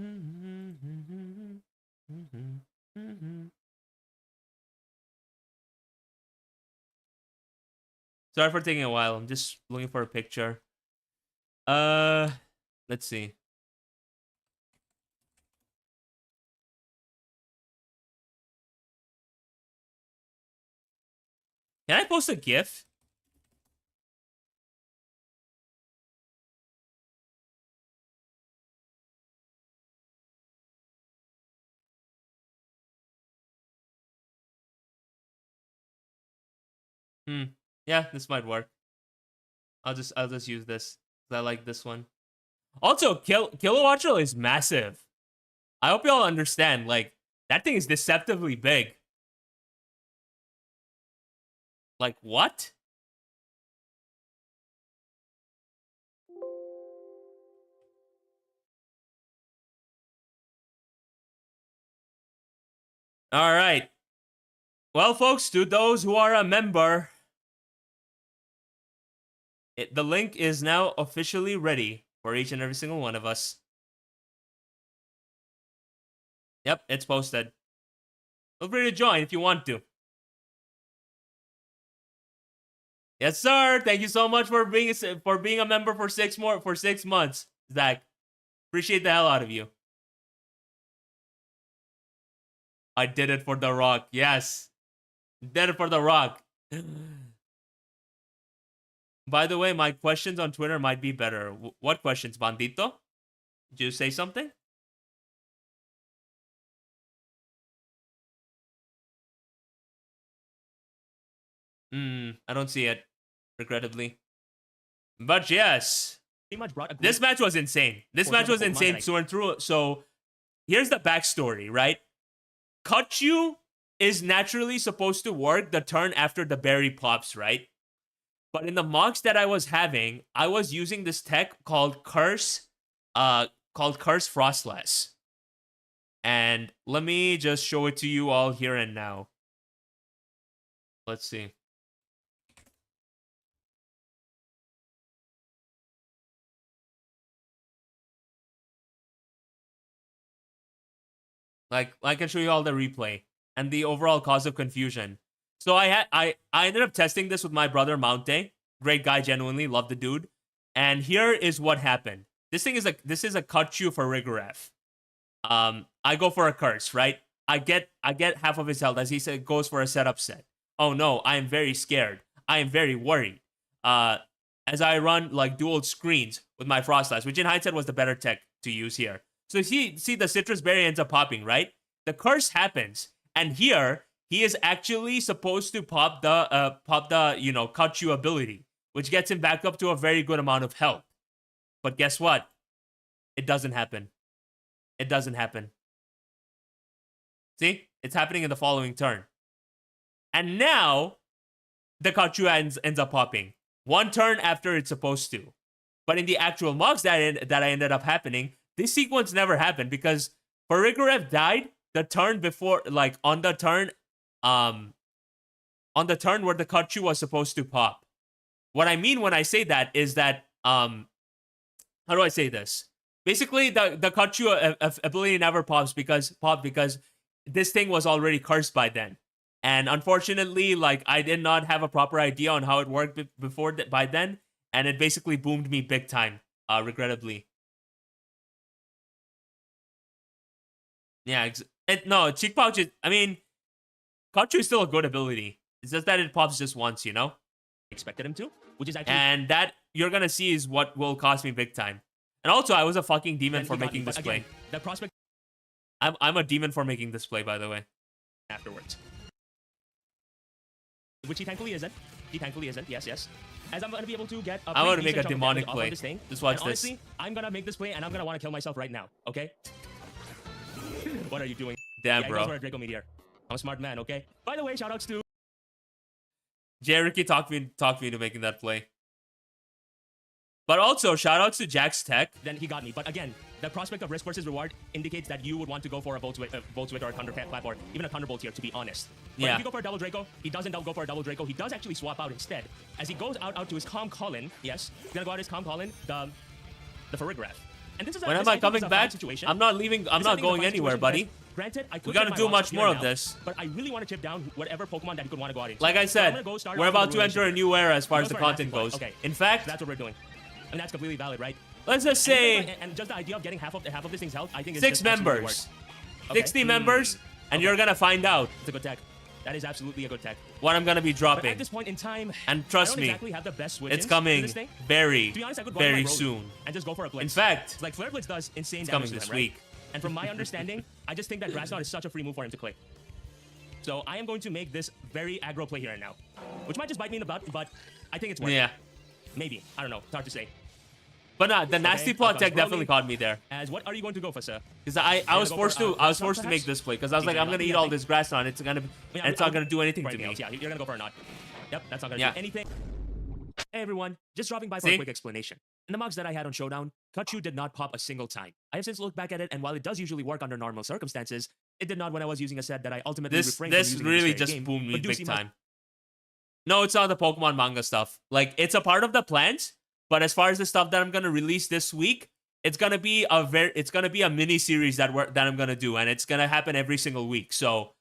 Sorry for taking a while. I'm just looking for a picture. Let's see. Can I post a GIF? Yeah, this might work. I'll just use this. 'Cause I like this one. Also, Kilowattrel is massive. I hope y'all understand. Like, that thing is deceptively big. Like, what? All right. Well, folks, to those who are a member, the link is now officially ready for each and every single one of us. Yep, it's posted. Feel free to join if you want to. Yes, sir. Thank you so much for being a member for 6 months, Zach. Appreciate the hell out of you. I did it for The Rock. Yes. Did it for The Rock. By the way, my questions on Twitter might be better. What questions, Bandito? Did you say something? I don't see it, regrettably. But yes, Pretty much brought a this match was insane. This match was insane through and through. So here's the backstory, right? Kachu is naturally supposed to work the turn after the berry pops, right? But in the mocks that I was having, I was using this tech called Curse Frostless. And let me just show it to you all here and now. Let's see. Like I can show you all the replay and the overall cause of confusion. So I ended up testing this with my brother Mounte. Great guy, genuinely love the dude. And here is what happened. This is a Kachu for Rigoref. I go for a curse, right? I get half of his health as he said goes for a setup set. Oh no, I am very scared. I am very worried. As I run like dual screens with my Frostlass, which in hindsight was the better tech to use here. So see the citrus berry ends up popping, right? The curse happens, and here he is actually supposed to pop the Kachu ability, which gets him back up to a very good amount of health. But guess what? It doesn't happen. It doesn't happen. See? It's happening in the following turn. And now the Kachu ends up popping. 1 turn after it's supposed to. But in the actual mocks that I ended up happening, this sequence never happened because Farigourev died the turn before, like on the turn where the Kachu was supposed to pop. What I mean when I say that is that, how do I say this? Basically, the Kachu ability never pops because this thing was already cursed by then. And unfortunately, like, I did not have a proper idea on how it worked by then, and it basically boomed me big time, regrettably. Yeah, no, Cheek Pouch is, I mean, Kachu is still a good ability. It's just that it pops just once, you know? Expected him to, which is actually... And that, you're gonna see, is what will cost me big time. And also, I was a fucking demon for making this play. The prospect... I'm a demon for making this play, by the way. Afterwards. Which he thankfully isn't. Yes. As I'm going to be able to get a I want to make a demonic play. This thing. Just watch honestly, this. I'm going to make this play and I'm going to want to kill myself right now, okay? What are you doing? Damn, yeah, bro. You guys were a Draco Meteor. I'm a smart man, okay? By the way, shoutouts to... Jericho talked me into making that play. But also, shoutouts to Jack's Tech. Then he got me. But again, the prospect of risk versus reward indicates that you would want to go for a Voltswit or a Thunderclap or even a Thunderbolt here, to be honest. But yeah. If you go for a Double Draco, he doesn't go for a Double Draco. He does actually swap out instead. As he goes out to his Calm Colin, yes, he's going to go out his Calm Colin, the Farigourev. And this is when am I coming back? I'm not leaving. I'm not going anywhere, buddy. Granted, I could gotta get my do rocks much up here more and of now, this. But I really want to chip down whatever Pokemon that you could want to go out into. Like I So I'm said, gonna go start we're off with about to Ruination enter a here. new era as far as Go the for a nasty content play. goes. Okay. In fact, That's what we're doing. And that's completely valid, right? let's just And, say and just the idea of getting half of this thing's health, I think is 6 just absolutely members. worth. Okay. 60 members, and you're gonna find out It's a good tech. That is absolutely a good tech. what I'm gonna be But dropping. at this point in time, And trust I don't me, exactly have the best switch it's to coming this thing. very, To be honest, I could go on my very road soon. and just go for a blitz. In fact, It's like Flare Blitz does insane it's damage coming to this them, week. right? And from my understanding, I just think that Grass Knot is such a free move for him to click. So I am going to make this very aggro play here and now, which might just bite me in the butt, but I think it's worth Yeah. it. Maybe. I don't know. It's hard to say. But nah, the nasty plot I've got tech Broly. definitely caught me there. As what are you going to go for, sir? Because I was go forced for, to I was Grass Knot, forced to make perhaps? this play because I was like, Teacher I'm gonna Knot, eat yeah, all I this grass on. It's gonna I mean, and it's not I'm- gonna do anything for to anything me. else. Yeah, you're gonna go for a knot. Yep, that's not gonna Yeah. do anything. Hey everyone, just dropping by for See? a quick explanation. In the mugs that I had on Showdown, Kachu did not pop a single time. I have since looked back at it, and while it does usually work under normal circumstances, it did not when I was using a set that I ultimately This refrained from this using in really very just game, boomed me but do big see my- time. No, it's not the Pokemon manga stuff. Like it's a part of the plans, but as far as the stuff that I'm gonna release this week, it's gonna be a mini series that I'm gonna do, and it's gonna happen every single week. So,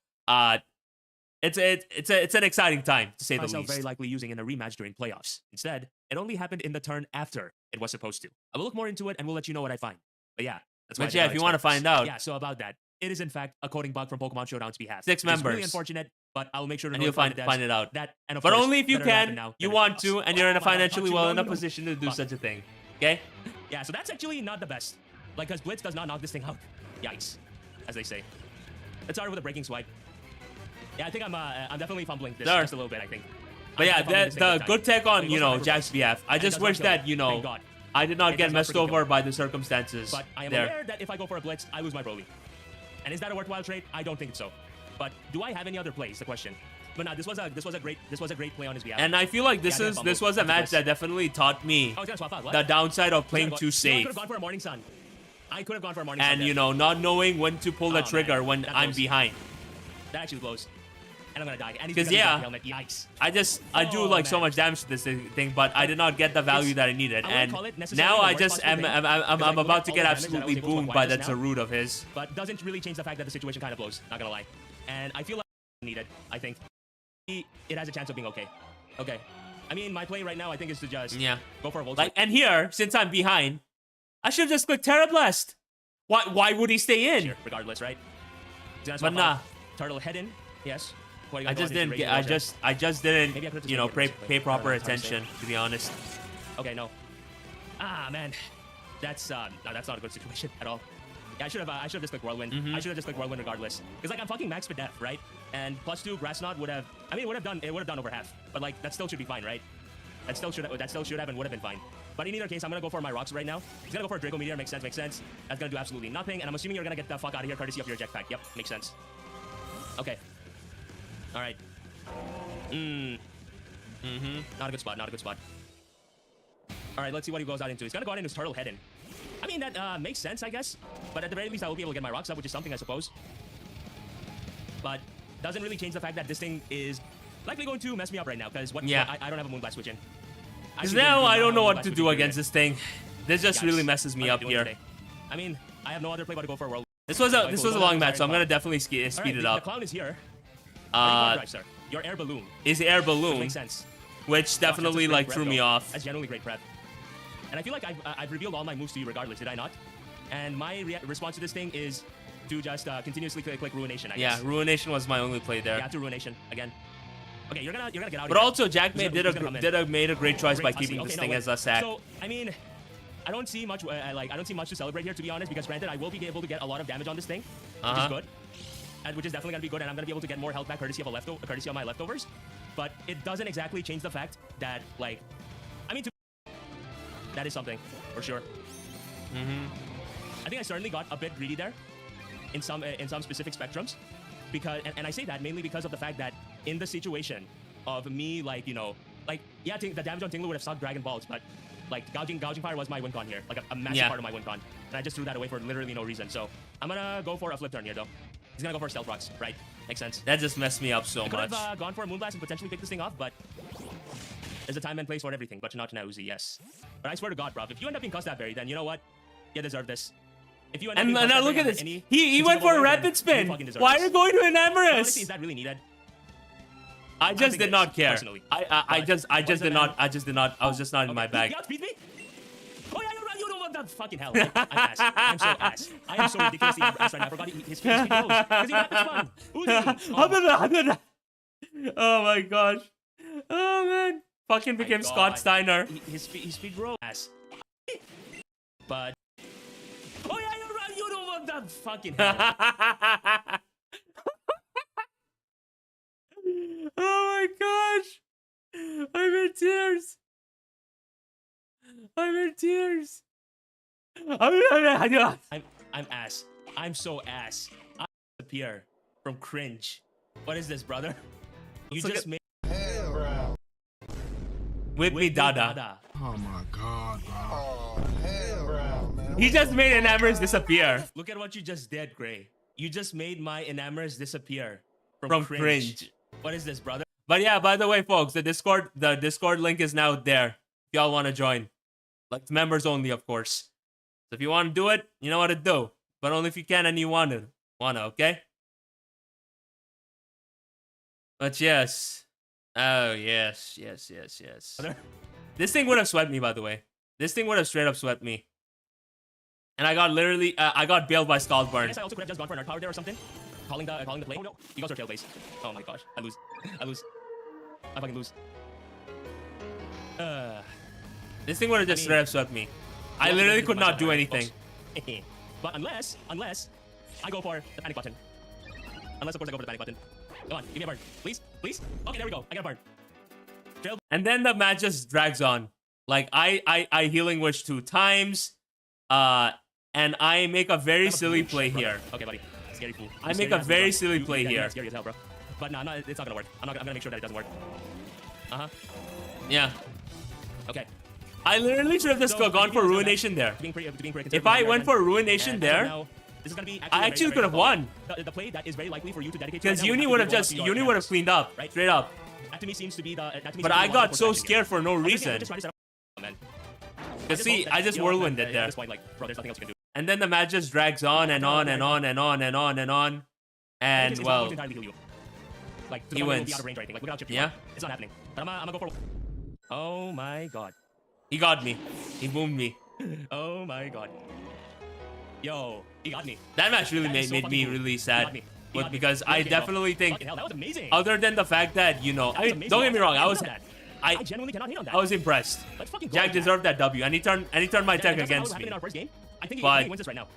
it's an exciting time to say the myself least. very likely using in a rematch during playoffs. Instead, it only happened in the turn after it was supposed to. I will look more into it and we'll let you know what I find. But yeah, that's why I But did yeah, not if you want to expect this. find out, Yeah, so about that. It is in fact a coding bug from Pokemon Showdown's behalf. 6 It's really members. unfortunate, but I'll make sure to and you'll notify find the devs find it out. that and of But course, only if you better happen can, now you than want anything to, else. and you're in a Oh my God, financially Kachu, well no, enough no. position to do Fuck. such a thing. Okay? Yeah, so that's actually not the best. Like, because Blitz does not knock this thing out. Yikes, as they say. Let's start with a breaking swipe. Yeah, I think I'm definitely fumbling this Sure. just a little bit, I think. But yeah, I'm fumbling this thing the big time. good tech But on it you goes know for Jack's behalf. I And it just does not wish kill. that you know Thank God. I did not It get does not messed freaking kill. over by the circumstances. But I am there. aware that if I go for a blitz, I lose my Broly. And is that a worthwhile trade? I don't think so. But do I have any other plays? The question. But no, this was a great play on his behalf. And I feel like Yeah, I got this was a fumbled. match That's that definitely taught me I was gonna swap out. What? the downside of playing too I safe could have gone for a Morning Sun. I could have gone for a Morning Sun. and there. you know not knowing when to pull the Oh, man. trigger when That I'm blows. behind. That actually blows. And I'm gonna die. And he's 'Cause, gonna yeah. the helmet. Yikes. I do Oh, like so man. much damage to this thing, but I did not get the value It's- that I needed. I wouldn't And call it necessarily now the I worst just possible am thing, I'm, because I I'm look about at to all get the damage that I was absolutely able to boomed acquire by that just now. Zarud of his. But doesn't really change the fact that the situation kind of blows. Not gonna lie. And I feel like needed. I think it has a chance of being okay. Okay. I mean, my play right now, I think, is to just Yeah. go for a Volt. Like, and here, since I'm behind, I should just click Terra Blast. Why would he stay in? Here, regardless, right? He's gonna But swap nah, out. Turtle head in. Yes. What are you I gonna go just on into didn't get. Raging Roger? I just didn't. Maybe I could've just You know, taken it, pay basically. proper I don't know, it's hard to say. attention. To be honest. Okay, no. Ah, man. That's no, that's not a good situation at all. Yeah, I should have just clicked Whirlwind. Mm-hmm. I should have just clicked Whirlwind regardless. Because like I'm fucking max for def, right? And +2 Grass Knot would have. I mean, it would have done over half. But like that still should be fine, right? That still should have and would have been fine. But in either case, I'm gonna go for my rocks right now. He's gonna go for a Draco Meteor. Makes sense. That's gonna do absolutely nothing. And I'm assuming you're gonna get the fuck out of here courtesy of your jetpack. Yep, makes sense. Okay. All right. Not a good spot. Not a good spot. All right, let's see what he goes out into. He's gonna go out into his Turtle Head in. I mean, that makes sense, I guess. But at the very least, I will be able to get my rocks up, which is something, I suppose. But doesn't really change the fact that this thing is likely going to mess me up right now. Because Yeah. I don't have a Moonblast switch in. Because now I don't know what to do against this. this thing. This just really Yikes. messes me What am I up doing here. today? I mean, I have no other play but to go for a World. This was Like, a we'll go long down match, so I'm Iron gonna definitely speed Alright, it the up. clown is here. What Uh, drive, sir? Your air balloon. is the air Which balloon, makes sense. which Gosh, definitely that's a great like prep, threw me though. off. That's generally great prep. And I feel like I've revealed all my moves to you regardless, did I not? And my response to this thing is to just continuously click Ruination, I Yeah, guess. Ruination was my only play there. Yeah, to Ruination again. Okay, you're gonna get out. But here. also, Jack Who's made gonna come in? made a great choice by Great keeping hussy. this Okay, thing no, as a sack. So I mean, I don't see much. I don't see much to celebrate here, to be honest. Because granted, I will be able to get a lot of damage on this thing, which is good, and which is definitely gonna be good. And I'm gonna be able to get more health back courtesy of my leftovers. But it doesn't exactly change the fact that like, I mean, that is something for sure. I think I certainly got a bit greedy there in some specific spectrums, because and I say that mainly because of the fact that in the situation of me, like, you know, like, yeah, the damage on Tinglu would have sucked Dragon Balls, but like gouging fire was my win con here, like a massive Yeah. part of my win con, and I just threw that away for literally no reason. So I'm gonna go for a flip turn here though. He's gonna go for Stealth Rocks, right? Makes sense. That just messed me up so I could much. have gone for a Moonblast and potentially pick this thing off, but there's a time and place for everything, but not now, Uzi, yes. But I swear to God, bro, if you end up being Cuss that berry, then you know what? You deserve this. If you And plus now that look at under this. any He went for a conceivable way, rapid then you spin. fucking deserve Why this. are you going to Honestly, Enamoris? is that really needed? I just think did it not is, care. personally. I But just once did the not. man- I just did not. I was just not in my bag. You outbeat me? Oh yeah, you don't want that fucking hell. I'm ass. I'm so ass. I am so ridiculously ass right now. I forgot his speed goes. Because he rapid spun. Uzi. Oh my gosh. Oh man. Fucking became God. Scott Steiner. His speed rose. Ass. But oh yeah, you're right. You don't want that fucking hell. Oh my gosh. I'm in tears. I'm in tears. I'm ass. I'm so ass. I disappear from cringe. What is this, brother? You Let's look just at- made With me, Dada. Oh my god, bro. He just made Enamoris disappear Look at what you just did, Gray. You just made my Enamoris disappear from cringe. What is this, brother? But yeah, by the way, folks, the Discord link is now there. If y'all want to join, like members only, of course. So if you want to do it, you know what to do. But only if you can and you wanna, okay? But yes. Oh yes. Brother? This thing would have swept me, by the way. This thing would have straight up swept me. And I got literally, I got bailed by I Scaldburn. guess I also could have just gone for an art power there or something. Calling the play. Oh no, he goes for tail base. Oh my gosh, I lose. I fucking lose. This thing would have just mean, straight up swept me. I Well, literally this could is not myself, do right, anything. folks? But unless I go for the panic button. Unless of course I go for the panic button. Come on, give me a burn, please. Okay, there we go. I got a burn. And then the match just drags on. Like I healing wish 2 times. And I make a very silly play here. Okay, buddy. Scary fool. I make a very silly play Yeah, here. scary as hell, bro. But no, it's not gonna work. I'm gonna make sure that it doesn't work. Yeah. Okay. I literally should have just So, gone for to be Ruination there. To being pretty If I conservative went here, for then, Ruination and there, now, this is gonna be I actually could have won. The play that is very likely for you to dedicate to Because right now Uni have would to have be just one of Uni your would have Enamoris. cleaned up Right? straight up. That to me seems to be the. But I got so scared scared for no reason. Because see, I just whirlwinded there. At this point, like, bro, there's nothing else you can do. And then the match just drags on and on and on and on and on and on. And It's not well, going to entirely heal you. Like, to the he point where you'll wins. be out of range or anything. Like, without chip, Yeah. it's not happening. But I'm gonna go for. Oh my god. he got me. He boomed me. Oh my god. Yo, he got me. That match really That is made so me fucking cool. really He sad. got me. He got me. Because I Fucking hell. definitely think, Fucking hell, that was amazing. other than the fact that, you know, That I was mean, amazing. don't get me wrong, I cannot was, hate on that. I I genuinely cannot hate on that. I was impressed. Let's fucking go. Jack with that. deserved that W, and he turned my Yeah, tech just how it against happened me. in our first game. I think But he wins this right now.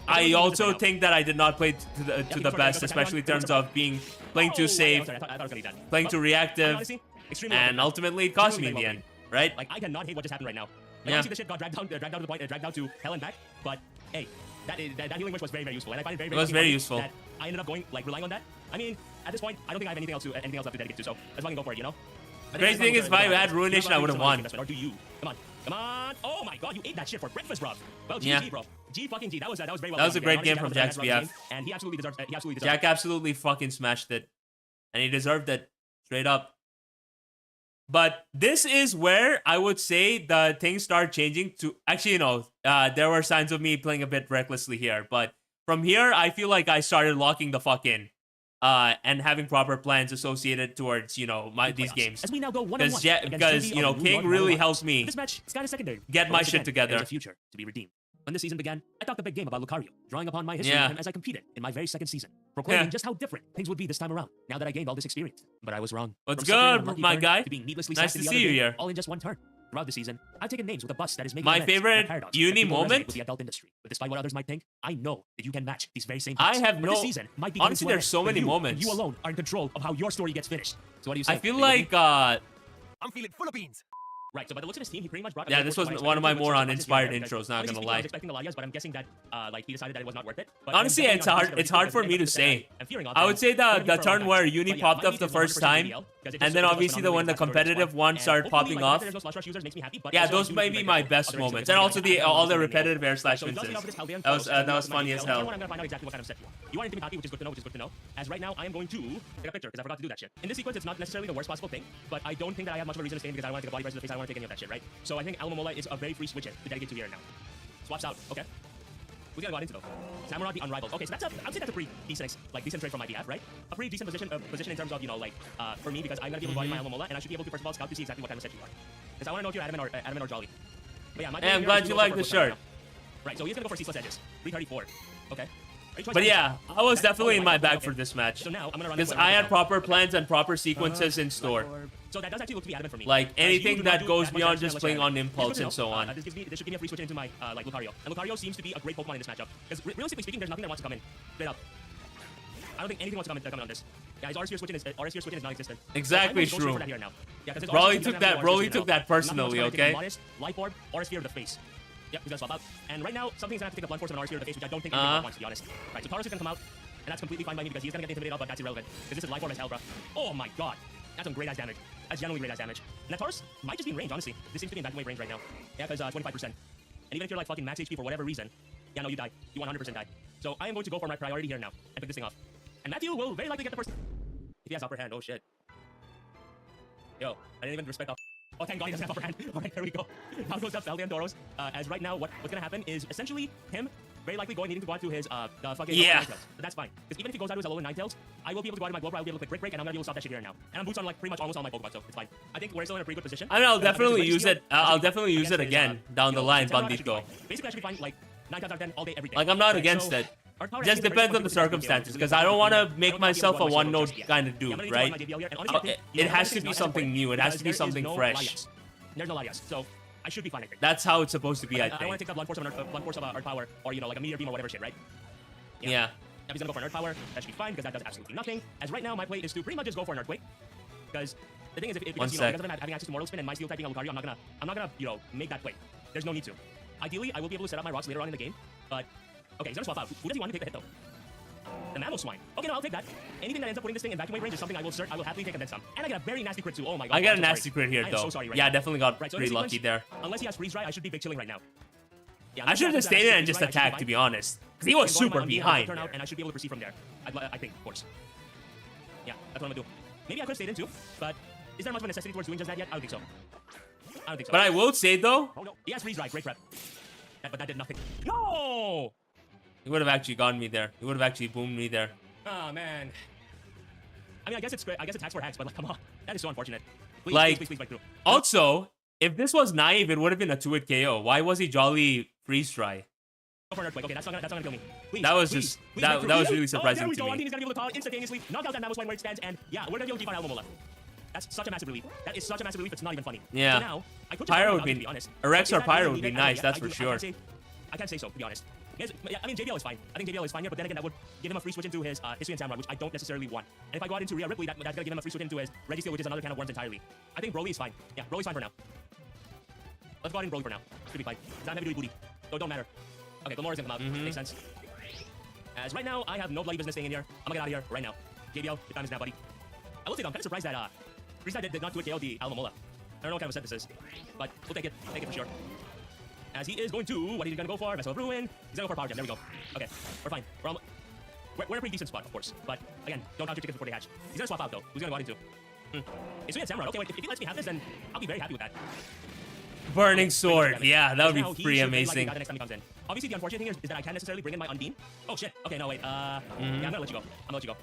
I he wins also right now. think that I did not play to the Yeah, best, because especially in everyone- terms of playing too Oh, safe, sorry, I thought I was gonna eat that. playing But, too I mean, reactive, honestly, extremely and well ultimately it cost me in the Genuinely end, well right? Like, I cannot hate what just happened right now. Like, Yeah. obviously, this shit got dragged down to the point, dragged down to hell and back. But hey, that healing wish was very, very useful, and I find it very, very, It was fucking very funny useful. That I ended up relying on that. I mean, at this point, I don't think I have anything else left to dedicate to. So let's fucking go for it, you know. I think Crazy that's thing why is, if we're I gonna had do Ruination, that. I would've won. Or do you? Come on. Oh my god, you ate that shit for breakfast, bro. Well, GG, Yeah. bro. G fucking G. That was very well. That was done. a great Honestly, game from that was Jack's a nice BF. game, and he absolutely deserves. Jack absolutely fucking smashed it, and he deserved it straight up. But this is where I would say the things start changing to. Actually, you know, there were signs of me playing a bit recklessly here, but from here, I feel like I started locking the fuck in, and having proper plans associated towards, you know, these games. As we now go one-on-one Because you know, King really helps me This match, it's kind of secondary. get But my once shit again, together. There's a future to be redeemed. When the season began, I talked a big game about Lucario, drawing upon my history Yeah. with him as I competed in my very second season, proclaiming Yeah. just how different things would be this time around, now that I gained all this experience. But I was wrong. What's From suffering an good, unlucky my turn guy? To being needlessly Nice sacked to the see other you day, here. all in just one turn. Throughout the season, I've taken names with a bus that is making My amends for favorite the paradox uni that people resonate moment? with the adult industry. But despite what others might think, I know that you can match these very same I things. have But no- this season might be honestly, coming to an there's end, so but many you, moments. You alone are in control of how your story gets finished. So what do you say? I feel Are you with me? like I'm feeling full of beans. Right, so by the looks of his team, he pretty much brought. Yeah, this was one of my more uninspired intros. intros, not gonna I lie. was expecting the Lalias, but I'm guessing that like he decided that it was not worth it. But Honestly, I'm it's definitely hard- not it's hard for me to say. I'm fearing I would say the the turn where Uni popped up the first time, and then obviously the when the competitive one started popping off. Yeah, those might be my best moments, and also the all the repetitive air slash Vinces. That was funny as hell. I'm gonna find out exactly what kind of set you are. You are in Timothy, which is good to know. As right now, I am going to take a picture because I forgot to do that shit. In this sequence, it's not necessarily the worst possible thing, but I don't think that I have much of a reason to stay in because I don't want to take a body press to the face. I don't want to take any of that shit, right? So I think Alamomola is a very free switch in to dedicate to here now. Swaps out. Okay. Who's gonna go out into though? Samurott the Unrivaled. Okay, so that's I'd say that's a pretty decent, decent trade from my behalf, right? A pretty decent position in terms of, for me, because I'm gonna be able to go out in my Alma Mola, and I should be able to first of all scout to see exactly what kind of set you are. Because I want to know if you're adamant or jolly. But yeah, Hey, I'm glad you like the shirt. Right, so he's gonna go for ceaseless edges. 334. Okay. But yeah, I was definitely in my bag for this match. So now I'm gonna run Because I had proper plans and proper sequences in store. So that does actually look to be adamant for me. Like anything You do not that do goes as much beyond damage just as playing on Here's impulse what and so on. This should give me a free switch into my Lucario. And Lucario seems to be a great Pokemon in this matchup. Because realistically speaking, there's nothing that wants to come in. Straight up. I don't think anything wants to come in on this. Yeah, his RS switching is non-existent. Exactly, So I'm gonna go straight for Shroom. that here now. Yeah, 'cause his Broly RS took doesn't that. have Broly RS took that now. Nothing personally. else Okay. Modest, Life Orb, or Sphere of the Face. Yep, he's gonna swap out. And right now, something's gonna have to take a Blunt Force of an RS Sphere of the Face, which I don't think anyone wants, to be honest. Right, so Tauros is gonna come out, and that's completely fine by me because he's gonna get intimidated out, but that's irrelevant. Because this is Life Orb as hell, bro. Oh my god. That's some great ass damage. That's genuinely great ass damage. And that Tauros might just be in range, honestly. This seems to be in vacuum wave range right now. Yeah, because 25%. And even if you're like fucking max HP for whatever reason, yeah, no, you die. You 100% die. So I am going to go for my priority here now and pick this thing off. And Matthew will very likely get the first. If he has upper hand, oh shit. Yo, I didn't even respect up. Oh, thank God he doesn't have upper hand. Alright, there we go. Now goes up Valiant Tauros. As right now, what's gonna happen is essentially him very likely needing to go out to his fucking Yeah. Ninetales. But that's fine. Because even if he goes out to his Alolan Ninetales, I will be able to go out to my Glowbro, I will be able to click break, and I'm gonna be able to stop that shit here and now. And I'm boots on like pretty much almost all my Pokemon, so it's fine. I think we're still in a pretty good position. I mean, I'll And I think definitely his use Reggie it. I'll definitely use against it his, again down the line, Samurott, I should be Bandito. fine. Basically, I should be fine like 9 times out of 10 all day, every day. Like I'm not Right, against so it. our power Just actually depends on the is very circumstances, good. because I don't want to make I don't myself a know if one I'm note gonna be kind of I'm dude, gonna need to right? go on my JBL here, and honestly, I think, It has to everything's be not something that new. It has to be because there is something no fresh. Latias. There's no Latias, so I should be fine, I think. That's how it's supposed to be, I I don't want to think. take that blunt force of Earth Power, or like a meteor beam or whatever shit, right? Yeah. If he's gonna go for an Earth Power, that should be fine because that does absolutely nothing. As right now, my play is to pretty much just go for an Earthquake, because the thing is, because One because sec. of him having access to Mortal Spin and my Steel typing on Lucario, I'm not gonna make that play. There's no need to. Ideally, I will be able to set up my rocks later on in the game, but okay, he's gonna swap out. Who does he want to take the hit though? The Mamoswine. Okay, no, I'll take that. Anything that ends up putting this thing in vacuum wave range is something I will happily take and then some. And I get a very nasty crit too. Oh my god. I got I'm a so nasty sorry. crit here, I am though. so sorry right Yeah, now. definitely got Right, so in pretty this lucky sequence, there. Unless he has freeze dry, I should be big chilling right now. Yeah, I should have just stayed in and just attacked, to be honest. Because he was super behind. Turn out, and I should be able to proceed from there. I think, of course. Yeah, that's what I'm gonna do. Maybe I could have stayed in too, but is there much of a necessity towards doing just that yet? I don't think so. I don't think so. But I will say, though, Oh no, he has freeze dry. Great prep. But that did nothing. No! he would have actually gotten me there. He would have actually boomed me there. Oh man. I mean, I guess it's hacks for hacks, but like, come on, that is so unfortunate. Please, Like- please break through. Also, if this was naive, it would have been a 2-hit KO. Why was he jolly freeze dry? Go for an earthquake. Okay, that's not gonna kill me. Please, That was please, just- please that- break through. that was really Oh, surprising there we to go. me. He's gonna be able to call it instantaneously, knock out that Mamoswine where it stands, and yeah, we're gonna be able to keep our Alma Mola. That's such a massive relief. That is such a massive relief. It's not even funny. Yeah. So now, I could just Pyro run would out, be- to be honest. a Rex Is or that Pyro really would be needed? nice, Yeah, that's I for do- sure. I can't say so, to be honest. Yes, I mean, JBL is fine. I think JBL is fine here, but then again, that would give him a free switch into his History and Samurai, which I don't necessarily want. And if I go out into Rhea Ripley, that's gonna give him a free switch into his Registeel, which is another can of worms entirely. I think Broly is fine. Yeah, Broly's fine for now. Let's go out in Broly for now. Should be fine. It's not heavy duty booty, so it don't matter. Okay, Glamor's gonna come out. Makes sense. As right now, I have no bloody business staying in here. I'm gonna get out of here right now. JBL, your time is now, buddy. I will say though, I'm kind of surprised that Freeza did not do a KO the Alma Mola. I don't know what kind of a set this is, but we'll take it. Take it for sure. As he is going to, what he's gonna go for? Vessel of Ruin. He's gonna go for Power Gem. There we go. Okay, we're fine. We're in a pretty decent spot, of course. But again, don't count your chickens before they hatch. He's gonna swap out though. Who's he gonna go out into? It's Swing Samurai. Okay, wait. If he lets me have this, then I'll be very happy with that. Burning Sword. Yeah, that would Now, be he pretty should very likely amazing. die the next time he comes in. Obviously, the unfortunate thing is that I can't necessarily bring in my Undine. Oh shit. Okay, no wait. Yeah, I'm gonna let you go. I'm gonna let you go.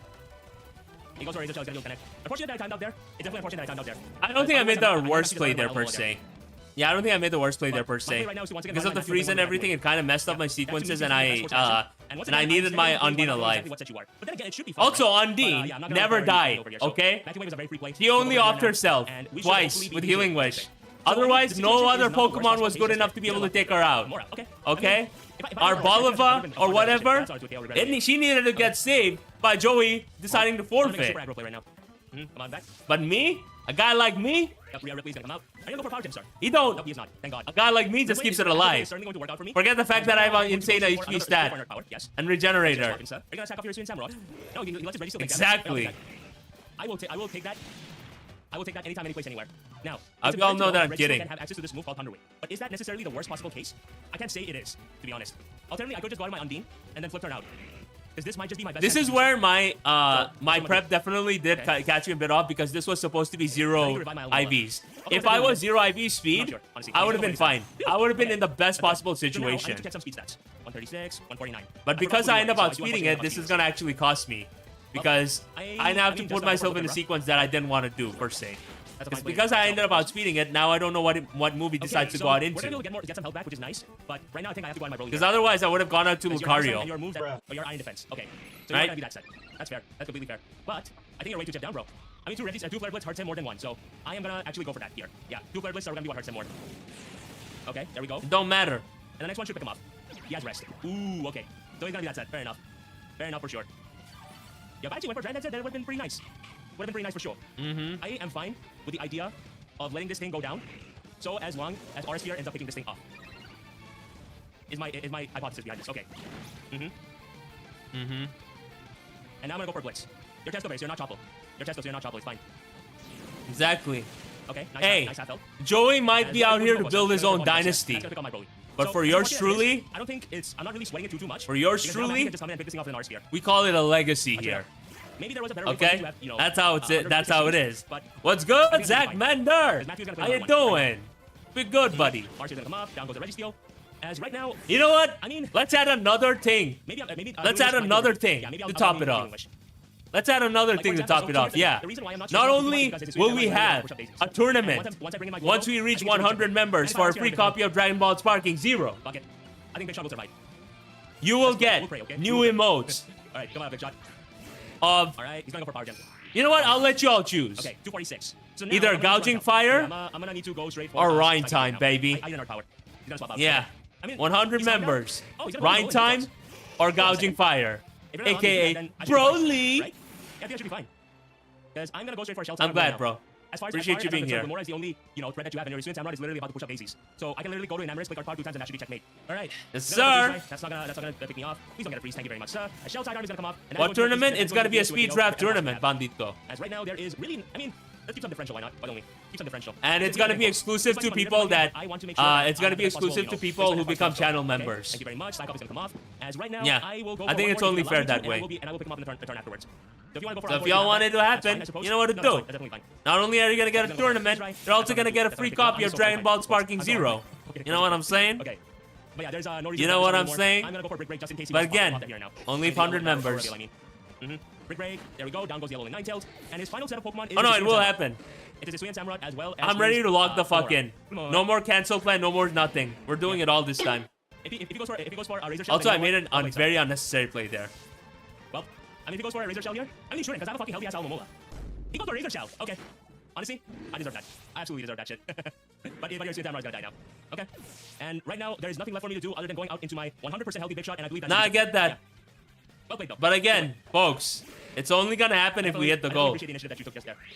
He goes for Razor Shell. He's gonna be able to connect. Unfortunate that I timed out there. It's definitely unfortunate that I timed out there. I don't think I made the I'm worst actually play gonna there run per Alma Mola there. se. Yeah, I don't think I made the worst play there per My play se. right now is to once again Because run of the my Matthew freeze and Wayne everything, it kind of messed up my That's sequences, an and easy sports action. and once I again, needed my exactly Undine what alive. what set you are. But then again, it should be fine, Also, right? Undine Yeah, I'm not gonna never let died, over here. So, okay? Matthew Wayne was a very free play. She only We'll go offed over here now, herself and we should twice hopefully be with easy Healing to Wish. take. So, Otherwise, this no situation other is not the worst Pokemon possible was case, good just enough to be able to get take her out. Mora, okay? Okay? If I Our don't know, Boliva that's or whatever, that's already too chaotic. she needed to get saved by Joey deciding to I'm gonna make a forfeit. super aggro play right now. Come on back. But me, a guy like me, Yep, Rhea Ripley's gonna come out. Are you gonna go for Power Gem, sir? he Nope, don't. he is not. Thank God. A guy like me just Wait, keeps it Matthew Wayne alive. is certainly going to work out for me. Forget the fact that I have an insane Another HP super stat power, yes. and Just Regenerator. walking, sir. Are you gonna attack off your Hisuian Samurott? No, he lets his Reggie still take Exactly. damage. I will take that. I will take that anytime, any place, anywhere. Now, I it's all important know to that I'm Reggie still kidding. can have access to this move called Thunderwave. But is that necessarily the worst possible case? I can't say it is, to be honest. Alternatively, I could just go out of my Undine and then flip turn out. Because this might just be my best. This chance is to where my my so prep definitely did Okay. catch me a bit off because this was supposed to be I need zero to revive my Alomola. IVs. Okay, If let's I do was it. zero IV speed, Not sure, honestly. I would have Let's been go fine. for I would have been Okay. in the best possible So now, I need to situation. check some speed stats. 136, 149. But because I end up outspeeding it, this is gonna actually cost me. Because I now have to put myself in a sequence that I didn't want to do per se. It's because I ended up outspeeding it, now I don't know what movie decides to go out We're gonna be into. able to get some health back, which is nice. But right now, I think I have to go on my Broly. Because otherwise I would have gone out to Because your defense and Lucario. your moves that, or your iron defense. Okay. So Right? you're gonna be that set. That's fair. That's completely fair. But I think you're way too chip down, bro. I mean, two Flare Blitz hurts him more than one. So I am gonna actually go for that here. Yeah, 2 Flare Blitz are gonna be what hurts him more. Okay, there we go. It don't matter. And the next one should pick him up. He has rest. Ooh, okay. So he's gonna be that set. Fair enough. Fair enough for sure. Yeah, if I actually went for Dragon Dance, then it would have been pretty nice. Would have been pretty nice for sure. Mm-hmm. I am fine with the idea of letting this thing go down. So as long as RS Sphere ends up picking this thing up. Is my hypothesis behind this. Okay. Mm-hmm. Mm-hmm. And now I'm gonna go for Blitz. You're Tesco base, you're not Chopple. You're Tesco, so you're not Chopple, it's fine. Exactly. Okay, nice, Hey, nice half health. Joey might And be that's out gonna here go to for build Blitz. his That's own gonna go for Blitz. dynasty. That's gonna pick up my Broly. But So, for yours unfortunately, truly, I don't think I'm not really sweating it too much. For yours because now I'm truly, gonna just come in and pick this thing off in an RS Sphere. we call it a legacy But, here. Maybe there was a better way for Okay? me to have, you know, That's how it's it. That's how it is. But What's I good, think Zach it's fine. Mender? Matthew's gonna play How you another one. doing? Be good, buddy. RS Sphere's gonna come up, down goes the Registeel. As right now, You know what? I mean- let's add another thing. maybe Let's Healing add Wish might be another worth thing Yeah, maybe to I'll top maybe it Healing off. Wish. Let's add another Like, thing for to example, top it so off. here's Yeah. the reason why I'm not Not sure only because it's will really we like have push-up daisies. a tournament And once I bring in my once Gojo, we I reach think it's 100 really members good. for a And free if I copy of Dragon Ball Sparking Zero, Fuck it. I think Big Shot will survive. you will We'll get pray, okay? new We'll pray. emotes Alright, come on, Big Shot. of. Alright, he's gonna go for Power Gem. You know what? I'll let you all choose. Okay, 246. So now Either I'm gonna Gouging use myself. Fire Yeah, I'm gonna need to go straight for or Psychic Rhine right Time, now. baby. I Nerd Power. He's gonna swap out. Yeah. I mean, 100 he's coming members. down. Oh, he's gonna Rhine go Time in. or Hold on a Gouging second. Fire, If you're not allowed to do aka that, then I should be fine, Broly. right? Yeah, I think I should be fine. Because I'm gonna go straight for a Shell I'm Time glad, right now. bro. As far as Appreciate as you far as being I'm here. concerned, Gamora is the only, threat that you have, and your Swiss Samurai is literally about to push up daisies. So I can literally go to Enamoris, click our power 2 times, and that should be checkmate. All right. Yes, Gonna go sir. for freeze, right? That's not gonna pick me off. Please don't get a freeze. Thank you very much, sir. A Shell Sidearm is gonna come up. And What that's going to tournament? be- It's gonna be a that's going speed to draft be a tournament, Bandito. As right now, there is really, I mean, let's keep some differential. Why not? But only keep some differential. And it's Just gonna keep be it exclusive simple. to Just people like that I want to make sure that it's gonna I be have the best exclusive possible, to you know, people who best become possible. channel Okay? members. Thank you very much. Cyclops is gonna come off. As right now, Yeah. I will go. I for think one it's more only if you fair allow me that to, way. and I will pick him up in the turn afterwards. So if you want to go for So if Alpha, y'all you want have it to that. That's happen, fine, I suppose. you know what to No, that's do. fine. That's definitely fine. Not only are you gonna get a That's tournament, right. you're also That's gonna fine. get a That's free fine. copy I'm of so Dragon fine. Ball Sparking I'm so Zero. fine. You know what I'm saying? Okay. But yeah, there's no reason You know to what do I'm anymore. saying? I'm gonna go for Brick Break just in case he But wants to pop again, off that here now. only And 100 the yellow members. reveal, I mean. Brick Break. There we go. Down goes Yellow and Ninetales. And his final set of Pokemon is Oh no, the it Sui will and Samurott. happen. It is a Sui and Samurott as well as I'm ready his, to log the fuck Flora. in. Come on. No more cancel plan, no more nothing. We're doing it all this time. If he goes for a Razor Shell, Also, I then you made know an what? I'll wait, very unnecessary play there. well, I mean, if he goes for a Razor Shell here, I mean, he shouldn't, because I have a fucking healthy ass Alomola. He goes for a Razor Shell. Okay. Honestly, I deserve that. I absolutely deserve that shit. but your Sui and Samurott is gonna die now. Okay. And right now, there is nothing left for me to do other than going out into my 100% healthy Big Shot, and I believe that. Nah, I get that. Yeah. Well played, though. But again, folks, it's only gonna happen if we hit the I goal. appreciate the initiative that you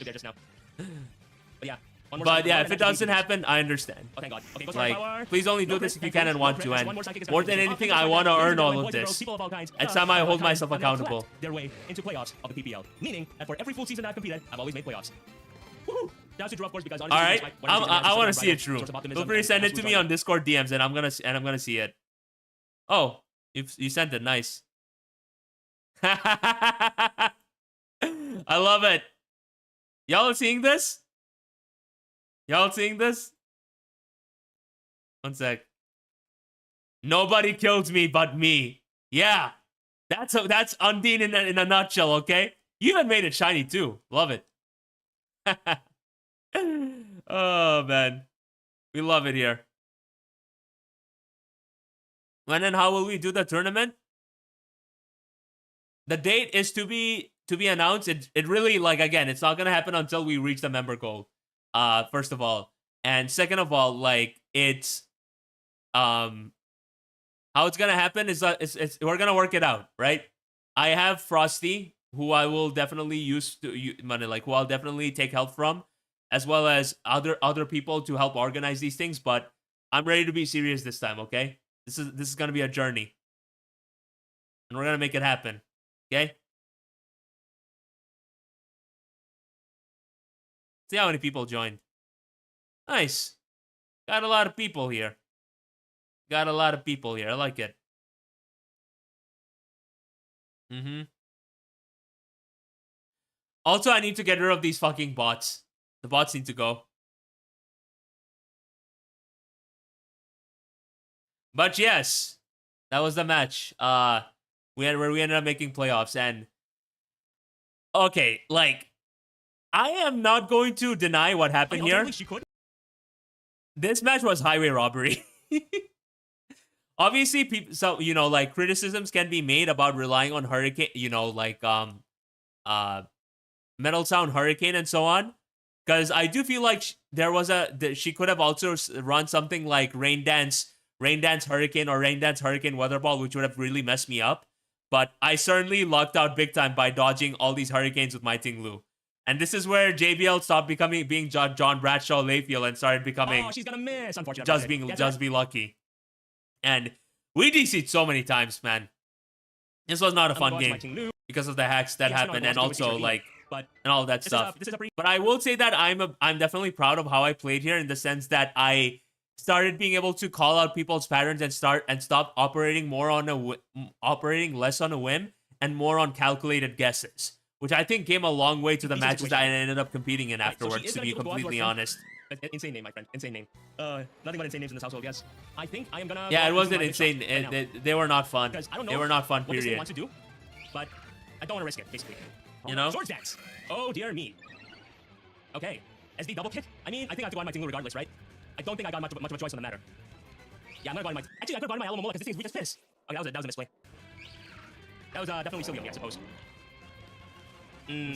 took just now. But yeah. One more But psychic yeah, power, if and it that should doesn't be happen, I understand. Oh, thank God. Okay, go for Like, power. please only do No this crit, if you thank can and want No to. crit, And one more psychic is more gonna than be anything, off, I and want to ladies and earn all gentlemen, of boys and girls, this. people of all kinds, Next time I hold myself have now accountable. clapped their way into playoffs of the PPL, meaning that for every full season that I've competed, I've always made playoffs. Woohoo! That's true, of course, because honestly, All right, despite when I'm I want to season, see it I'm true. source of optimism Feel free to and send it to absolute me joy. on Discord DMs, and I'm gonna see it. Oh, you sent it. Nice. I love it. Y'all seeing this? Y'all seeing this? One sec. Nobody kills me but me. Yeah, that's Undine in a nutshell. Okay, you even made it shiny too. Love it. Oh man, we love it here. When and how will we do the tournament? The date is to be announced. It really, like, again, it's not gonna happen until we reach the member goal. First of all, and second of all, like, it's how it's gonna happen is we're gonna work it out, right? I have Frosty, who I will definitely who I'll definitely take help from, as well as other people to help organize these things. But I'm ready to be serious this time. Okay, this is gonna be a journey, and we're gonna make it happen. Okay. See how many people joined. Nice. Got a lot of people here. I like it. Mm-hmm. Also, I need to get rid of these fucking bots. The bots need to go. But yes, that was the match. We ended up making playoffs, and okay, like I am not going to deny what happened here. She could. This match was highway robbery. Obviously, people, so you know, like criticisms can be made about relying on Hurricane, you know, like Metal Sound Hurricane and so on. Because I do feel like she could have also run something like Rain Dance Hurricane or Rain Dance Hurricane Weather Ball, which would have really messed me up. But I certainly lucked out big time by dodging all these hurricanes with my Ting Lu. And this is where JBL stopped being John Bradshaw Layfield and started becoming Oh, she's gonna miss. Unfortunately. just be lucky. And we DC'd so many times, man. This was not a fun game because of the hacks that happened and also like and all that stuff. But I will say that I'm definitely proud of how I played here in the sense that I started being able to call out people's patterns and stop operating operating less on a whim and more on calculated guesses, which I think came a long way to the matches that I ended up competing in afterwards, to be completely honest. Insane name, my friend. Insane name. Nothing but insane names in this household, yes. I think I am gonna... Yeah, it wasn't insane. They were not fun. Because I don't know they were not fun, what this thing period. wants to do, but I don't want to risk it, basically. You know? Swords dance. Oh, dear me. Okay. SD double kick? I mean, I think I have to go on my Ting Lu regardless, right? I don't think I got much of a choice on the matter. Yeah, I'm gonna go on my... Actually, I could have gone on my Alamo Mola because this thing's weak as piss. Okay, that was a misplay. That was definitely silly of me, I suppose.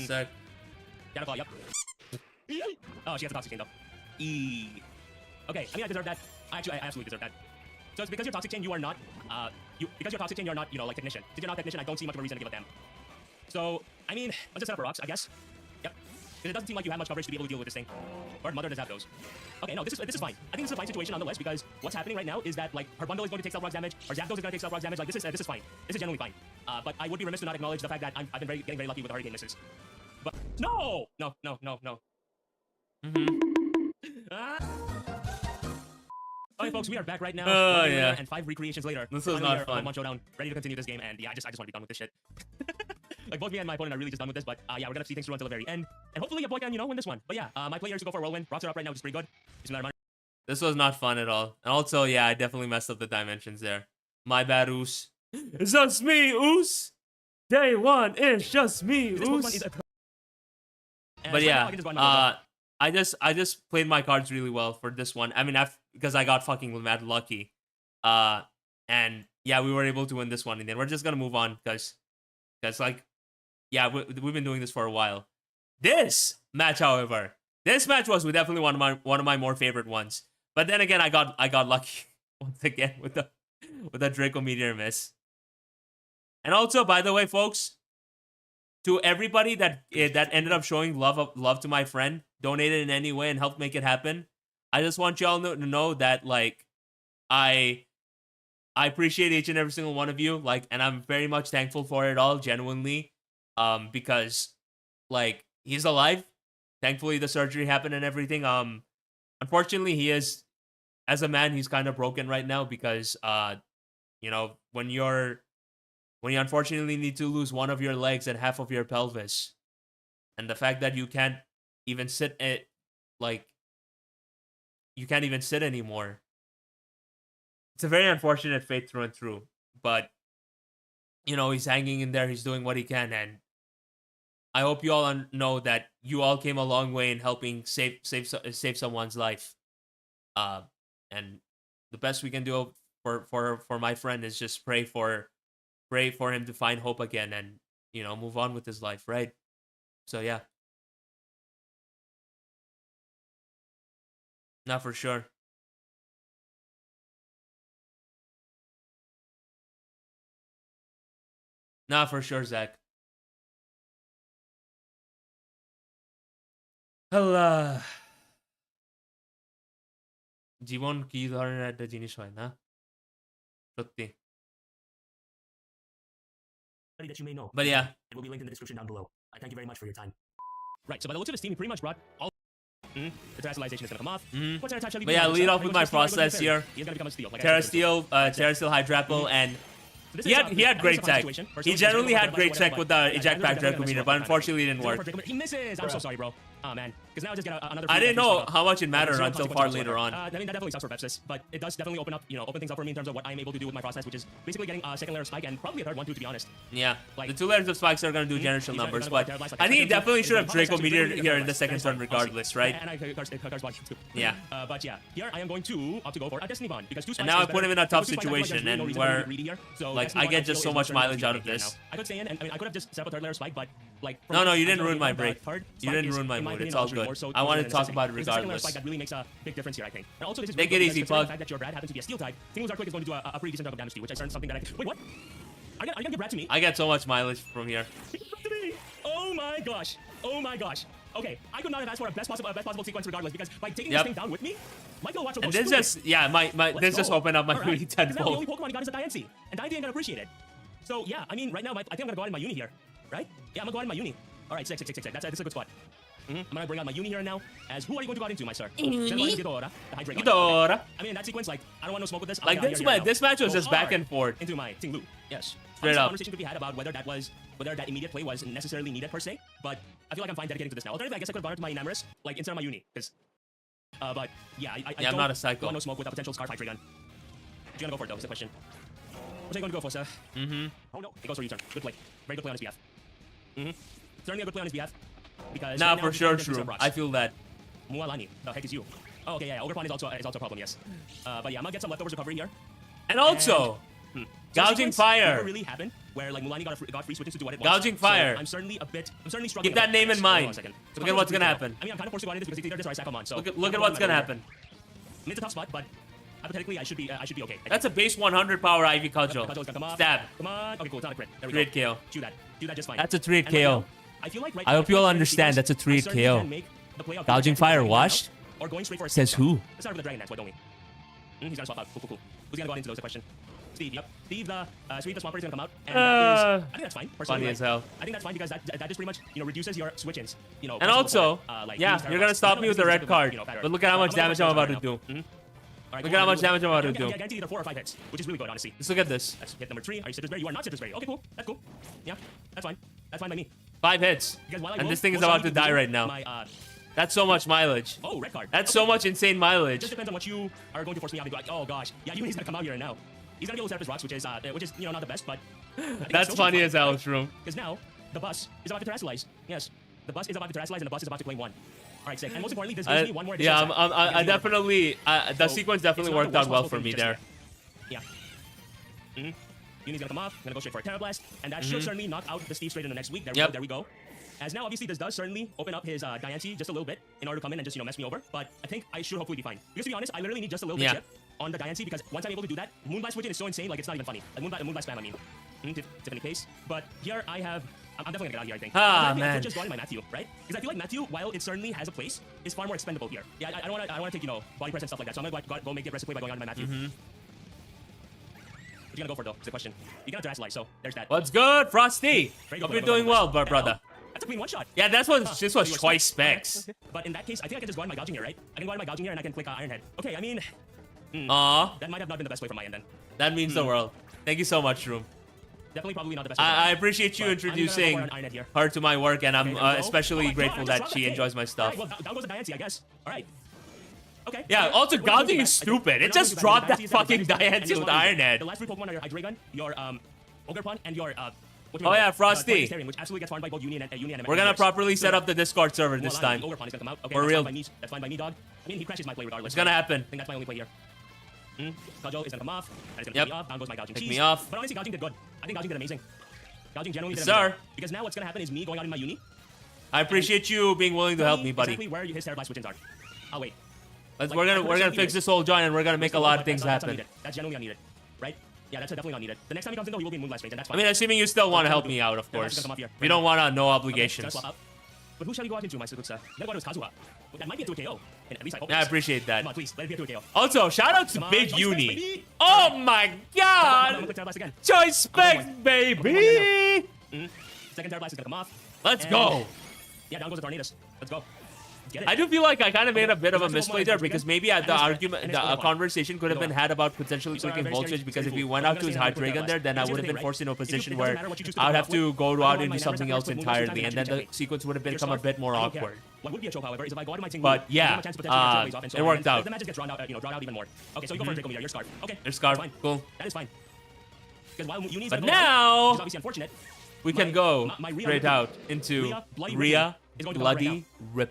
Sec. Gotta call, yep. Oh, she has a toxic chain though. Okay, I mean I deserve that. I absolutely deserve that. So it's because you're toxic chain, you are not because you're toxic chain, you're not, you know, like technician. Since you're not technician, I don't see much of a reason to give a damn. So I mean, let's just set up for rocks, I guess. Yep. Because it doesn't seem like you have much coverage to be able to deal with this thing. Or Mother does have those. Okay, no, this is fine. I think this is a fine situation nonetheless because what's happening right now is that like her bundle is going to take stealth rocks damage, or Zapdos is going to take stealth rocks damage. Like this is fine. This is generally fine. But I would be remiss to not acknowledge the fact that I've been getting very lucky with the hurricane misses. But no. Okay, folks, we are back right now. Oh, One game yeah. later and 5 recreations later. This was Finally, not we are fun. on One Showdown, ready to continue this game, and yeah, I just want to be done with this shit. Like both me and my opponent are really just done with this, but yeah, we're gonna see things through until the very end, and hopefully your boy can, you know, win this one. But yeah, my play here is to go for a whirlwind. Rocks are up right now, which is pretty good. This was not fun at all. And also, yeah, I definitely messed up the dimensions there. My bad, Oos. It's just me, Oos. Day one, it's just me, Oos. But yeah, I just played my cards really well for this one. I mean, because I got fucking mad lucky. And yeah, we were able to win this one, and then we're just gonna move on because like, yeah, we've been doing this for a while. This match, however, was definitely one of my more favorite ones. But then again, I got lucky once again with the Draco Meteor miss. And also, by the way, folks, to everybody that ended up showing love to my friend, donated in any way and helped make it happen, I just want y'all to know that like I appreciate each and every single one of you, like, and I'm very much thankful for it all, genuinely, because like he's alive. Thankfully, the surgery happened and everything. Unfortunately, he is, as a man, he's kind of broken right now because you know, when you unfortunately need to lose one of your legs and half of your pelvis, and the fact that you can't even sit you can't even sit anymore. It's a very unfortunate fate through and through, but you know, he's hanging in there, he's doing what he can, and I hope you all know that you all came a long way in helping save someone's life. And the best we can do for my friend is just pray for him to find hope again and, you know, move on with his life, right? So yeah. Not for sure. Not for sure, Zach. Hello. জীবন কি ধরনের একটা জিনিস হয় না সত্যি that you may know. But yeah, It will be linked in the description down below. I thank you very much for your time. Right, so by the looks of this team, we pretty much brought all. The terrestrialization is going to come off. But yeah, lead off with my process here. He's going to become a steal. Like Terra Steel Hydrapple, and So this He is, had he had I think great it's a fine tech. situation. He Personally, generally it's had great whatever, tech with the but eject back definitely Draco meter, gonna but miss unfortunately it didn't one work. time. He misses. I'm so sorry, bro. Oh man, because now I just get another. I free didn't defense know spell. how much it mattered Zero until consequence far whatsoever. later on. I mean, that definitely sucks for Pepsis, but it does definitely open things up for me in terms of what I'm able to do with my process, which is basically getting a second layer of spike and probably a third one too, to be honest. Yeah, Like- the 2 layers of spikes are gonna do generational He's gonna numbers, go but Terror Blast, like I I think he said, definitely it's should have like Draco Blast, metered actually, here in the Blast, second that's turn fine, regardless, honestly. right? And I Curse Body too. Yeah. But yeah, here I am going to opt to go for a Destiny Bond because 2 spikes And now is I put better. him in a Because tough 2 spikes, I feel like situation, there's really no and reason to be where, greedy here. So like, Destiny I Bond, get feel, just so is much more than mileage out of easy right this. now. I could stay in, and I mean, I could have just set up a third layer of spike, but like. No, no, you I'm didn't still ruin thinking my that the break. third You spike didn't is, ruin my in mood. opinion, It's all actually good. more so I wanted to than talk necessity. about it Because the second layer of regardless. spike that really makes a big difference here, I think. And also, this is Take really it good easy, because considering Pug. the fact that your Brad happens to be a steel type, King Luzar Quick is going to do a pretty decent chunk of damage to you, which I started something that I can. Wait, what? Are you gonna give Brad to me? I get so much mileage from here. To me. Oh my gosh. Oh my gosh. Okay, I could not have asked for a best possible sequence regardless because by taking Yep. this thing down with me, Michael Watch will And go this stupid. just, yeah, this just opened up my All right. really 'Cause now the only tenfold. Pokemon he got is a Diancie, and Diancie ain't gonna appreciate it. So yeah, I mean, right now I think I'm gonna go out in my uni here, right? Yeah, I'm gonna go out in my uni. All right, six. That's a good spot. I'm gonna bring out my uni here now. As who are you going to go out into, my sir? Uni? Ghidorah, the Hydreigon. Ghidorah. I mean, in that sequence, like, I don't want no smoke with this. I'll Like, get out this here ma- now. this match was Go just back hard and forth. into my Ting Lu. Yes. Straight Honestly, up. conversation could be had about whether that immediate play was necessarily needed per se, but I feel like I'm fine dedicating to this now. Alternatively, I guess I could have gone into my Enamorous, like instead of my uni, because. But yeah, I Yeah, I'm don't not a psycho. want no smoke with a potential Scarf Hydreigon. What you gonna go for though? Is the question. What are you gonna go for, sir? Oh no, it goes for U-turn. Good play. Very good play on his behalf. Certainly a good play on his behalf. Because Nah, right now for he's sure, playing against Shroom. rocks. I feel that. Mualani, the heck is you? Oh, okay, yeah. Ogrepawn is also a problem, yes. But yeah, I'm gonna get some leftovers recovery here. And also, So Gouging sequence Fire. never really happened where like Mualani got free switches to do what it was. Gouging Fire. So I'm certainly struggling. Keep that with name in Hold on a mind. second. Look at what's gonna happen. I mean, I'm kind of forced to go into this because it's either this or I sack him on. So Look I'm at going what's my gonna way happen. I mean, it's a tough spot, but hypothetically, I should be okay. That's a base 100 power Ivy Cudgel. Cudgel's gonna come off. Stab. Come on. Okay, cool. It's not a crit. There we 3 go. KO. Do that just fine. That's a 3 And right KO. now, I feel like right I hope now, you all in the understand sequence, that's a 3 I certainly KO. can make the play of Gouging Dragon Fire right now, washed? Or going straight for a Says second who? shot. Let's start with the Dragon Dance. Why don't we? He's gonna swap out. Cool. Who's gonna go out into those? The question. Steve. Yep. Steve the Swamper is gonna come out. And that is, I think that's fine. Personally, Funny right? as hell. I think that's fine because that just pretty much reduces your switch-ins. And possible also, for, like, yeah, these you're gonna stop me with the red card. fatter. But look at how much I'm gonna damage go I'm for about to right do. now. All right, Look go at how on, much damage I'm about to I do. guarantee either 4 or 5 hits, which is really good, honestly. Just look at this. That's hit number 3. Are you Citrus Berry? You are not Citrus Berry. Okay, cool. That's cool. Yeah, that's fine. That's fine by me. 5 hits. Because while I And will this thing is most about to likely die do right now. My, That's so much mileage. oh, red card. That's Okay. so much insane mileage. Just depends on what you are going to force me out to do. Like, oh gosh, yeah, Uni's gonna come out here now. He's gonna be able to set up his rocks, which is not the best, but That's funny as hell, Shroom. Because now the bus is about to terrestrialize. Yes, the bus is about to terrestrialize, and the bus is about to claim 1. All right, sick. And most importantly, this gives me one more. Yeah, additional set. I Because definitely, the So, sequence it's definitely not worked the out worst well possible for thing me just there. yet. Yeah. Uni's gonna come off. Gonna go straight for a Terra Blast, and that should certainly knock out the Steve straight in the next week. There we Yep. go. There we go. As now, obviously, this does certainly open up his Diancie just a little bit in order to come in and just mess me over. But I think I should hopefully be fine. Because to be honest, I literally need just a little bit Yeah. chip on the Diancie because once I'm able to do that, Moonblast switching is so insane, like it's not even funny. Like Moonblast spam, I mean. Tiffany Pace. But here I have. I'm definitely gonna get out here, I think. Ah, I think I man. could just go in my Matthew, right? Because I feel like Matthew, while it certainly has a place, is far more expendable here. Yeah, I don't want to take body press and stuff like that. So I'm gonna go make the aggressive play by going out in my Matthew. What you gonna go for though? Is the question. You're gonna Terrestrialize, so there's that. What's good, Frosty? Very Hope good, you're doing well, Hell, brother. That's a clean one shot. Yeah, this was You are twice smart. specs. But in that case, I think I can just go on my gouging here, right? I can go on my gouging here and I can click Ironhead. Okay, I mean, Aw, that might have not been the best play from my end then. that means the world. Thank you so much, Shroom. Definitely probably not the best play. I appreciate you But I'm gonna go introducing for an Ironhead here. her to my work, and I'm Okay, there we go. especially Oh my God, grateful I just that dropped she the king. enjoys my stuff. Alright, well, down goes the Diancie, I guess. Alright. Okay. Yeah, Okay. also, We're not gonna gouging do is that. I think stupid. we're It not gonna just do dropped that Diancie is fucking better. And Diancie just with one thing. Ironhead. The last 3 Pokemon are your Hydreigon, your Ogrepawn, and your Oh, yeah, Frosty. which absolutely gets farmed by both Uni and We're gonna Emirs. properly So, set up the Discord server this Mualani, time. Ogrepawn is gonna come out. Okay, For that's real. Fine by me. That's fine by me, dog. I mean, he crashes my play regardless. It's gonna right? happen. I think that's my only play here. Cudgel is gonna come off. And it's gonna Yep. pick me off. Down goes my gouging. Pick Jeez. me off. But honestly, gouging did good. I think gouging did amazing. Gouging generally Yes, did amazing. sir. Because now what's gonna happen is me going out in my Uni. I appreciate you being willing to help me, buddy. Exactly where his Terra Blast switch-ins are. I'll wait. We're I gonna personally fix need this whole joint, and we're gonna make a lot of things That's happen. unneeded. That's genuinely unneeded, right? Yeah, that's definitely not needed. The next time he comes in, though, he will be in Moonblast range, and that's I fine. mean, assuming you still want to help me out, of Yeah, that's course. gonna come up here. If you don't want to, no Okay, obligations. so let's swap out. But who shall we go out into, my Sukusa? Let's go out with Kazuha. That might be a 2 KO. And at least I hope. Yeah, I it is. appreciate that. Come on, please. Let it be a 2 KO. Also, shout out to Come on, Big Choice Uni. Specs, baby. Oh my I'm gonna god! click Terra Blast again. Choice specs, baby! Second Terra Blast is gonna come off. Let's And- go. Yeah, down goes the Tornadus. Let's go. Get it? I do feel like I kind of made a bit of a Because misplay that's there the because Pokemon maybe at and the his threat, argument, and his the Pokemon. conversation could have been had about potentially These are clicking very Volt scary- Switch because if scary we fools. went I'm out to gonna his say how High to put it Dragon last. there, then I Here's would the have thing, been right? forced in a It position doesn't where matter what you choose to I would go have for. to go I out go on into my something Nanomax else with moves, entirely, which and then is the checkmate. sequence would have Your become a start, bit more I don't care. awkward. What would be a choke, however, is if I go out my Ting But Wu, yeah, I give him a chance to potentially get Tailwaves off and so it on, worked and out. The matches get drawn out, drawn out even more. Okay, so you go for a Draco Meteor. You're scarred. Okay, There's Scarf. fine. Cool. That is fine. Because while Uni's But gonna go out, now which is obviously unfortunate, we can my- go my Rhea straight Ripley- out into Rhea Bloody Rhea Ripley is going to go right Bloody now.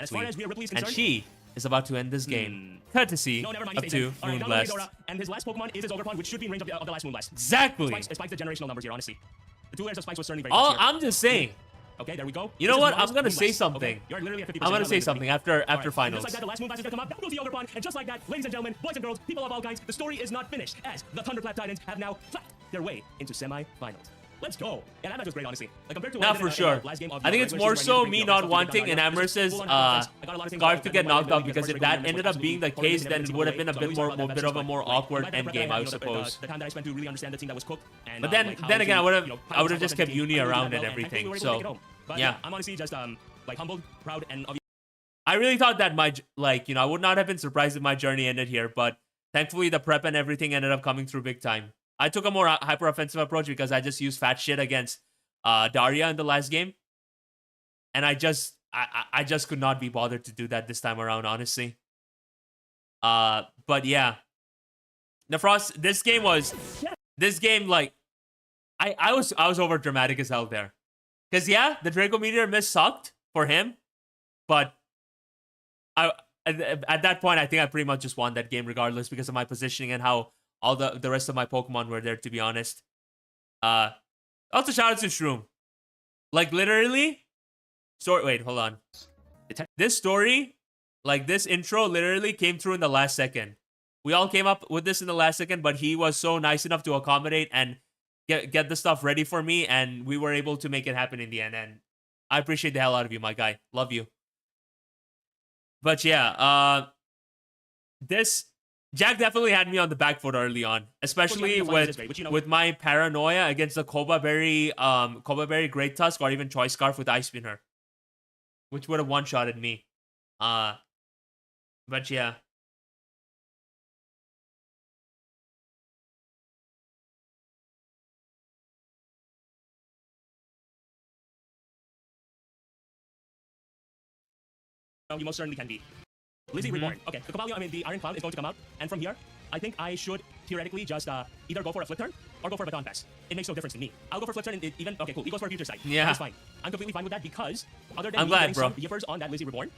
As far Ripley, as Rhea Ripley is and concerned- she is about to end this game, courtesy no, never mind. of He's 2 phasing. All right, now Moonblast. Dora, and his last Pokemon is his Ogerpon, which should be in range of the last Moonblast. Exactly. It spikes the generational numbers here, honestly. The 2 layers of spikes was certainly very All much here. I'm just saying. Okay, there we go. You know This is what? the I'm gonna last say Moonblast. something. Okay, you're literally at 50%. I'm gonna Now say let me something finish. after All right, finals. Just like that, the last Moonblast is gonna come out. That goes the Ogerpon, and just like that, ladies and gentlemen, boys and girls, people of all kinds, the story is not finished, as the Thunderclap Titans have now flapped their way into semi-finals. Let's go. Yeah, that match was great, honestly. Like, compared to what Now I did for in the sure. last game of I think the it's regular more season where I so needed to me beat not Young wanting Bucks, an this is Amherst's full-on offense. I got a lot of things Scarf that to I get wanted knocked out do because if Draco that Meteor ended was up being the absolutely case, totally then it different would have been a so bit we more, saw that bit of a more like, awkward right there, end game, I you know, suppose. the time that I spent to really understand the team that was cooked. And, But then like, how again, to, I would have, you know, I would have power just kept team. Uni I really around did and well, I think we everything. were able to take it So home. But yeah. I'm honestly just like humbled, proud, and obviously. I really thought that I would not have been surprised if my journey ended here, but thankfully the prep and everything ended up coming through big time. I took a more hyper offensive approach because I just used fat shit against Daria in the last game, and I just could not be bothered to do that this time around, honestly. But yeah, Nefrost, this game like I was over dramatic as hell there, because yeah, the Draco Meteor miss sucked for him, but at that point I think I pretty much just won that game regardless because of my positioning and how all the rest of my Pokemon were there, to be honest. Also shout out to Shroom. Like literally, wait, hold on. This story, like this intro literally came through in the last second. We all came up with this in the last second, but he was so nice enough to accommodate and get the stuff ready for me, and we were able to make it happen in the end, and I appreciate the hell out of you, my guy. Love you. But yeah, Jack definitely had me on the back foot early on, especially with my paranoia against the Koba Berry Great Tusk or even Choice Scarf with Ice Spinner, which would have one-shotted me. But yeah. You most certainly can be. Lizzie Reborn. Okay, the Cobalion, I mean, the Iron Cloud is going to come out, and from here, I think I should theoretically just either go for a flip turn or go for a baton pass. It makes no difference to me. I'll go for a flip turn and even, okay, cool. He goes for a future sight. Yeah. That's fine. I'm completely fine with that because other than I'm me glad, getting bro. some yippers on that Lizzie Reborn,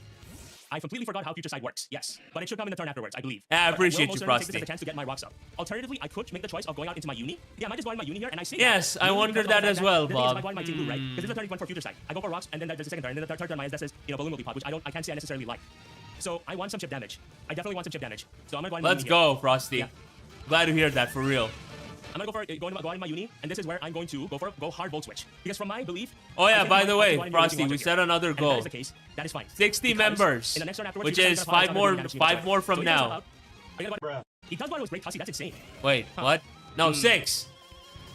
I completely forgot how future sight works. Yes, but it should come in the turn afterwards, I believe. Yeah, I But appreciate will you, most certainly take this Frosty. as a chance to get my rocks up. Alternatively, I could make the choice of going out into my uni. Yeah, I might just go out in my uni here, and I say Yes, that, I mainly wondered because of that the as fact well, the thing is, if I Bob. go out in my Team Blue, right? Because this is the turn you went for future sight. I go for rocks, and then there's the second turn, and then the third turn, my that says, Balloon will be popped, which I can't say I necessarily like. So I want some chip damage. I definitely want some chip damage. So I'm gonna go out in my Let's uni here. go, Frosty. Yeah. Glad to hear that, for real. I'm gonna go out in my uni, and this is where I'm going to go hard Volt Switch. Because from my belief, Oh I yeah, think by I'm the going to way, go out and Frosty, do we everything set another And if that goal. is the case, that is fine. 60 Because members, in the next turn afterwards, which he's is gonna five come out more and damage me with five more So from he goes now. out. Are you gonna go- He does go out with great Tussy, that's insane. Wait, what? No, 6.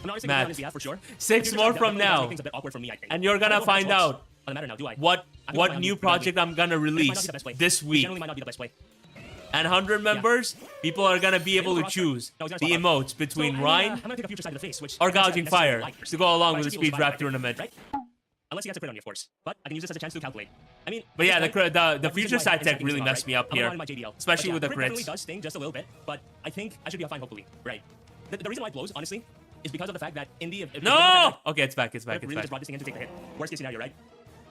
I'm honestly Matt. on his behalf for sure. 6 Future more Sight from definitely does now. make things a bit awkward for me, I think. And you're gonna I'm gonna find go for out choice. Doesn't matter now, do I? what I'm gonna find new out project I'm gonna This might not release be the best play. this This week. generally might not be the best play. And 100 members, people are gonna be able to Roster. choose No, he's the gonna swap emotes between So, Rhine I'm gonna take a future side of the face, which or I don't Gouging necessarily Fire like. to go along But with I the see speed people's draft vibe, tournament. Right? Unless he gets a crit on me, of course. But I can use this as a chance to calculate. I mean, But yeah, at this the point, the that's future why side I'm tech checking really this out, messed right? me up I'm here, on my JDL. especially But with the crit definitely crits. does sting just a little bit, but I think I should be fine, hopefully. Right. The reason why it blows, honestly, is because of the fact that in the No! Okay, it's back, it's back, Rip it's really back. just brought this thing in to take the hit. Worst case scenario, right?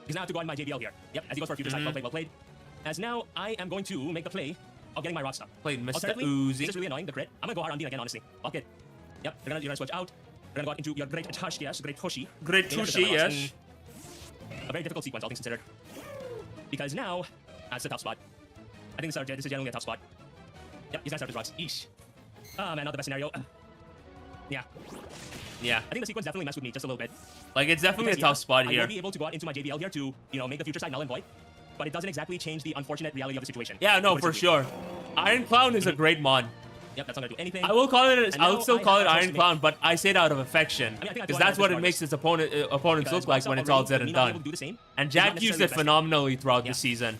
Because now I have to go on my JDL here. Yep, as he goes for a future side. Well played, well played. As now I am going to make the play of getting my rock stop. Played Mr. Alternatively, Uzi. This is really annoying, the crit. I'm gonna go hard on Dean again, honestly. Fuck it. Yep, you're gonna switch out. You're gonna go out into your great Tush, yes, great Toshi. Great Dean Tushi, Anderson, yes. A very difficult sequence, all things considered. Because now, that's a tough spot. I think this is generally a tough spot. Yep, he's gonna start his rocks. Eesh. Ah, man, not the best scenario. Yeah, Yeah, I think the sequence definitely messed with me just a little bit. like it's definitely a Because, yeah, tough spot I here. will be able to go out into my JDL here to, make the future side null and void, but it doesn't exactly change the unfortunate reality of the situation. Yeah, no, What for is it do? sure. Iron Clown is a great mod. Yep, that's not gonna do anything. I will call it. And I'll now still I call have it a choice Iron to make. Clown, but I say it out of affection I think I because do that's have what this it makes its opponents Because look like Rockstar when it's all already, said me and not able done. to do the same And is Jack not used necessarily it the best. phenomenally throughout Yeah. the season.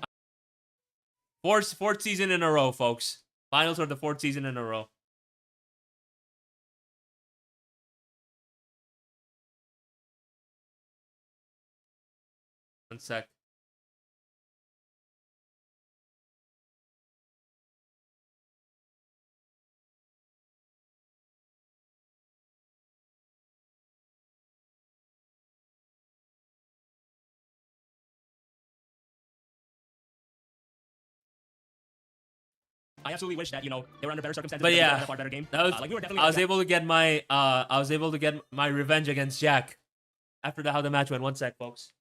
Fourth season in a row, folks. Finals for the fourth season in a row. One sec. I absolutely wish that, you know, they were under better circumstances. But because they yeah, had a far better game. that was, Like, we were definitely I was able to get my revenge against Jack after how the match went. One sec, folks.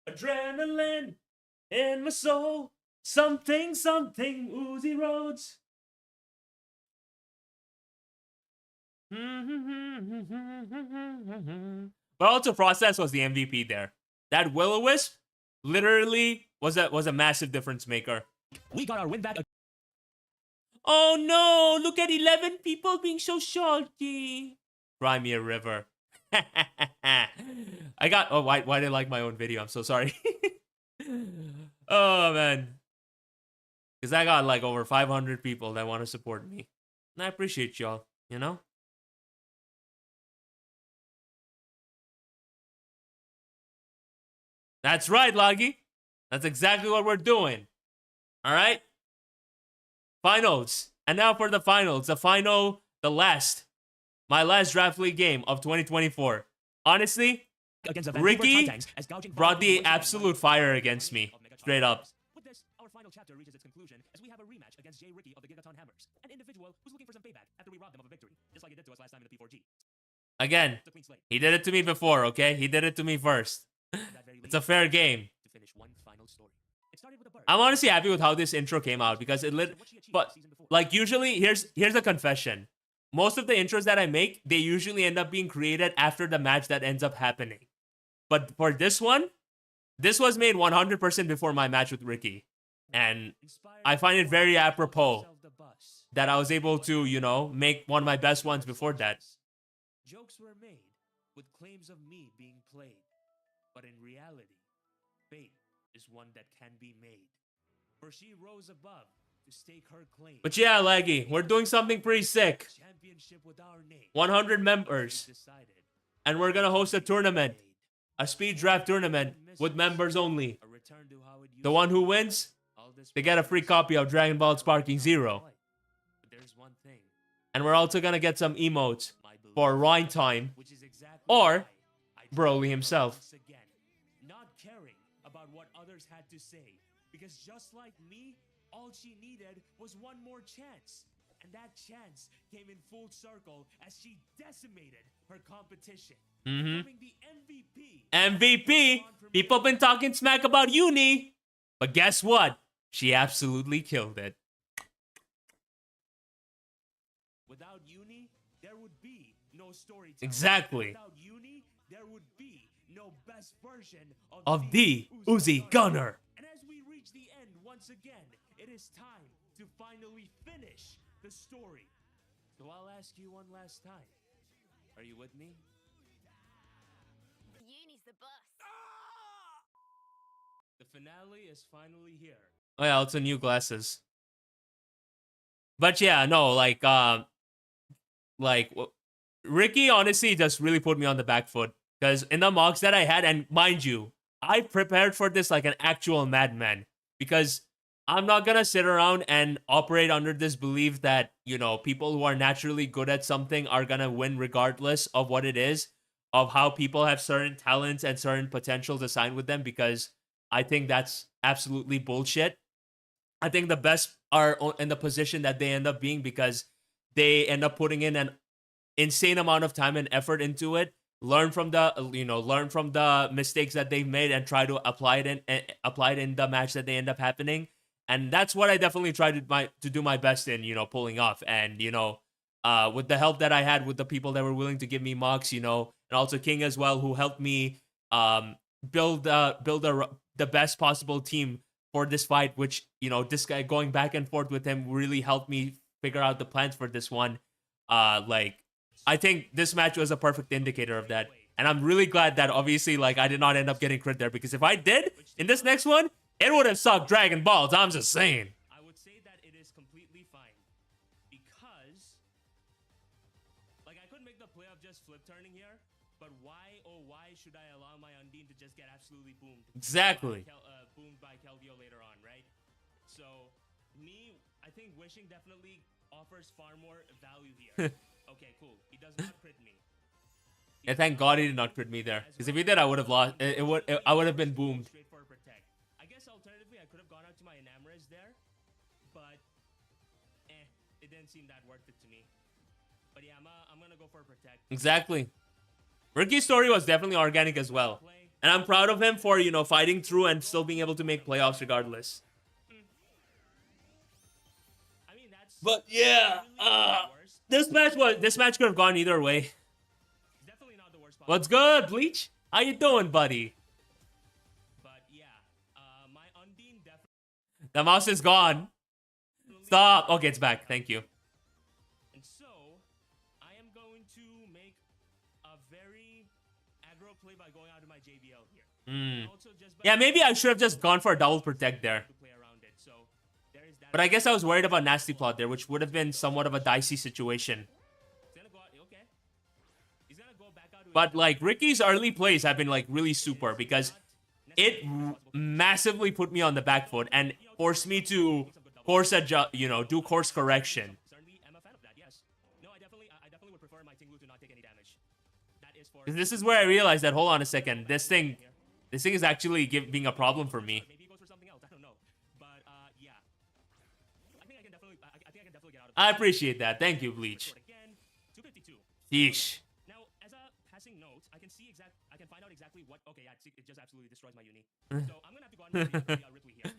Adrenaline in my soul. Something, something, Uzi Rhodes. But also, Process was the MVP there. That Will-O-Wisp literally was a massive difference maker. We got our win back. Oh no! Look at 11 people being so salty. Cry me a river. I got. Oh, why did I like my own video? I'm so sorry. Oh man, because I got like over 500 people that want to support me, and I appreciate y'all. You know. That's right, Loggy. That's exactly what we're doing. All right. Finals. And now for the finals. My last Draft League game of 2024. Honestly, Against the Ricky Titans, as gouging brought the forward absolute fire against me. of Megatron Straight up. Hammers. With this, our final chapter reaches its conclusion as we have a rematch against Jay Ricky of the Gigaton Hammers, an individual who's looking for some payback after we robbed them of a victory, just like he did to us last time in the P4G. Again, It's a clean slate. he did it to me before, okay? He did it to me first. At that very It's a least, fair game. to finish one final story. It started with a bird. I'm honestly happy with how this intro came out because it lit. What she achieved But the season before. like usually, here's a confession. Most of the intros that I make, they usually end up being created after the match that ends up happening. But for this one, this was made 100% before my match with Ricky. And Inspired I find it very by apropos yourself the bus. that I was able to, you know, make one of my best ones before that. Jokes were made with claims of me being played, but in reality, fate is one that can be made. For she rose above to stake her claim. But yeah, Leggy, we're doing something pretty sick. Championship with our name. 100 members. Decided. And we're gonna host a tournament. A speed draft tournament with members only. A return to how it used The one who wins, all this they get a free copy of Dragon Ball Sparking Zero. But there's one thing, And we're also gonna get some emotes my belief, for Rhyme Time which is exactly or why I Broly tried himself. once again, not caring about what others had to say, because just like me, all she needed was one more chance. And that chance came in full circle as she decimated her competition. Becoming the MVP. MVP! People been talking smack about Uni. But guess what? She absolutely killed it. Without Uni, there would be no storytelling. Exactly. Without Uni, there would be no best version Of the Uzi Gunner. And as we reach the end once again, it is time to finally finish the story. So I'll ask you one last time. Are you with me? Uni's the boss. The finale is finally here. Oh yeah, also new glasses. But yeah, no, Ricky honestly just really put me on the back foot. Because in the mocks that I had, and mind you, I prepared for this like an actual madman. Because I'm not gonna sit around and operate under this belief that, you know, people who are naturally good at something are gonna win regardless of what it is, of how people have certain talents and certain potentials assigned with them, because I think that's absolutely bullshit. I think the best are in the position that they end up being because they end up putting in an insane amount of time and effort into it. Learn from the mistakes that they've made and try to apply it in the match that they end up happening. And that's what I definitely tried to do my best in, pulling off. And with the help that I had with the people that were willing to give me mocks, and also King as well, who helped me build the best possible team for this fight. Which, you know, this guy going back and forth with him really helped me figure out the plans for this one. Like, I think this match was a perfect indicator of that. And I'm really glad that obviously, like, I did not end up getting crit there, because if I did in this next one, it would have sucked Dragon Balls. I'm just saying. I would say that it is completely fine because, like, I could make the play of just flip turning here, but why, oh, why should I allow my Undine to just get absolutely boomed? Exactly. Boomed by Kelvio later on, right? So, me, I think wishing definitely offers far more value here. Okay, cool. He does not crit me. Yeah, thank God he did not crit me there, because if he did, I would have lost. I would have been boomed. Straight for a protect. I guess alternatively, I could have gone out to my Enamorez there, but it didn't seem that worth it to me. But yeah, I'm gonna go for a protect. Exactly. Ricky's story was definitely organic as well, and I'm proud of him for, you know, fighting through and still being able to make playoffs regardless. I mean, that's But yeah, worst. this match could have gone either way. It's definitely not the worst possible. What's good, Bleach? How you doing, buddy? But yeah, my Undine definitely. The mouse is gone. Stop. Okay, it's back. Thank you. And so, I am going to make a very aggro play by going out to my JBL here. And also just by Yeah, maybe I should have just gone for a double protect there. to play around it. So, there is that. But I guess I was worried about Nasty Plot there, which would have been somewhat of a dicey situation. He's gonna go out. Okay. He's gonna go back out to But like, Ricky's early plays have been like really super, because it massively put me on the back foot and forced me to course adjust, you know, do course correction. certainly am a fan of that. Yes. No, I definitely would prefer my Tinglu to not take any damage. That is for. This is where I realized that, hold on a second, this thing is actually being a problem for me. Maybe he goes for something else. I don't know. But yeah. I think I can definitely. I think I can definitely get out of. I appreciate that. Thank you, Bleach. Short again. 252. Yeesh. Now, as a passing note, I can find out exactly what. Okay, yeah, it just absolutely destroys my uni. So I'm gonna have to go on with Ripley here.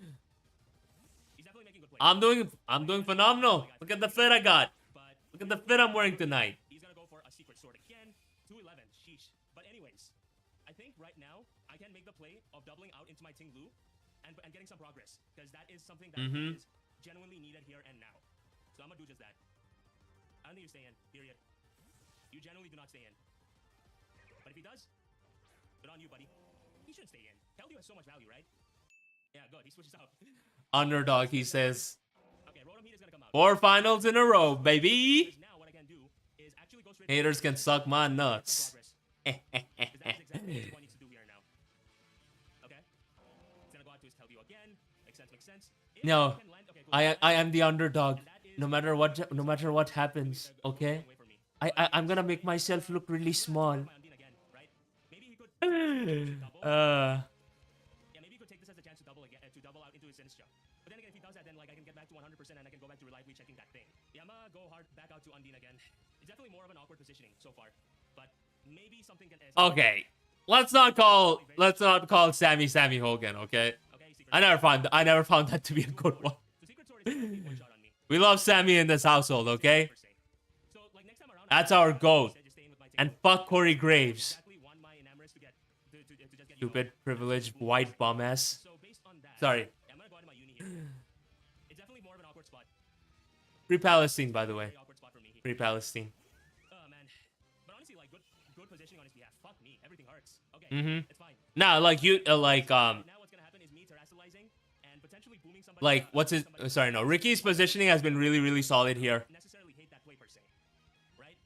He's definitely making good plays. I'm doing phenomenal. Look at the fit I got. But Look at the fit I'm wearing tonight. he's gonna go for a secret sword again. 211. Sheesh. But anyways, I think right now I can make the play of doubling out into my Tinglu and getting some progress, because that is something that is genuinely needed here and now. So I'm gonna do just that. I don't think you stay in. Period. You generally do not stay in. But if he does, good on you, buddy. He should stay in. Kelvio has so much value, right? Yeah, good. He switches out. Underdog, he says. Okay, Rotom Heat is gonna come out. 4 finals in a row, baby. Because now what I can do is actually go straight Haters can suck my nuts. progress. 'Cause that's exactly what he needs to do here now. Okay? It's gonna go out to his Kelvio again. Makes sense, makes sense. If No, he can land- okay, cool. I am the underdog. No matter what happens, okay? Wait for me. I'm gonna make myself look really small. My Undine again, right? Maybe he could double. Yeah, maybe he could take this as a chance to double again, to double out into his Sinistra. But then again, if he does that, then like I can get back to 100% and I can go back to reliably checking that thing. Yeah, I'm gonna go hard back out to Undine again. It's definitely more of an awkward positioning so far, but maybe something can. Okay, let's not call Sammy Hogan, okay? Okay, secret. I never found that to be a good one. So secret sword is definitely one shot on me. We love Sammy in this household, okay? Per se. So like next time around, That's I our goat. just staying with my And Tinglu. fuck Corey Graves. Exactly want my Enamorous to just get Stupid, privileged, white bum ass. So based on that, Sorry. yeah, I'm gonna go into my uni here. It's definitely more of an awkward spot. Free Palestine, by the way. Very awkward spot for me. Free Palestine. Oh man, but honestly, like good positioning on his behalf. Fuck me, everything hurts. Okay, it's fine. Nah, like you, Now what's gonna happen is me terrestrializing and potentially booming somebody. like what's his? somebody Sorry, no. Ricky's positioning has been really, really solid here. necessarily hate that play per se, right?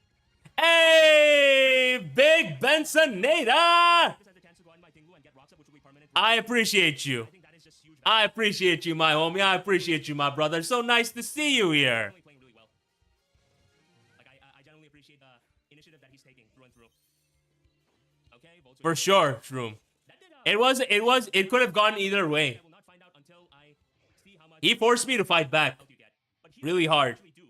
Hey, Big Bensonator! This has a chance to go on my Tinglu and get rocks up, which will be permanent. I appreciate you. I think that is just huge. I appreciate you, my homie. I appreciate you, my brother. So nice to see you here. Definitely playing really well. Like I generally appreciate the initiative that he's taking through and through. Okay, Voltsu. For sure, Shroom. That did, It could have gone either way. I will not find out until I see how much He forced me to fight back. health you get. But here Really what I hard. actually do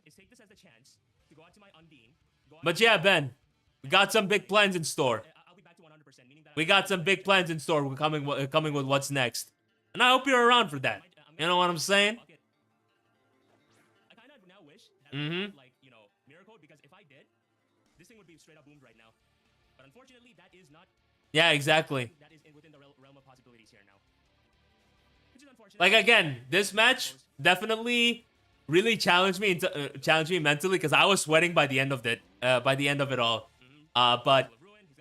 is take this as a chance to go out to my Undine. Go out But to- yeah, Ben, we got some big plans in store. I'll be back to 100%, meaning that We got some big plans in store. We're coming with what's next. And I hope you're around for that. You know what I'm saying? Fuck it. I kind of now wish that I had, like, you know, Mirror Code, because if I did, this thing would be straight up boomed right now. But unfortunately, that is not. Yeah, exactly. That is within the realm of possibilities here now. Which is unfortunate. Like again, this match definitely really challenged me mentally because I was sweating by the end of it. By the end of it all. But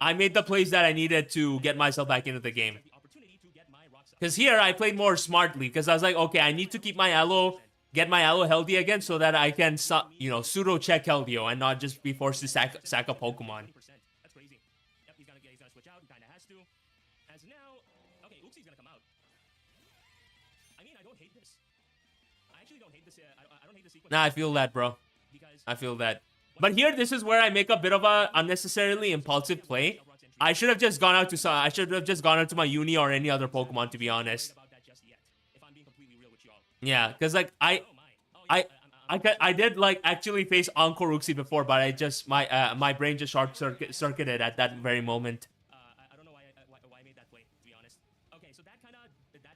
I made the plays that I needed to get myself back into the game. The opportunity to get my rocks up. Because here I played more smartly because I was like, okay, I need to keep my aloe, get my aloe healthy again so that I can, pseudo check Keldeo and not just be forced to sack a Pokemon. 20%. That's crazy. Yep, he's gonna switch out. He kind of has to. As now, okay, Oopsie's gonna come out. I mean, I don't hate this. I actually don't hate this. I don't hate the sequence. Nah, I feel that, bro. Because I feel that. But here, this is where I make a bit of a unnecessarily impulsive play. I should have just gone out to my Uni or any other Pokemon, to be honest. about that just yet. If I'm being completely real with y'all. Yeah, because like Oh my. Oh, yeah, I did like actually face Encore Uxie before, but I just my brain just short circuited at that very moment. I don't know why I made that play, to be honest. Okay, so that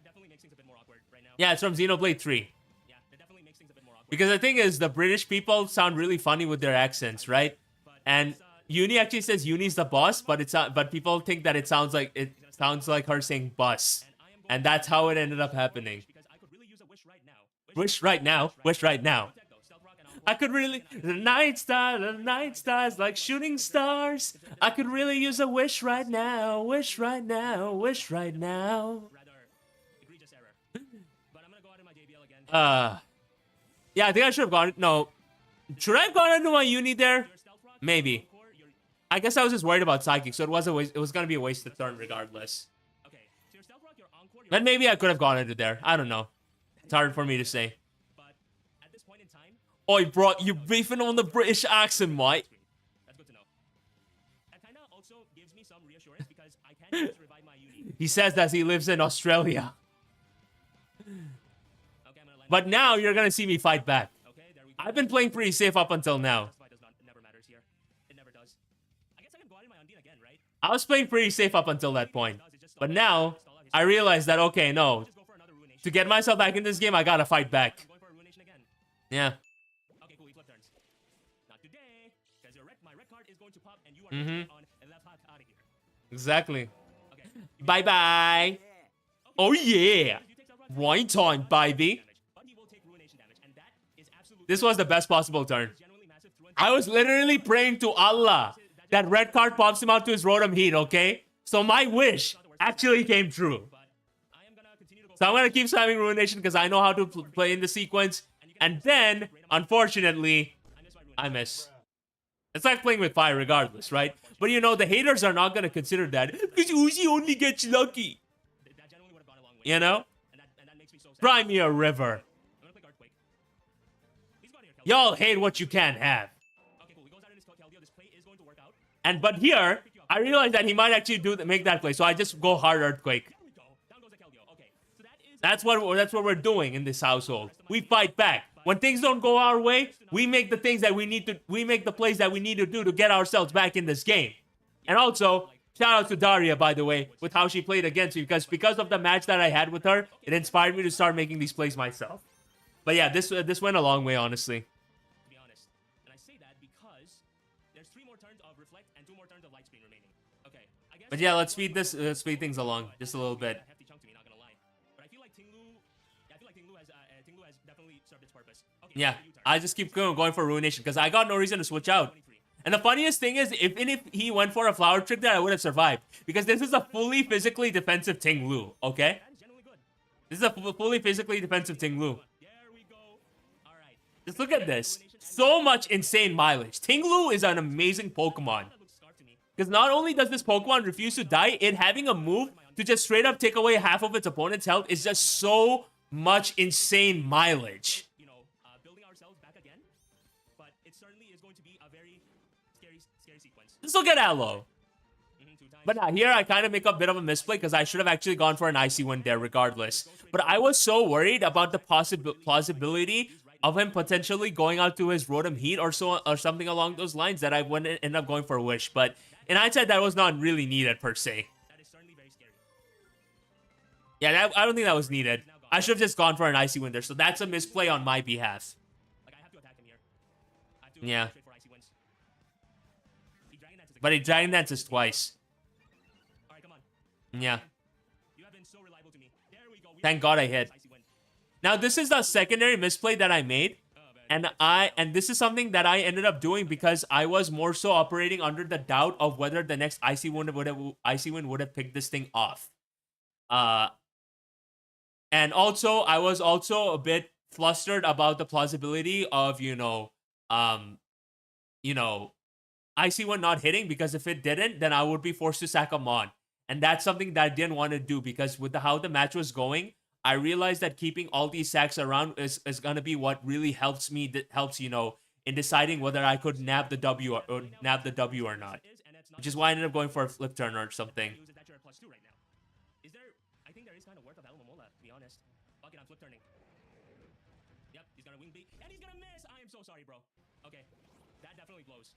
definitely makes things a bit more awkward right now. Yeah, it's from Xenoblade 3. Yeah, that definitely makes things a bit more awkward. Because the thing is, the British people sound really funny with their accents, right? And Uni actually says Uni's the boss, but but people think that it sounds like her saying bus, and that's how it ended up happening. Because I could really use a wish right now. Wish right now, wish right now. I could really the night stars like shooting stars. I could really use a wish right now, wish right now, wish right now. Rather egregious error. But I'm gonna go out in my JBL again. Yeah, I think I should have gone. No, should I have gone into my Uni there? Your Stealth Rock, Maybe. Encore, your I guess I was just worried about Psychic, so it was gonna be a wasted turn regardless. okay. So your Stealth Rock, your Encore, your Then maybe I could have gone into there. I don't know. It's hard for me to say. but at this point in time, Oi, bro, you beefing on the British accent, mate? that's good to know. That kinda also gives me some reassurance because I can just revive my Uni. He says that he lives in Australia. Okay, I'm gonna land. But now you're gonna see me fight back. Okay, there we go. I've been playing pretty safe up until now. Justify never matters here. It never does. I guess I can go out in my Undine again, right? I was playing pretty safe up until that point. But now, I realized that, okay, no. Just go for another Ruination. To get myself back in this game, I gotta fight back. I'm going for a Ruination again. Yeah. Okay, cool. We flip turns. Not today, because my red card is going to pop, and you are going to on and left hop out of here. Exactly. Okay. Bye-bye. Oh, yeah. If you take Stealth Rock, Wine time, baby. damage, but he will take Ruination damage, and that is absolutely This was the best possible turn. genuinely massive through and I was literally praying to Allah that red card pops him out to his Rotom Heat, okay? So my wish actually came true. but I am gonna continue to go. So I'm gonna keep spamming Ruination because I know how to play in the sequence. And then, unfortunately, I miss my Ruination. I miss. It's like playing with fire regardless, right? But you know, the haters are not gonna consider that because Uzi only gets lucky. That genuinely would have gone a long way. You know? And that makes me so sad. Cry me a river. I'm gonna click Earthquake. He's got here, Keldeo. Y'all hate what you can't have. Okay, cool. He goes out in his Keldeo. This play is going to work out. But here, I realized that he might actually make that play. So I just go hard Earthquake. There we go. Down goes the Keldeo. Okay, so that is. That's what we're doing in this household. We fight back. When things don't go our way, we make the plays that we need to do to get ourselves back in this game. And also, shout out to Daria, by the way, with how she played against me, because of the match that I had with her, it inspired me to start making these plays myself. But yeah, this went a long way, honestly. To be honest. And I say that because there's 3 more turns of Reflect and 2 more turns of Light Screen remaining. Okay, I guess. But yeah, let's speed things along just a little bit. A hefty chunk to me, not gonna lie. But I feel like Tinglu has definitely served its purpose. Okay, Yeah, U-turn. I just keep going for Ruination because I got no reason to switch out. 23. And the funniest thing is, even if he went for a Flower Trick there, I would have survived. Because this is a fully physically defensive Ting Lu, okay? That is genuinely good. This is a fully physically defensive Ting Lu. There we go. All right. Just look at this. So much insane mileage. Ting Lu is an amazing Pokemon. That looks scarred to me. Because not only does this Pokemon refuse to die, it having a move to just straight up take away half of its opponent's health is just so much insane mileage. You know, building ourselves back again. But it certainly is going to be a very scary sequence. Just look at Aloe. 2 times. But now here I kind of make a bit of a misplay because I should have actually gone for an Icy Wind there regardless. But I was so worried about the plausibility of him potentially going out to his Rotom Heat or something along those lines that I wouldn't end up going for a Wish. But in hindsight, that was not really needed per se. That is certainly very scary. Yeah, I don't think that was needed. I should have just gone for an Icy Wind there. So that's a misplay on my behalf. Like, I have to attack him here. I have to Yeah. go straight for Icy Winds. He Dragon But he Dragon Dances twice. All right, come on. Yeah. You have been so reliable to me. There we go. Thank God I hit. Icy win. Now this is the secondary misplay that I made. And this is something that I ended up doing because I was more so operating under the doubt of whether the next Icy Wind would have picked this thing off. And also I was also a bit flustered about the plausibility of, Icy Wind not hitting, because if it didn't, then I would be forced to sack a Mon. And that's something that I didn't want to do, because with how the match was going, I realized that keeping all these sacks around is gonna be what really helps me. That helps, in deciding whether I could nab the W or not. Which is why I ended up going for a flip turn or something. Is that you're at +2 right now? Is there? I think there is kind of worth of Alamomola, to be honest. Fuck it, I'm flip turning. Yep, he's gonna wing beat and he's gonna miss. I am so sorry, bro. Okay, that definitely blows.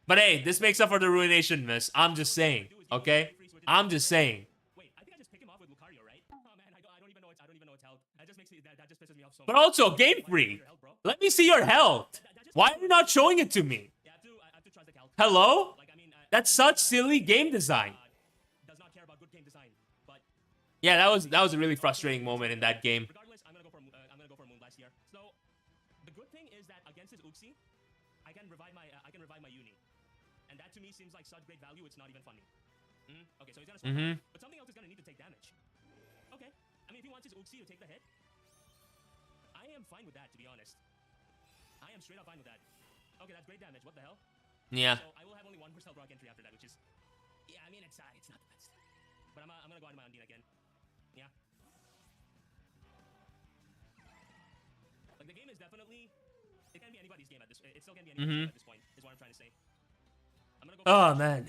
But hey, this makes up for the ruination miss. I'm just saying, okay? I'm just saying. Wait, I think I just pick him off with Lucario, right? Oh man, I don't even know its health. That just makes me that just pisses me off so much. But also, Game Freak, let me see your health. Why are you not showing it to me? Yeah, I have to trust the calc. Hello? Like, I mean, That's such silly game design. does not care about good game design. But Yeah, that was a really frustrating moment in that game. regardless, I'm gonna go for Moonblast here. So the good thing is that against his Uxie, I can revive my Uni, and that to me seems like such great value. It's not even funny. Okay, so he's gonna swap, but something else is gonna need to take damage. Okay, I mean if he wants his Uxie to take the hit, I am fine with that, to be honest. I am straight up fine with that. Okay, that's great damage. What the hell? Yeah. So I will have only one Stealth Rock entry after that, which is, yeah, I mean it's not the best. But I'm gonna go into my Undine again. Yeah. Like the game is definitely, it can be anybody's game at this. It still can be anybody's game at this point. Is what I'm trying to say. I'm gonna go. Oh man.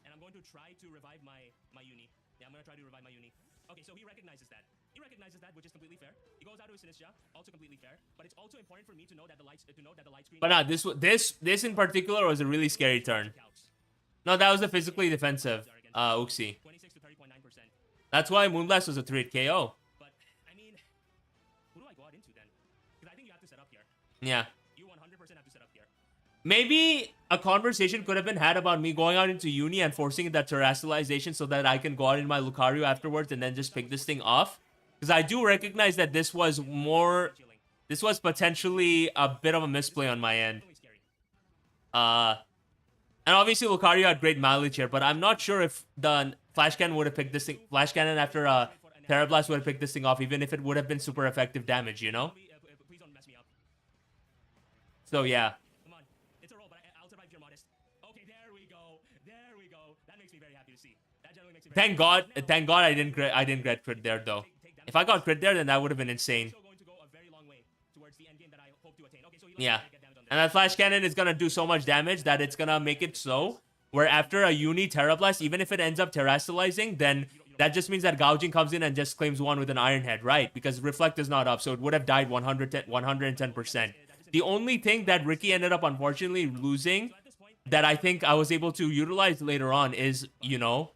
And I'm going to try to revive my Uni. Yeah, I'm gonna try to revive my Uni. Okay, so he recognizes that. He recognizes that, which is completely fair. He goes out to his Sinistcha, also completely fair. But it's also important for me to know that the light screen. But this in particular was a really scary turn. No, that was a physically defensive Uxie. 26 to 30.9%. That's why Moonblast was a 3-hit KO. But I mean, who do I go out into then? Because I think you have to set up here. Yeah. You 100% have to set up here. Maybe a conversation could have been had about me going out into Uni and forcing that terrestrialization so that I can go out in my Lucario afterwards and then just pick this thing off. Because I do recognize that this was potentially a bit of a misplay on my end. Definitely scary. And obviously Lucario had great mileage here, but I'm not sure if the Flash Cannon would have picked this thing. Flash Cannon after Terra Blast would have picked this thing off, even if it would have been super effective damage, you know? Please don't mess me up. So yeah. Come on. It's a roll, but I'll survive if you're modest. Okay, there we go. There we go. That makes me very happy to see. That generally makes me very Thank God I didn't get crit there though. If I got crit there, then that would have been insane. still going to go a very long way towards the end game that I hope to attain. Okay, so Yeah. get damage on this. And that Flash Cannon is gonna do so much damage that it's gonna make it so where after a Uni Terra Blast, even if it ends up terrestrializing, then that just means that Gaojin comes in and just claims one with an Iron Head, right? Because Reflect is not up, so it would have died 110%. The only thing that Ricky ended up unfortunately losing that I think I was able to utilize later on is, the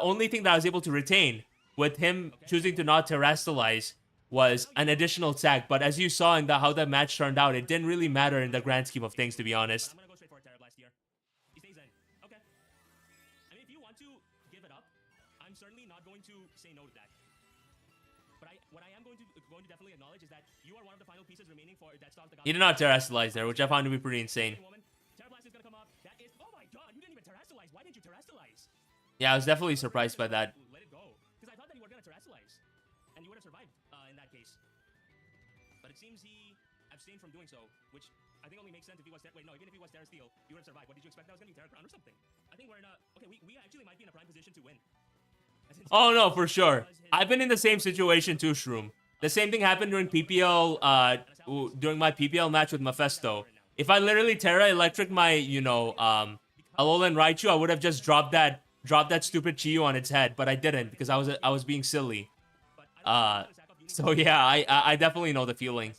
only thing that I was able to retain with him choosing to not terrestrialize was an additional sack. But as you saw in how the match turned out, it didn't really matter in the grand scheme of things, to be honest. I'm gonna go straight for a Terra Blast here. He stays in. Okay. I mean, if you want to give it up, I'm certainly not going to say no to that. But what I am going to definitely acknowledge is that you are one of the final pieces remaining for that stops the. He did not terrestrialize there, which I found to be pretty insane. Terra Blast is gonna come up. That is. Oh my God! You didn't even terrestrialize. Why didn't you terrestrialize? Yeah, I was definitely surprised by that. Let it go. Because I thought that you were gonna terrestrialize, and you would have survived in that case. But it seems he abstained from doing so, which I think only makes sense if he was. Wait, no. Even if he was Terra Steel, you would have survived. What did you expect? That was gonna be Terra Ground or something. I think we're in a. Okay, we actually might be in a prime position to win. Oh no, for sure. I've been in the same situation too, Shroom. The same thing happened during PPL, during my PPL match with Mephisto. If I literally Terra Electric my, Alolan Raichu, I would have just dropped that stupid Chiyu on its head, but I didn't because I was being silly. So yeah, I definitely know the feeling.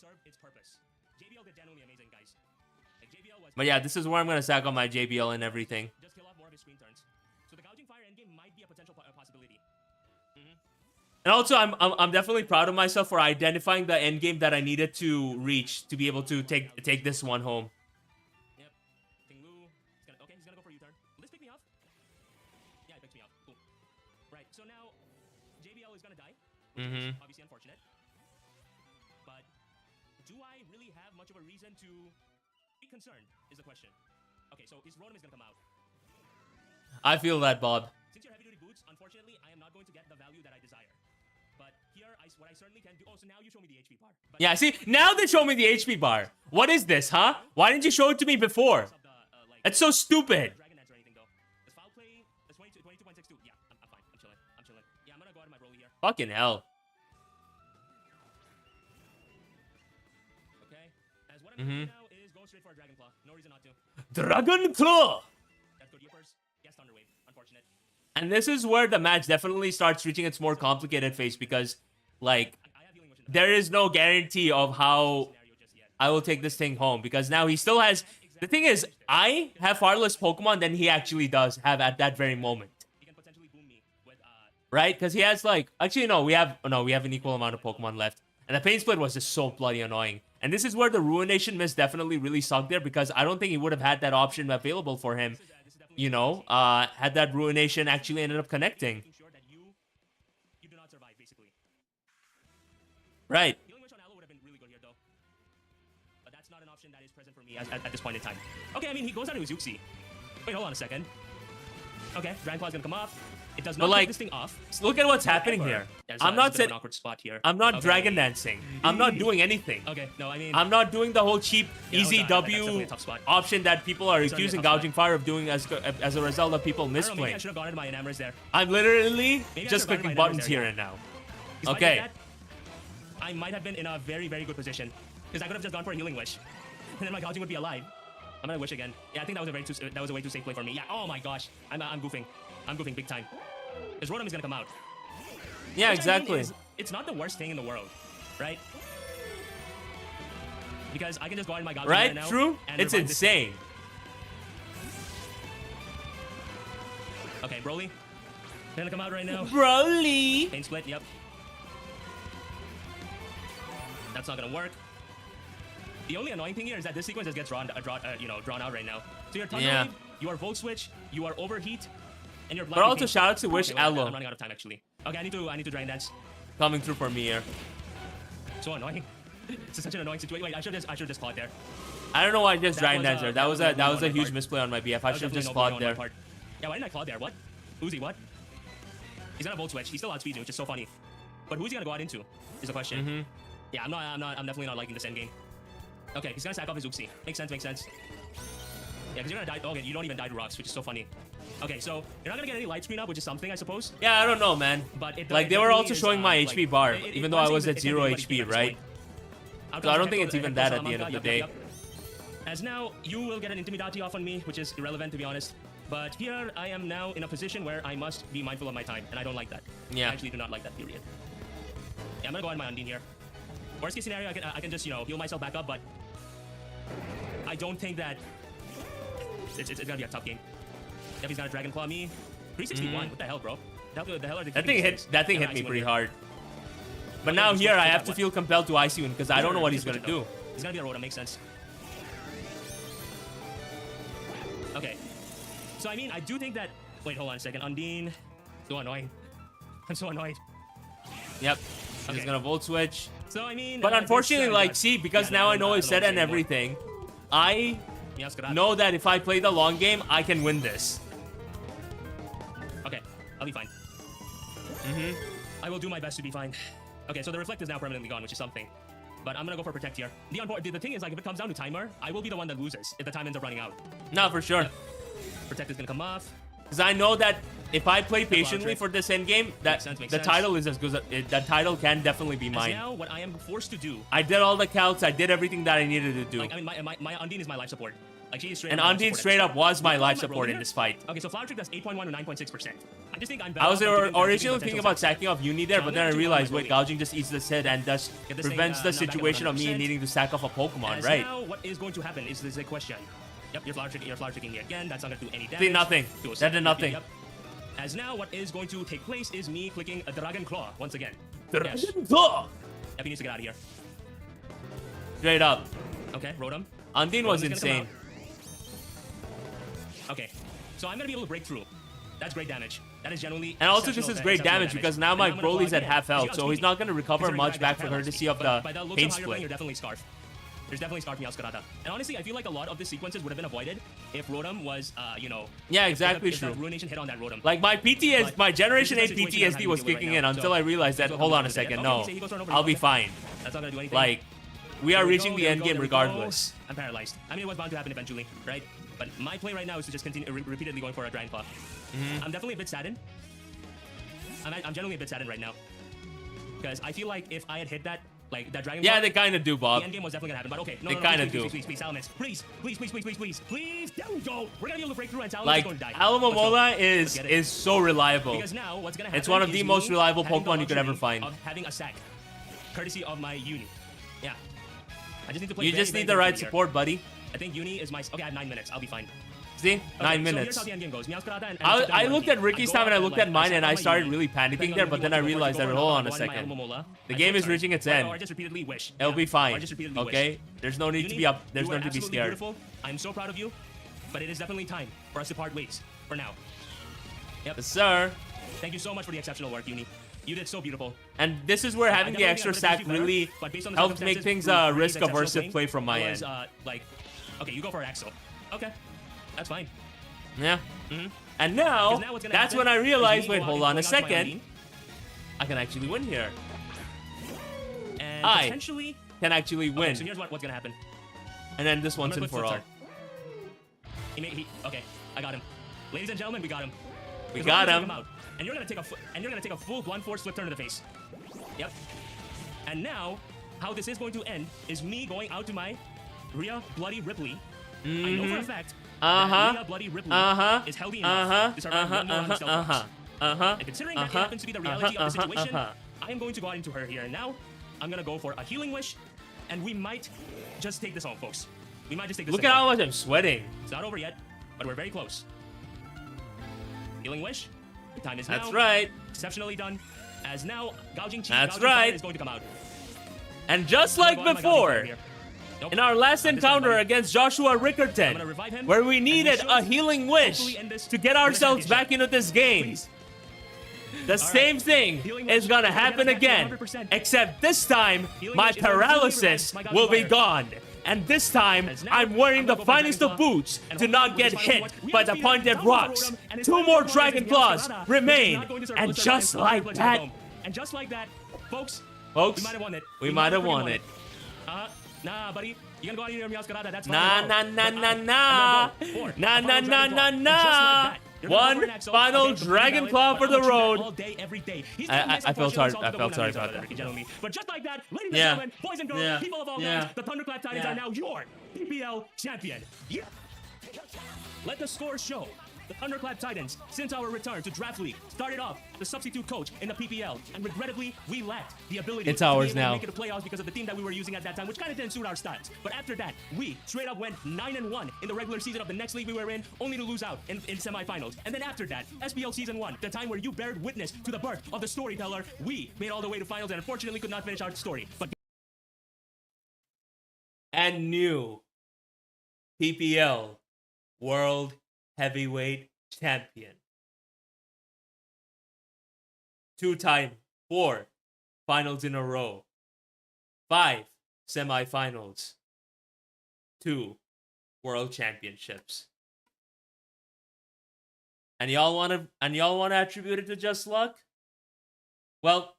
But yeah, this is where I'm gonna sack on my JBL and everything. Just kill off more of his screen turns. So the Gouging Fire endgame might be a potential possibility. And also, I'm definitely proud of myself for identifying the end game that I needed to reach to be able to take this one home. Yep. Ting Lu. He's gonna go for a U-turn. Will this pick me off? Yeah, it picks me off. Cool. Right. So now JBL is gonna die. Which is obviously unfortunate. But do I really have much of a reason to be concerned? Is the question. Okay, so his Rotom is gonna come out. I feel that, Bob. Since you're heavy-duty boots, unfortunately, I am not going to get the value that I desire. But here, what I certainly can do. Oh, so now you show me the HP bar. But Yeah, see, now they show me the HP bar. What is this, huh? Why didn't you show it to me before? of the, That's so stupid. Dragon Dance or anything though. Does foul play? Does 22.62? Yeah, I'm fine. I'm chilling. I'm chilling. Yeah, I'm gonna go out of my role here. Fucking hell. Okay. As what I'm gonna do now is go straight for a Dragon Claw. No reason not to. Dragon Claw! That's good. Yippers. Yes, Thunder Wave. Unfortunate. And this is where the match definitely starts reaching its more complicated phase because, like, I have healing wish in the there is no guarantee of how scenario just yet. I will take this thing home because now he still has. The thing is, I have far less Pokemon than he actually does have at that very moment, He can potentially boom me with right? Because he has like, actually no, we have an equal amount of Pokemon left, and the Pain Split was just so bloody annoying. And this is where the Ruination Mist definitely really sucked there because I don't think he would have had that option available for him. this is definitely Had that Ruination actually ended up connecting, making sure that you do not survive basically. right? Healing wish on Aloe would have been really good here though. But that's not an option that is present for me at this point in time. Okay, I mean he goes down to his Uxie. Wait, hold on a second. Okay, Dragon Claw is gonna come off. It does not like, take this thing off. Look at what's happening here. There's I'm a not bit of an saying awkward spot here. I'm not Okay. Dragon Dancing. I'm not doing anything. Okay, no, I mean I'm not doing the whole cheap, Yeah, easy that's definitely W a tough spot. option that people are Certainly a accusing tough Gouging Fire of doing as a result of people I don't know, maybe I misplaying. should have gone into my Enamor's there. I'm literally Maybe I just should've gone clicking to my buttons Enamor's here there, and now. 'Cause if I did Okay. that, I might have been in a very, very good position. Because I could have just gone for a healing wish. And then my Gouging would be alive. I'm gonna wish again. Yeah, I think that was a way too safe play for me. Yeah, oh my gosh. I'm goofing. I'm goofing big time. Because Rotom is gonna come out. Yeah, Which I mean exactly. is, it's not the worst thing in the world, right? Because I can just go out in my Gouging Right? right now. True? And It's revive this thing. insane. Okay, Broly. Gonna come out right now. Broly. Pain split, yep. That's not gonna work. The only annoying thing here is that this sequence just gets drawn out right now. So you're Thunder Yeah. Wave, you are Volt Switch, you are Overheat, and you're But blinding also Pain shout out to Wish Okay, well, I'm Aloe running out of time actually. Okay, I need to Dragon Dance. coming through for me here. So annoying. It's such an annoying situation. Wait, I should just clawed there. I don't know why I just That Dragon was, Dance there. that was a That was a no on my huge part. misplay on my BF. I That was should have definitely just no clawed on my there. part. Yeah, why didn't I claw there? What? Uzi, what? He's gonna Volt Switch. He still outspeeds you, which is so funny. But who's he gonna go out into? Is the question. Mm-hmm. Yeah, I'm definitely not liking this endgame. Okay, he's gonna sack off his Uxie. Makes sense. Yeah, because you're gonna die. Okay, you don't even die to rocks, which is so funny. Okay, so you're not gonna get any light screen up, which is something, I suppose. Yeah, I don't know, man. But it Like, they were also showing my HP bar, even though I was at 0 HP, right? So I don't think it's even that at the end of the day. As now, you will get an Intimidati off on me, which is irrelevant to be honest. But here, I am now in a position where I must be mindful of my time, and I don't like that. Yeah. I actually do not like that, period. Yeah, I'm gonna go on my Undine here. Worst case scenario, I can just, heal myself back up, but I don't think that it's gonna be a tough game. If he's gonna Dragon Claw me, 361. What the hell, bro? The hell are they That thinking thing these hit. days? That thing Yeah, hit me Icy Wind pretty here. hard. But Okay, now just here, switch I to have that to one. feel compelled to Icy Wind because I don't know what he's Switch gonna it though. do. He's gonna be a Rotom, makes sense. Okay. So I mean, I do think that. Wait, hold on a second. Undine. So annoying. I'm so annoyed. Yep. He's Okay. gonna Volt Switch. So I mean. But this, unfortunately, like, does- see, because yeah, now I don't know his what set to and say anymore. everything, I Yes, good. know that if I play the long game, I can win this. Okay, I'll be fine. Mm-hmm. I will do my best to be fine. Okay, so the Reflect is now permanently gone, which is something. But I'm gonna go for Protect here. The thing is, like, if it comes down to timer, I will be the one that loses if the time ends up running out. No, for sure. Protect is gonna come off. Because I know that if I play patiently trick. for this end game, that Makes the sense. title is as good as the title can definitely be As mine. now, what I am forced to do, I did all the counts. I did everything that I needed to do. like, I mean, my Undine is my life support. Like, she is straight And up my life Undine support straight at up this was my point. life Am I support rolling in here? this fight. Okay, so Flower Trick does 8.1 to 9.6%. I just think I'm better I was off giving originally potential thinking about sacks. sacking off Uni there, So but I'm then I gonna do realized, my wait, Broly. Gouging just eats this hit and thus Get this thing, prevents the not back at situation of me 100%. needing to sack off a Pokemon, As right? now, what is going to happen is the question. Yep, you're flower tricking me again. That's not going to do any damage. Did nothing. Do a That second. did nothing. Yep. As now, what is going to take place is me clicking a Dragon Claw once again. Dragon Yes. Claw! Yep, he needs to get out of here. Straight up. Okay, Rotom. Undine was Rotom's gonna come insane. out. Okay, so I'm gonna be able to break through. That's great damage. That is genuinely. And also, this exceptional- is great exceptional damage because now And my I'm gonna go Broly's at again. half health, You so got he's speed. not going to recover Considering much the back fact for that courtesy speed. of the By the looks pain of how you're playing, split. you're definitely Scarf. There's definitely Scarf Meowscarada. And honestly, I feel like a lot of the sequences would have been avoided if Rotom was, you know. Yeah, if exactly If that true. Ruination hit on that Rotom. Like my PTS, But my Generation this 8 is the situation I'm PTSD having was to deal with kicking right in now. until So, I realized that, let's hold go on a to the second, end. no, Okay, he goes for an I'll be overheat. fine. That's not gonna do anything. Like, we are There we reaching go, the there we end go, game there we go. regardless. I'm paralyzed. I mean, it was bound to happen eventually, right? But my play right now is to just continue repeatedly going for a Dragon Claw. Mm-hmm. I'm definitely a bit saddened. I'm genuinely a bit saddened right now. Because I feel like if I had hit that, like, that Dragon Yeah, Claw, they kind of do, the Bob. end game was definitely gonna happen. But okay, no, They no, kinda please, do. Please, please, Salamence. Please, please, please, please, please, please, please. There we go. We're gonna be able to break through and Salamence is Like, going to die. Alamomola Let's go. is Let's get it. so reliable. Because now what's gonna happen? It's one of is the me most reliable having the Pokemon you could ever luxury find. Of having a sack, courtesy of my Uni. Yeah. I just need to play. You very, just very need the right carefully here. support, buddy. I think Uni is my. Okay, I have 9 minutes. I'll be fine. See? Okay, 9 So minutes. here's how the end game goes. Meowscarada and I looked at Ricky's time and I looked at mine and I started really really panicking there, but then I realized that, hold on a second. The game is reaching its end. Or just repeatedly wish. It'll Yeah, be or fine. just repeatedly wish. Okay? There's no need to Uni, be up. There's you no are need to be absolutely scared. Beautiful. I'm so proud of you, but it is definitely time for us to part ways for now. Yep. Yes, sir. Thank you so much for the exceptional work, Uni. You did so beautiful. And this is where I having the definitely extra think I sack could've really better, but based on the helped make circumstances, things for Ricky's risk exceptional aversive play from my was, end. like, okay, you go for Axel. Okay, that's fine. Yeah. Mhm. And now, 'Cause now what's gonna that's happen when I is realized, me wait, hold on a going out to my second. Uni, I can actually win here. and I potentially. Can actually Okay, win. so here's what's gonna happen. And then this I'm once gonna and put for all. Flip Chart. Okay, I got him. Ladies and gentlemen, we got him. We 'Cause got we're gonna him. take out, and you're gonna take a full blunt force flip turn to the face. Yep. And now, how this is going to end is me going out to my Rhea Bloody Ripley. I know for a fact that Rhea Bloody Ripley is healthy enough to survive one more round of Stealth Rocks. And considering that it happens to be the reality of the situation, I am going to go out into her here and now. I'm gonna go for a Healing Wish, and we might just take this home, folks. We might just take this Look thing at home. how much I'm sweating. It's not over yet, but we're very close. Healing Wish. The time is now. That's right. Exceptionally done. As now, Gouging Chi That's Gouging Fire right. is going to come out. And just I'm like gonna go on my Gouging Fire before, here. Nope. in our last Not this time, encounter buddy. against Joshua I'm gonna Rickerton, revive him, where we and we needed should a healing wish hopefully end this to get with a ourselves championship. back into this game. Please. The same thing Healing is Wish. gonna We're gonna happen get back to again, 100%. except this time Healing my Wish is gonna fully paralysis revive my will be Gouging gone. And this time, As now, I'm wearing I'm the gonna go for finest Dragon of Claw, boots and to hopefully not with get this final hit one, we by have the speed pointed down for rocks. Rotom, and his 2 final more opponent Dragon is Claws Meowscarada, which is remain. not going to serve And us the just time like for that, Home. And just like that, folks, folks, we might have won it. we might have won it. Nah, buddy. You're gonna go out of here, Meowscarada. That's fine. Nah, Go. nah, But nah, I- nah, I'm nah. gonna go for Nah, a nah, final nah, Dragon nah, Claw. And just like nah. that, you're gonna go One for an Axel final against the Dragon Blue Claw Valley for the Ultra road. all day, every day. He's I- doing this I felt unfortunately sorry- solves I the felt Boon sorry Avenue, about that. ladies and gentlemen. But just like that, ladies and Yeah. gentlemen, boys and girls, Yeah. people of all Yeah. lands, the Thunderclap Titans Yeah. are now your PPL champion. Yeah. Let the scores show. The Thunderclap Titans, since our return to Draft League, started off the substitute coach in the PPL, and regrettably, we lacked the ability It's to ours be able now. to make it to playoffs because of the team that we were using at that time, which kind of didn't suit our styles. But after that, we straight up went 9-1 in the regular season of the next league we were in, only to lose out in semifinals. And then after that, SPL Season 1, the time where you bared witness to the birth of the storyteller, we made all the way to finals and unfortunately could not finish our story. But And new PPL World Heavyweight Champion. 2-time 4 finals in a row. 5 semifinals. 2 world championships. And y'all wanna attribute it to just luck? Well,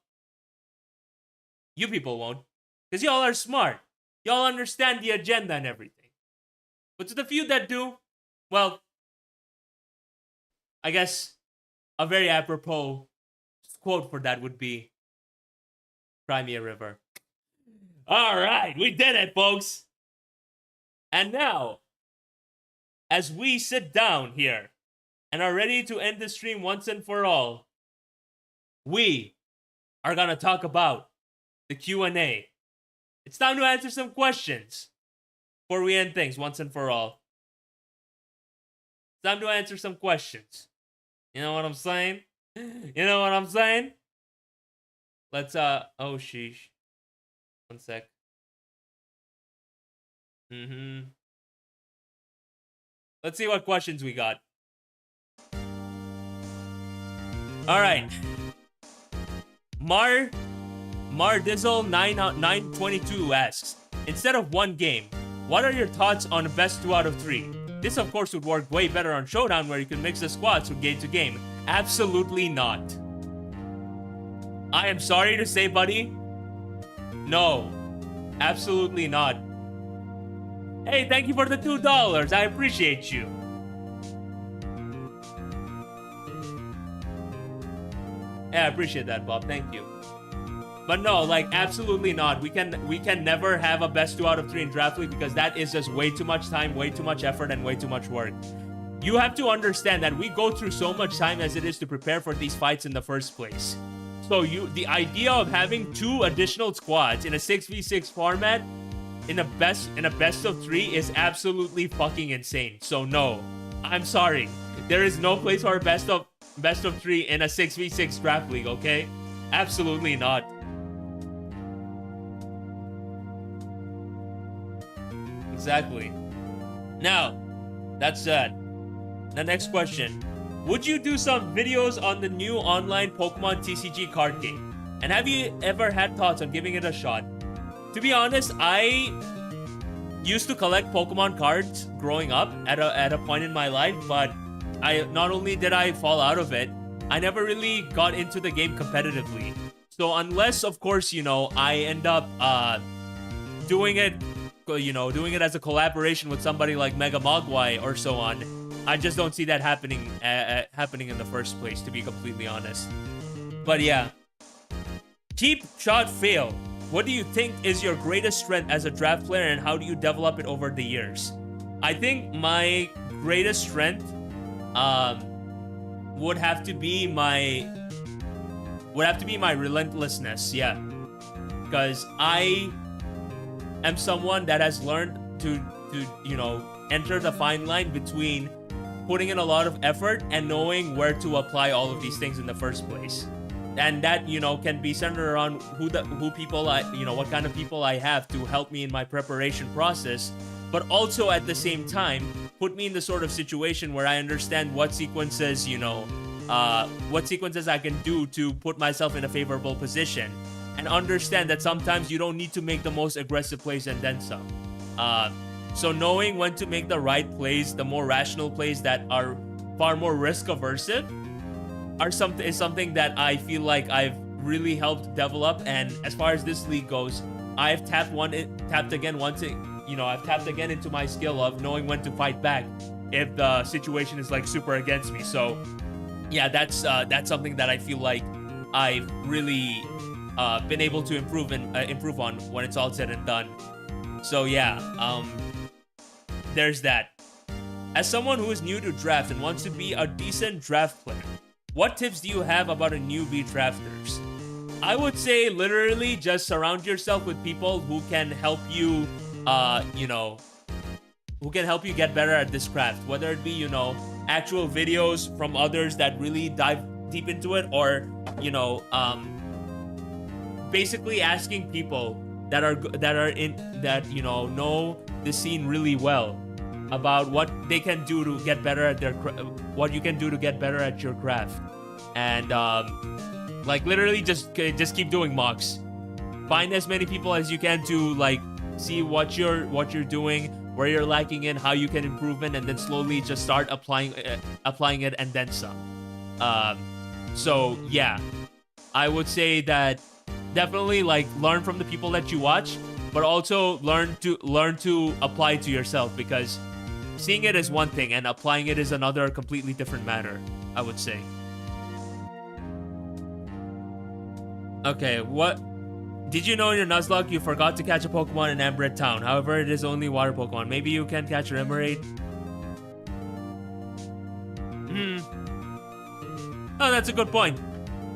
you people won't. Because y'all are smart. Y'all understand the agenda and everything. But to the few that do, well, I guess a very apropos quote for that would be Crimea River. All right, we did it, folks. And now, as we sit down here and are ready to end the stream once and for all, we are going to talk about the Q&A. It's time to answer some questions before we end things once and for all. It's time to answer some questions. You know what I'm saying? You know what I'm saying? Let's, oh, sheesh. One sec. Let's see what questions we got. All right. Mardizzle 922 asks, instead of one game, what are your thoughts on best 2 out of 3? This of course would work way better on Showdown where you can mix the squads from game to game. Absolutely not. I am sorry to say, buddy. No. Absolutely not. Hey, thank you for the $2. I appreciate you. Yeah, I appreciate that, Bob. Thank you. But no, like, absolutely not. We can never have a best 2 out of 3 in Draft League because that is just way too much time, way too much effort, and way too much work. You have to understand that we go through so much time as it is to prepare for these fights in the first place. So the idea of having 2 additional squads in a 6v6 format in a best of 3 is absolutely fucking insane. So no, I'm sorry. There is no place for a best of 3 in a 6v6 Draft League, okay? Absolutely not. Exactly. Now, that's said. The next question. Would you do some videos on the new online Pokemon TCG card game? And have you ever had thoughts on giving it a shot? To be honest, I used to collect Pokemon cards growing up at a point in my life, but not only did I fall out of it, I never really got into the game competitively. So unless, of course, I end up doing it as a collaboration with somebody like Mega Mogwai or so on, I just don't see that happening in the first place, to be completely honest. But yeah. Cheap Shot Fail. What do you think is your greatest strength as a draft player and how do you develop it over the years? I think my greatest strength would have to be my relentlessness, yeah. Because I am someone that has learned to enter the fine line between putting in a lot of effort and knowing where to apply all of these things in the first place. And that, can be centered around what kind of people I have to help me in my preparation process, but also at the same time, put me in the sort of situation where I understand what sequences I can do to put myself in a favorable position, and understand that sometimes you don't need to make the most aggressive plays and then some. So knowing when to make the right plays, the more rational plays that are far more risk aversive, is something that I feel like I've really helped develop. And as far as this league goes, I've tapped again into my skill of knowing when to fight back if the situation is like super against me. So yeah, that's something that I feel like I've really been able to improve on when it's all said and done. So yeah, there's that. As someone who is new to draft and wants to be a decent draft player, what tips do you have about a newbie drafters? I would say literally just surround yourself with people who can help you, who can help you get better at this craft. Whether it be, actual videos from others that really dive deep into it, or, basically asking people that know the scene really well about what they can do to get better at what you can do to get better at your craft. And like literally just keep doing mocks. Find as many people as you can to like see what you're doing, where you're lacking in, how you can improve in, and then slowly just start applying it and then some. So yeah, I would say that definitely like learn from the people that you watch, but also learn to apply it to yourself, because seeing it is one thing and applying it is another completely different matter, I would say. Okay, what? Did you know in your Nuzlocke you forgot to catch a Pokemon in Ambred Town? However, it is only water Pokemon. Maybe you can catch an Emerald? Oh, that's a good point.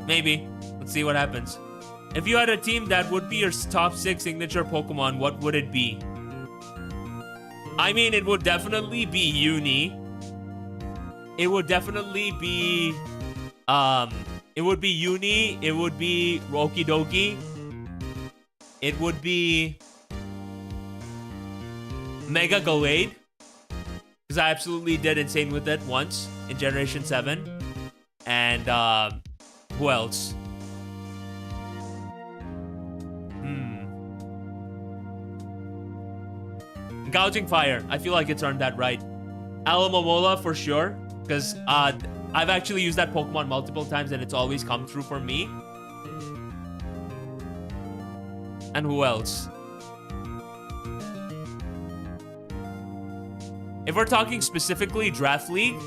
Maybe. Let's see what happens. If you had a team that would be your top 6 signature Pokemon, what would it be? I mean, it would definitely be Uni. It would definitely be... it would be Uni. It would be Rokidogi. It would be... Mega Gallade. because I absolutely did insane with it once in Generation 7. And who else? Gouging Fire. I feel like it's earned that right. Alamomola for sure, because I've actually used that Pokemon multiple times and it's always come through for me. And who else? If we're talking specifically Draft League,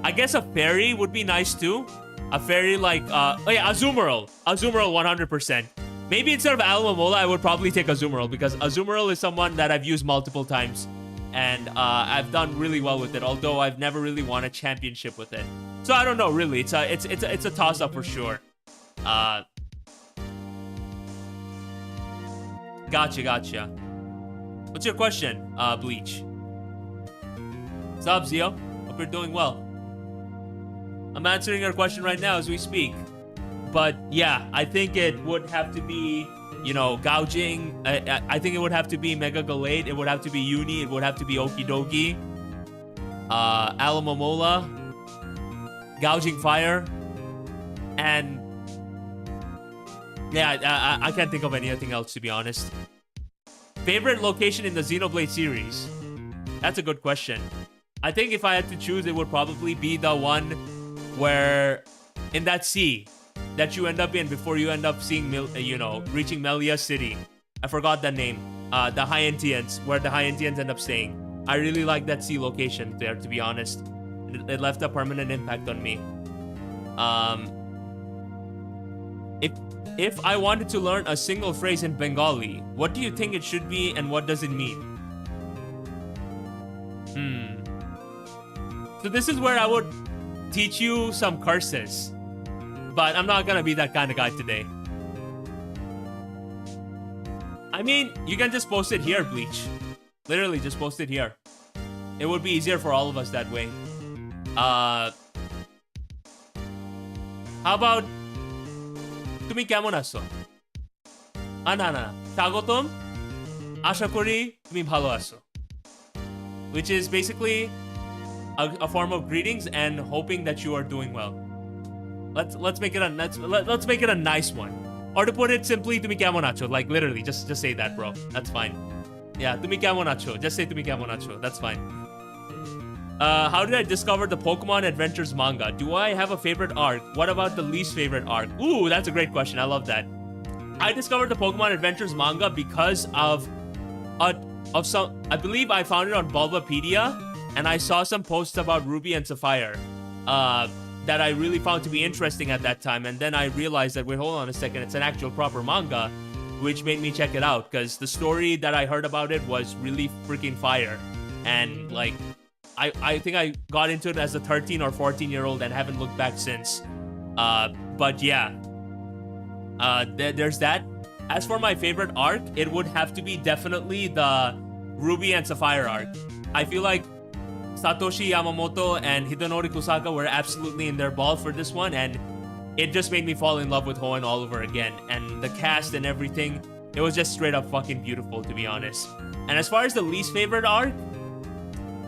I guess a fairy would be nice too. A fairy like, oh yeah, Azumarill. Azumarill 100%. Maybe instead of Alamomola, I would probably take Azumarill because Azumarill is someone that I've used multiple times. And I've done really well with it, although I've never really won a championship with it. So I don't know, really. It's a toss-up for sure. Gotcha. What's your question, Bleach? What's up, Zio? Hope you're doing well. I'm answering your question right now as we speak. But yeah, I think it would have to be, you know, Gouging. I think it would have to be Mega Gallade. It would have to be Uni. It would have to be Okidogi. Alamomola. Gouging Fire. And yeah, I can't think of anything else, to be honest. Favorite location in the Xenoblade series? That's a good question. I think if I had to choose, it would probably be the one where in that sea that you end up in before you end up seeing, reaching Melia City. I forgot that name. The Hyantians, where the Hyantians end up staying. I really like that sea location there, to be honest. It left a permanent impact on me. If I wanted to learn a single phrase in Bengali, what do you think it should be and what does it mean? So this is where I would teach you some curses. But I'm not gonna be that kind of guy today. I mean, you can just post it here, Bleach. Literally, just post it here. It would be easier for all of us that way. How about... তুমি কেমন আছো? না স্বাগতম আশা করি তুমি ভালো আছো, which is basically a form of greetings and hoping that you are doing well. Let's make it a nice one, or to put it simply তুমি কেমন আছো, like literally just say that, bro. That's fine. Yeah, তুমি কেমন আছো, just say তুমি কেমন আছো. That's fine. How did I discover the Pokemon Adventures manga? Do I have a favorite arc? What about the least favorite arc? Ooh, that's a great question. I love that. I discovered the Pokemon Adventures manga because of some... I believe I found it on Bulbapedia, and I saw some posts about Ruby and Sapphire that I really found to be interesting at that time. And then I realized that, wait, hold on a second, it's an actual proper manga, which made me check it out because the story that I heard about it was really freaking fire. And like... I think I got into it as a 13 or 14-year-old and haven't looked back since. But yeah. There's that. As for my favorite arc, it would have to be definitely the Ruby and Sapphire arc. I feel like Satoshi Yamamoto and Hidenori Kusaka were absolutely in their ball for this one, and it just made me fall in love with Hoenn all over again. And the cast and everything, it was just straight up fucking beautiful, to be honest. And as far as the least favorite arc,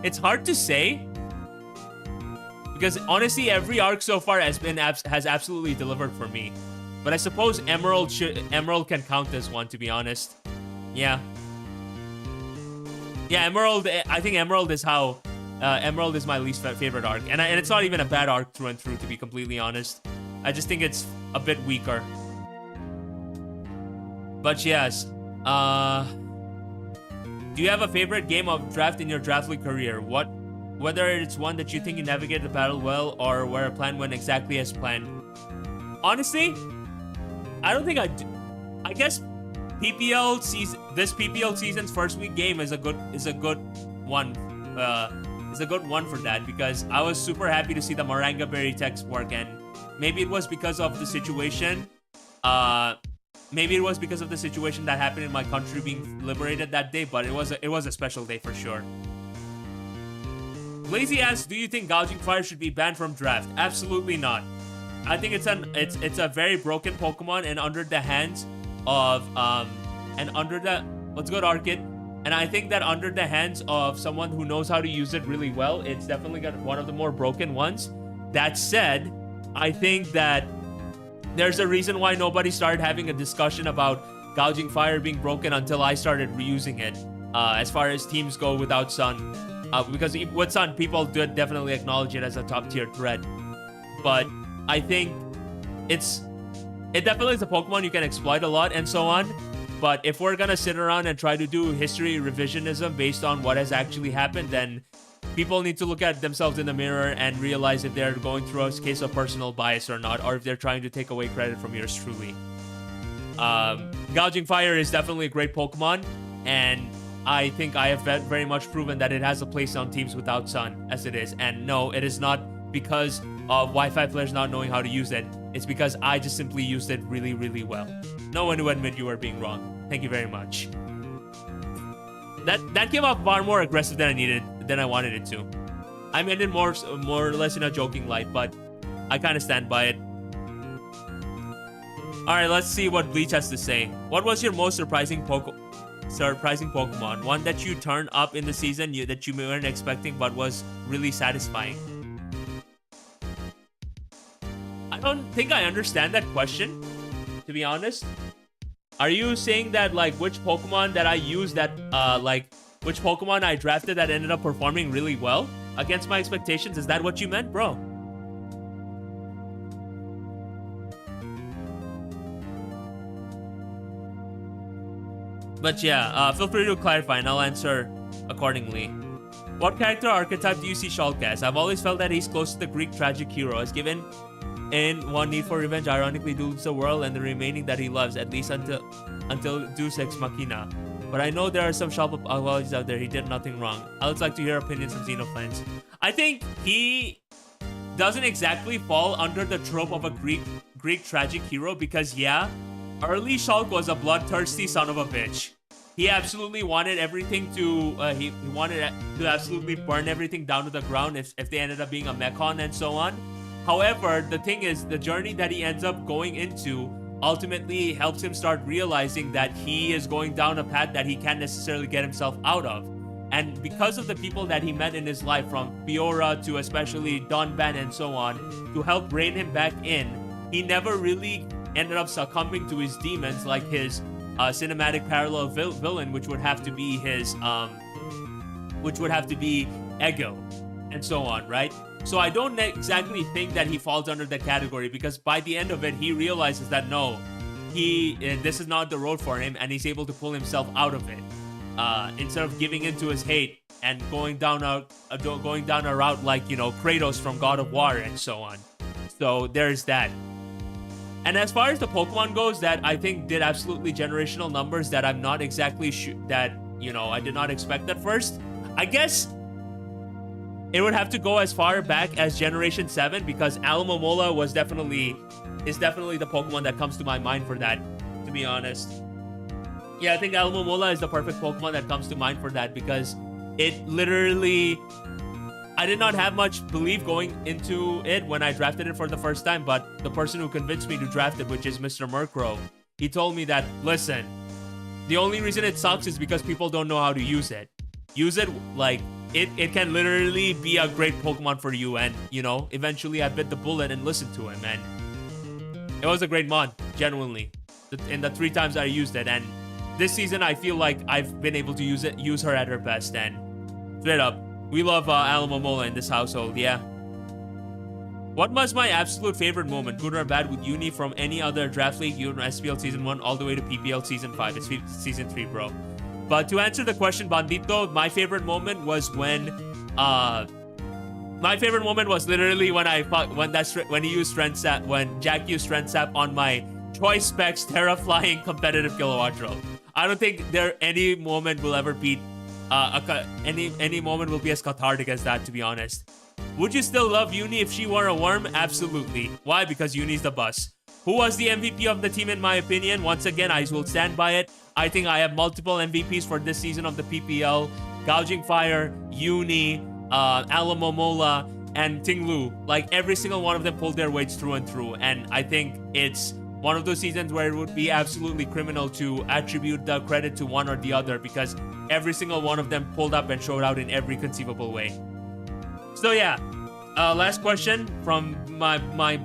it's hard to say, because honestly, every arc so far has absolutely delivered for me. But I suppose Emerald can count as one, to be honest. Yeah, Emerald. I think Emerald is how Emerald is my least favorite arc, and it's not even a bad arc through and through, to be completely honest. I just think it's a bit weaker. But yes, do you have a favorite game of draft in your Draft League career? Whether it's one that you think you navigated the battle well, or where a plan went exactly as planned? Honestly, I don't think I do. I guess PPL season, this PPL season's first week game is a good one. Is a good one for that, because I was super happy to see the Maranga Berry text work, and maybe it was because of the situation. Maybe it was because of the situation that happened in my country being liberated that day, but it was a special day for sure. Lazy asks, do you think Gouging Fire should be banned from draft? Absolutely not. I think it's a very broken Pokemon, and under the hands of let's go to Arcade. And I think that under the hands of someone who knows how to use it really well, it's definitely got one of the more broken ones. That said, I think that there's a reason why nobody started having a discussion about Gouging Fire being broken until I started reusing it. As far as teams go without Sun. Because with Sun, people do definitely acknowledge it as a top tier threat. But I think it definitely is a Pokemon you can exploit a lot and so on. But if we're gonna sit around and try to do history revisionism based on what has actually happened, then people need to look at themselves in the mirror and realize if they're going through a case of personal bias or not, or if they're trying to take away credit from yours truly. Gouging Fire is definitely a great Pokemon, and I think I have very much proven that it has a place on teams without Sun as it is. And no, it is not because of Wi-Fi players not knowing how to use it. It's because I just simply used it really, really well. No one to admit you were being wrong. Thank you very much. That came off far more aggressive than I wanted it to. I meant it more or less in a joking light, but I kind of stand by it. All right, let's see what Bleach has to say. What was your most surprising Pokemon? One that you turned up in the season that you weren't expecting but was really satisfying. I don't think I understand that question, to be honest. Are you saying that, like, which Pokemon that I used that, which Pokemon I drafted that ended up performing really well against my expectations? Is that what you meant, bro? But yeah, feel free to clarify and I'll answer accordingly. What character archetype do you see Shulk as? I've always felt that he's close to the Greek tragic hero, as given in one Need for Revenge ironically dilutes the world and the remaining that he loves, at least until Deus Ex Machina. But I know there are some Shulk apologies out there. He did nothing wrong. I would like to hear opinions from Xenofans. I think he doesn't exactly fall under the trope of a Greek tragic hero because, yeah, early Shulk was a bloodthirsty son of a bitch. He absolutely wanted everything to, he wanted to absolutely burn everything down to the ground if they ended up being a Mechon and so on. However, the thing is, the journey that he ends up going into ultimately helps him start realizing that he is going down a path that he can't necessarily get himself out of. And because of the people that he met in his life, from Fiora to especially Donphan and so on, to help rein him back in, he never really ended up succumbing to his demons like his cinematic parallel villain, which would have to be his, Egil, and so on, right? So I don't exactly think that he falls under that category because by the end of it, he realizes that no, this is not the road for him, and he's able to pull himself out of it instead of giving into his hate and going down a route like, you know, Kratos from God of War and so on. So there's that. And as far as the Pokemon goes, that I think did absolutely generational numbers that I'm not exactly sure that, you know, I did not expect at first. I guess it would have to go as far back as Generation 7 because Alomomola is definitely the Pokemon that comes to my mind for that, to be honest. Yeah, I think Alomomola is the perfect Pokemon that comes to mind for that because it literally, I did not have much belief going into it when I drafted it for the first time, but the person who convinced me to draft it, which is Mr. Murkrow, he told me that, listen, the only reason it sucks is because people don't know how to use it. Use it like, it can literally be a great Pokemon for you, and, you know, eventually I bit the bullet and listened to him, and it was a great mon, genuinely, in the 3 times I used it, and this season I feel like I've been able to use her at her best, and straight up, we love Alomomola in this household, yeah. What was my absolute favorite moment, good or bad, with Uni from any other draft league, even SPL Season 1 all the way to PPL Season 5? It's Season 3, bro. But to answer the question, Bandito, my favorite moment was when, literally when he used Strength Sap, when Jack used Strength Sap on my Choice Specs Terraflying competitive Kilowattrel. I don't think any moment will ever beat, any moment will be as cathartic as that, to be honest. Would you still love Uni if she were a worm? Absolutely. Why? Because Uni's the boss. Who was the MVP of the team in my opinion? Once again, I will stand by it. I think I have multiple MVPs for this season of the PPL. Gouging Fire, Uni, Alomomola, and Ting Lu. Like, every single one of them pulled their weights through and through. And I think it's one of those seasons where it would be absolutely criminal to attribute the credit to one or the other, because every single one of them pulled up and showed out in every conceivable way. So yeah, last question from my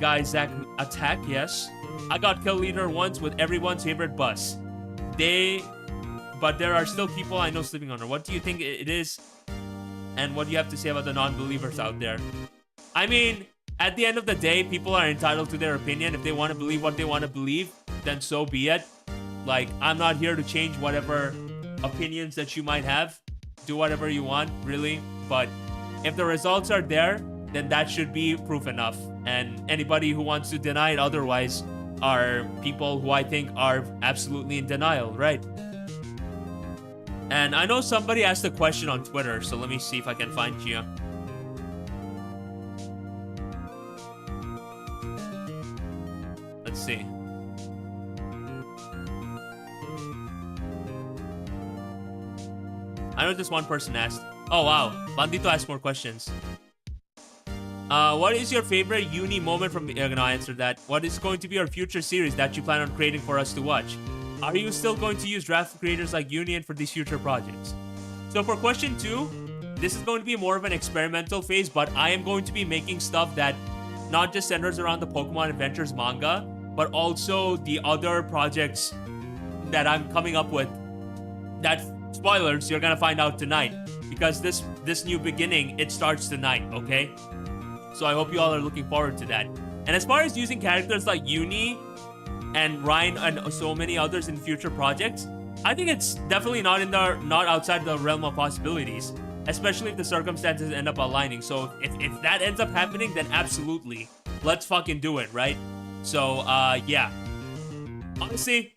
guy Zach Attack. Yes, I got kill leader once with everyone's favorite bus. But there are still people I know sleeping on her. What do you think it is? And what do you have to say about the non-believers out there? I mean, at the end of the day, people are entitled to their opinion. If they want to believe what they want to believe, then so be it. Like, I'm not here to change whatever opinions that you might have. Do whatever you want, really. But if the results are there, then that should be proof enough. And anybody who wants to deny it otherwise are people who I think are absolutely in denial, right? And I know somebody asked a question on Twitter, so let me see if I can find you. Let's see. I know this one person asked. Oh wow, Bandito asked more questions. What is your favorite uni moment from... I'm gonna answer that. What is going to be your future series that you plan on creating for us to watch? Are you still going to use draft creators like Union for these future projects? So for question 2, this is going to be more of an experimental phase, but I am going to be making stuff that not just centers around the Pokemon Adventures manga, but also the other projects that I'm coming up with. That, spoilers, you're gonna find out tonight, because this new beginning, it starts tonight, okay? So I hope you all are looking forward to that. And as far as using characters like Uni and Ryan and so many others in future projects, I think it's definitely not outside the realm of possibilities, especially if the circumstances end up aligning. So if that ends up happening, then absolutely, let's fucking do it, right? So yeah, honestly,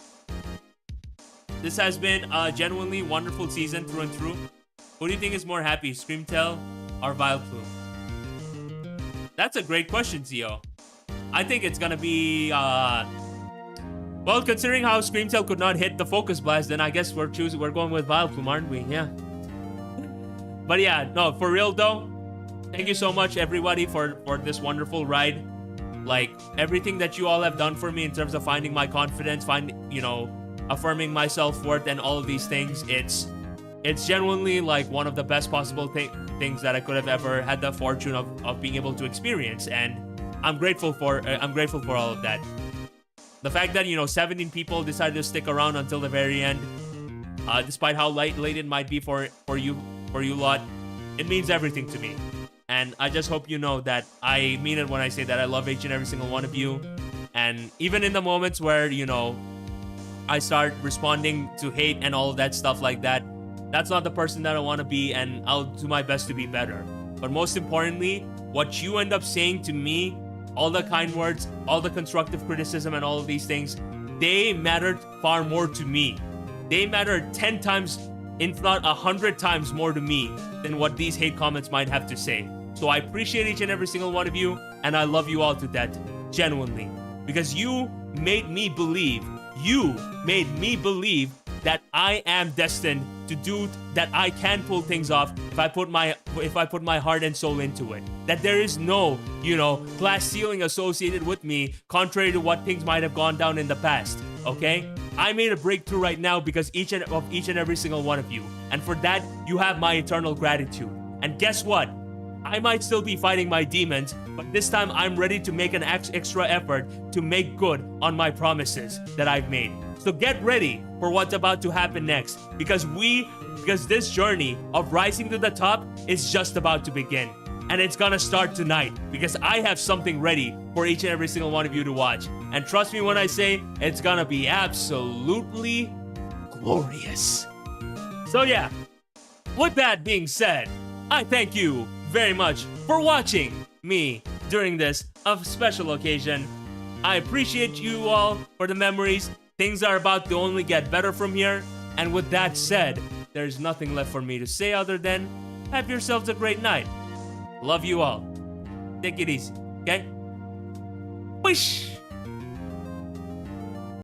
this has been a genuinely wonderful season through and through. Who do you think is more happy, Screamtail or Vileplume? That's a great question, Zio. I think it's gonna be well, considering how Screamtail could not hit the Focus Blast, then I guess we're going with Vileplume, aren't we? Yeah. But yeah, no, for real though, thank you so much everybody for this wonderful ride. Like, everything that you all have done for me in terms of finding my confidence, affirming my self-worth and all of these things, it's genuinely like one of the best possible things that I could have ever had the fortune of being able to experience, and I'm grateful for all of that. The fact that 17 people decided to stick around until the very end, despite how late it might be for you lot, it means everything to me. And I just hope you know that I mean it when I say that I love each and every single one of you. And even in the moments where I start responding to hate and all of that stuff like that, that's not the person that I want to be, and I'll do my best to be better. But most importantly, what you end up saying to me, all the kind words, all the constructive criticism and all of these things, they mattered far more to me. They mattered 10 times, if not 100 times more to me than what these hate comments might have to say. So I appreciate each and every single one of you, and I love you all to death, genuinely. Because you made me believe that I am destined to do, that I can pull things off if I put my heart and soul into it. That there is no, glass ceiling associated with me, contrary to what things might have gone down in the past. Okay? I made a breakthrough right now because each and every single one of you. And for that, you have my eternal gratitude. And guess what? I might still be fighting my demons, but this time I'm ready to make an extra effort to make good on my promises that I've made. So get ready for what's about to happen next, because this journey of rising to the top is just about to begin. And it's gonna start tonight, because I have something ready for each and every single one of you to watch. And trust me when I say, it's gonna be absolutely glorious. So yeah, with that being said, I thank you very much for watching me during this special occasion. I appreciate you all for the memories. Things are about to only get better from here. And with that said, there's nothing left for me to say other than have yourselves a great night. Love you all. Take it easy, okay? Wish!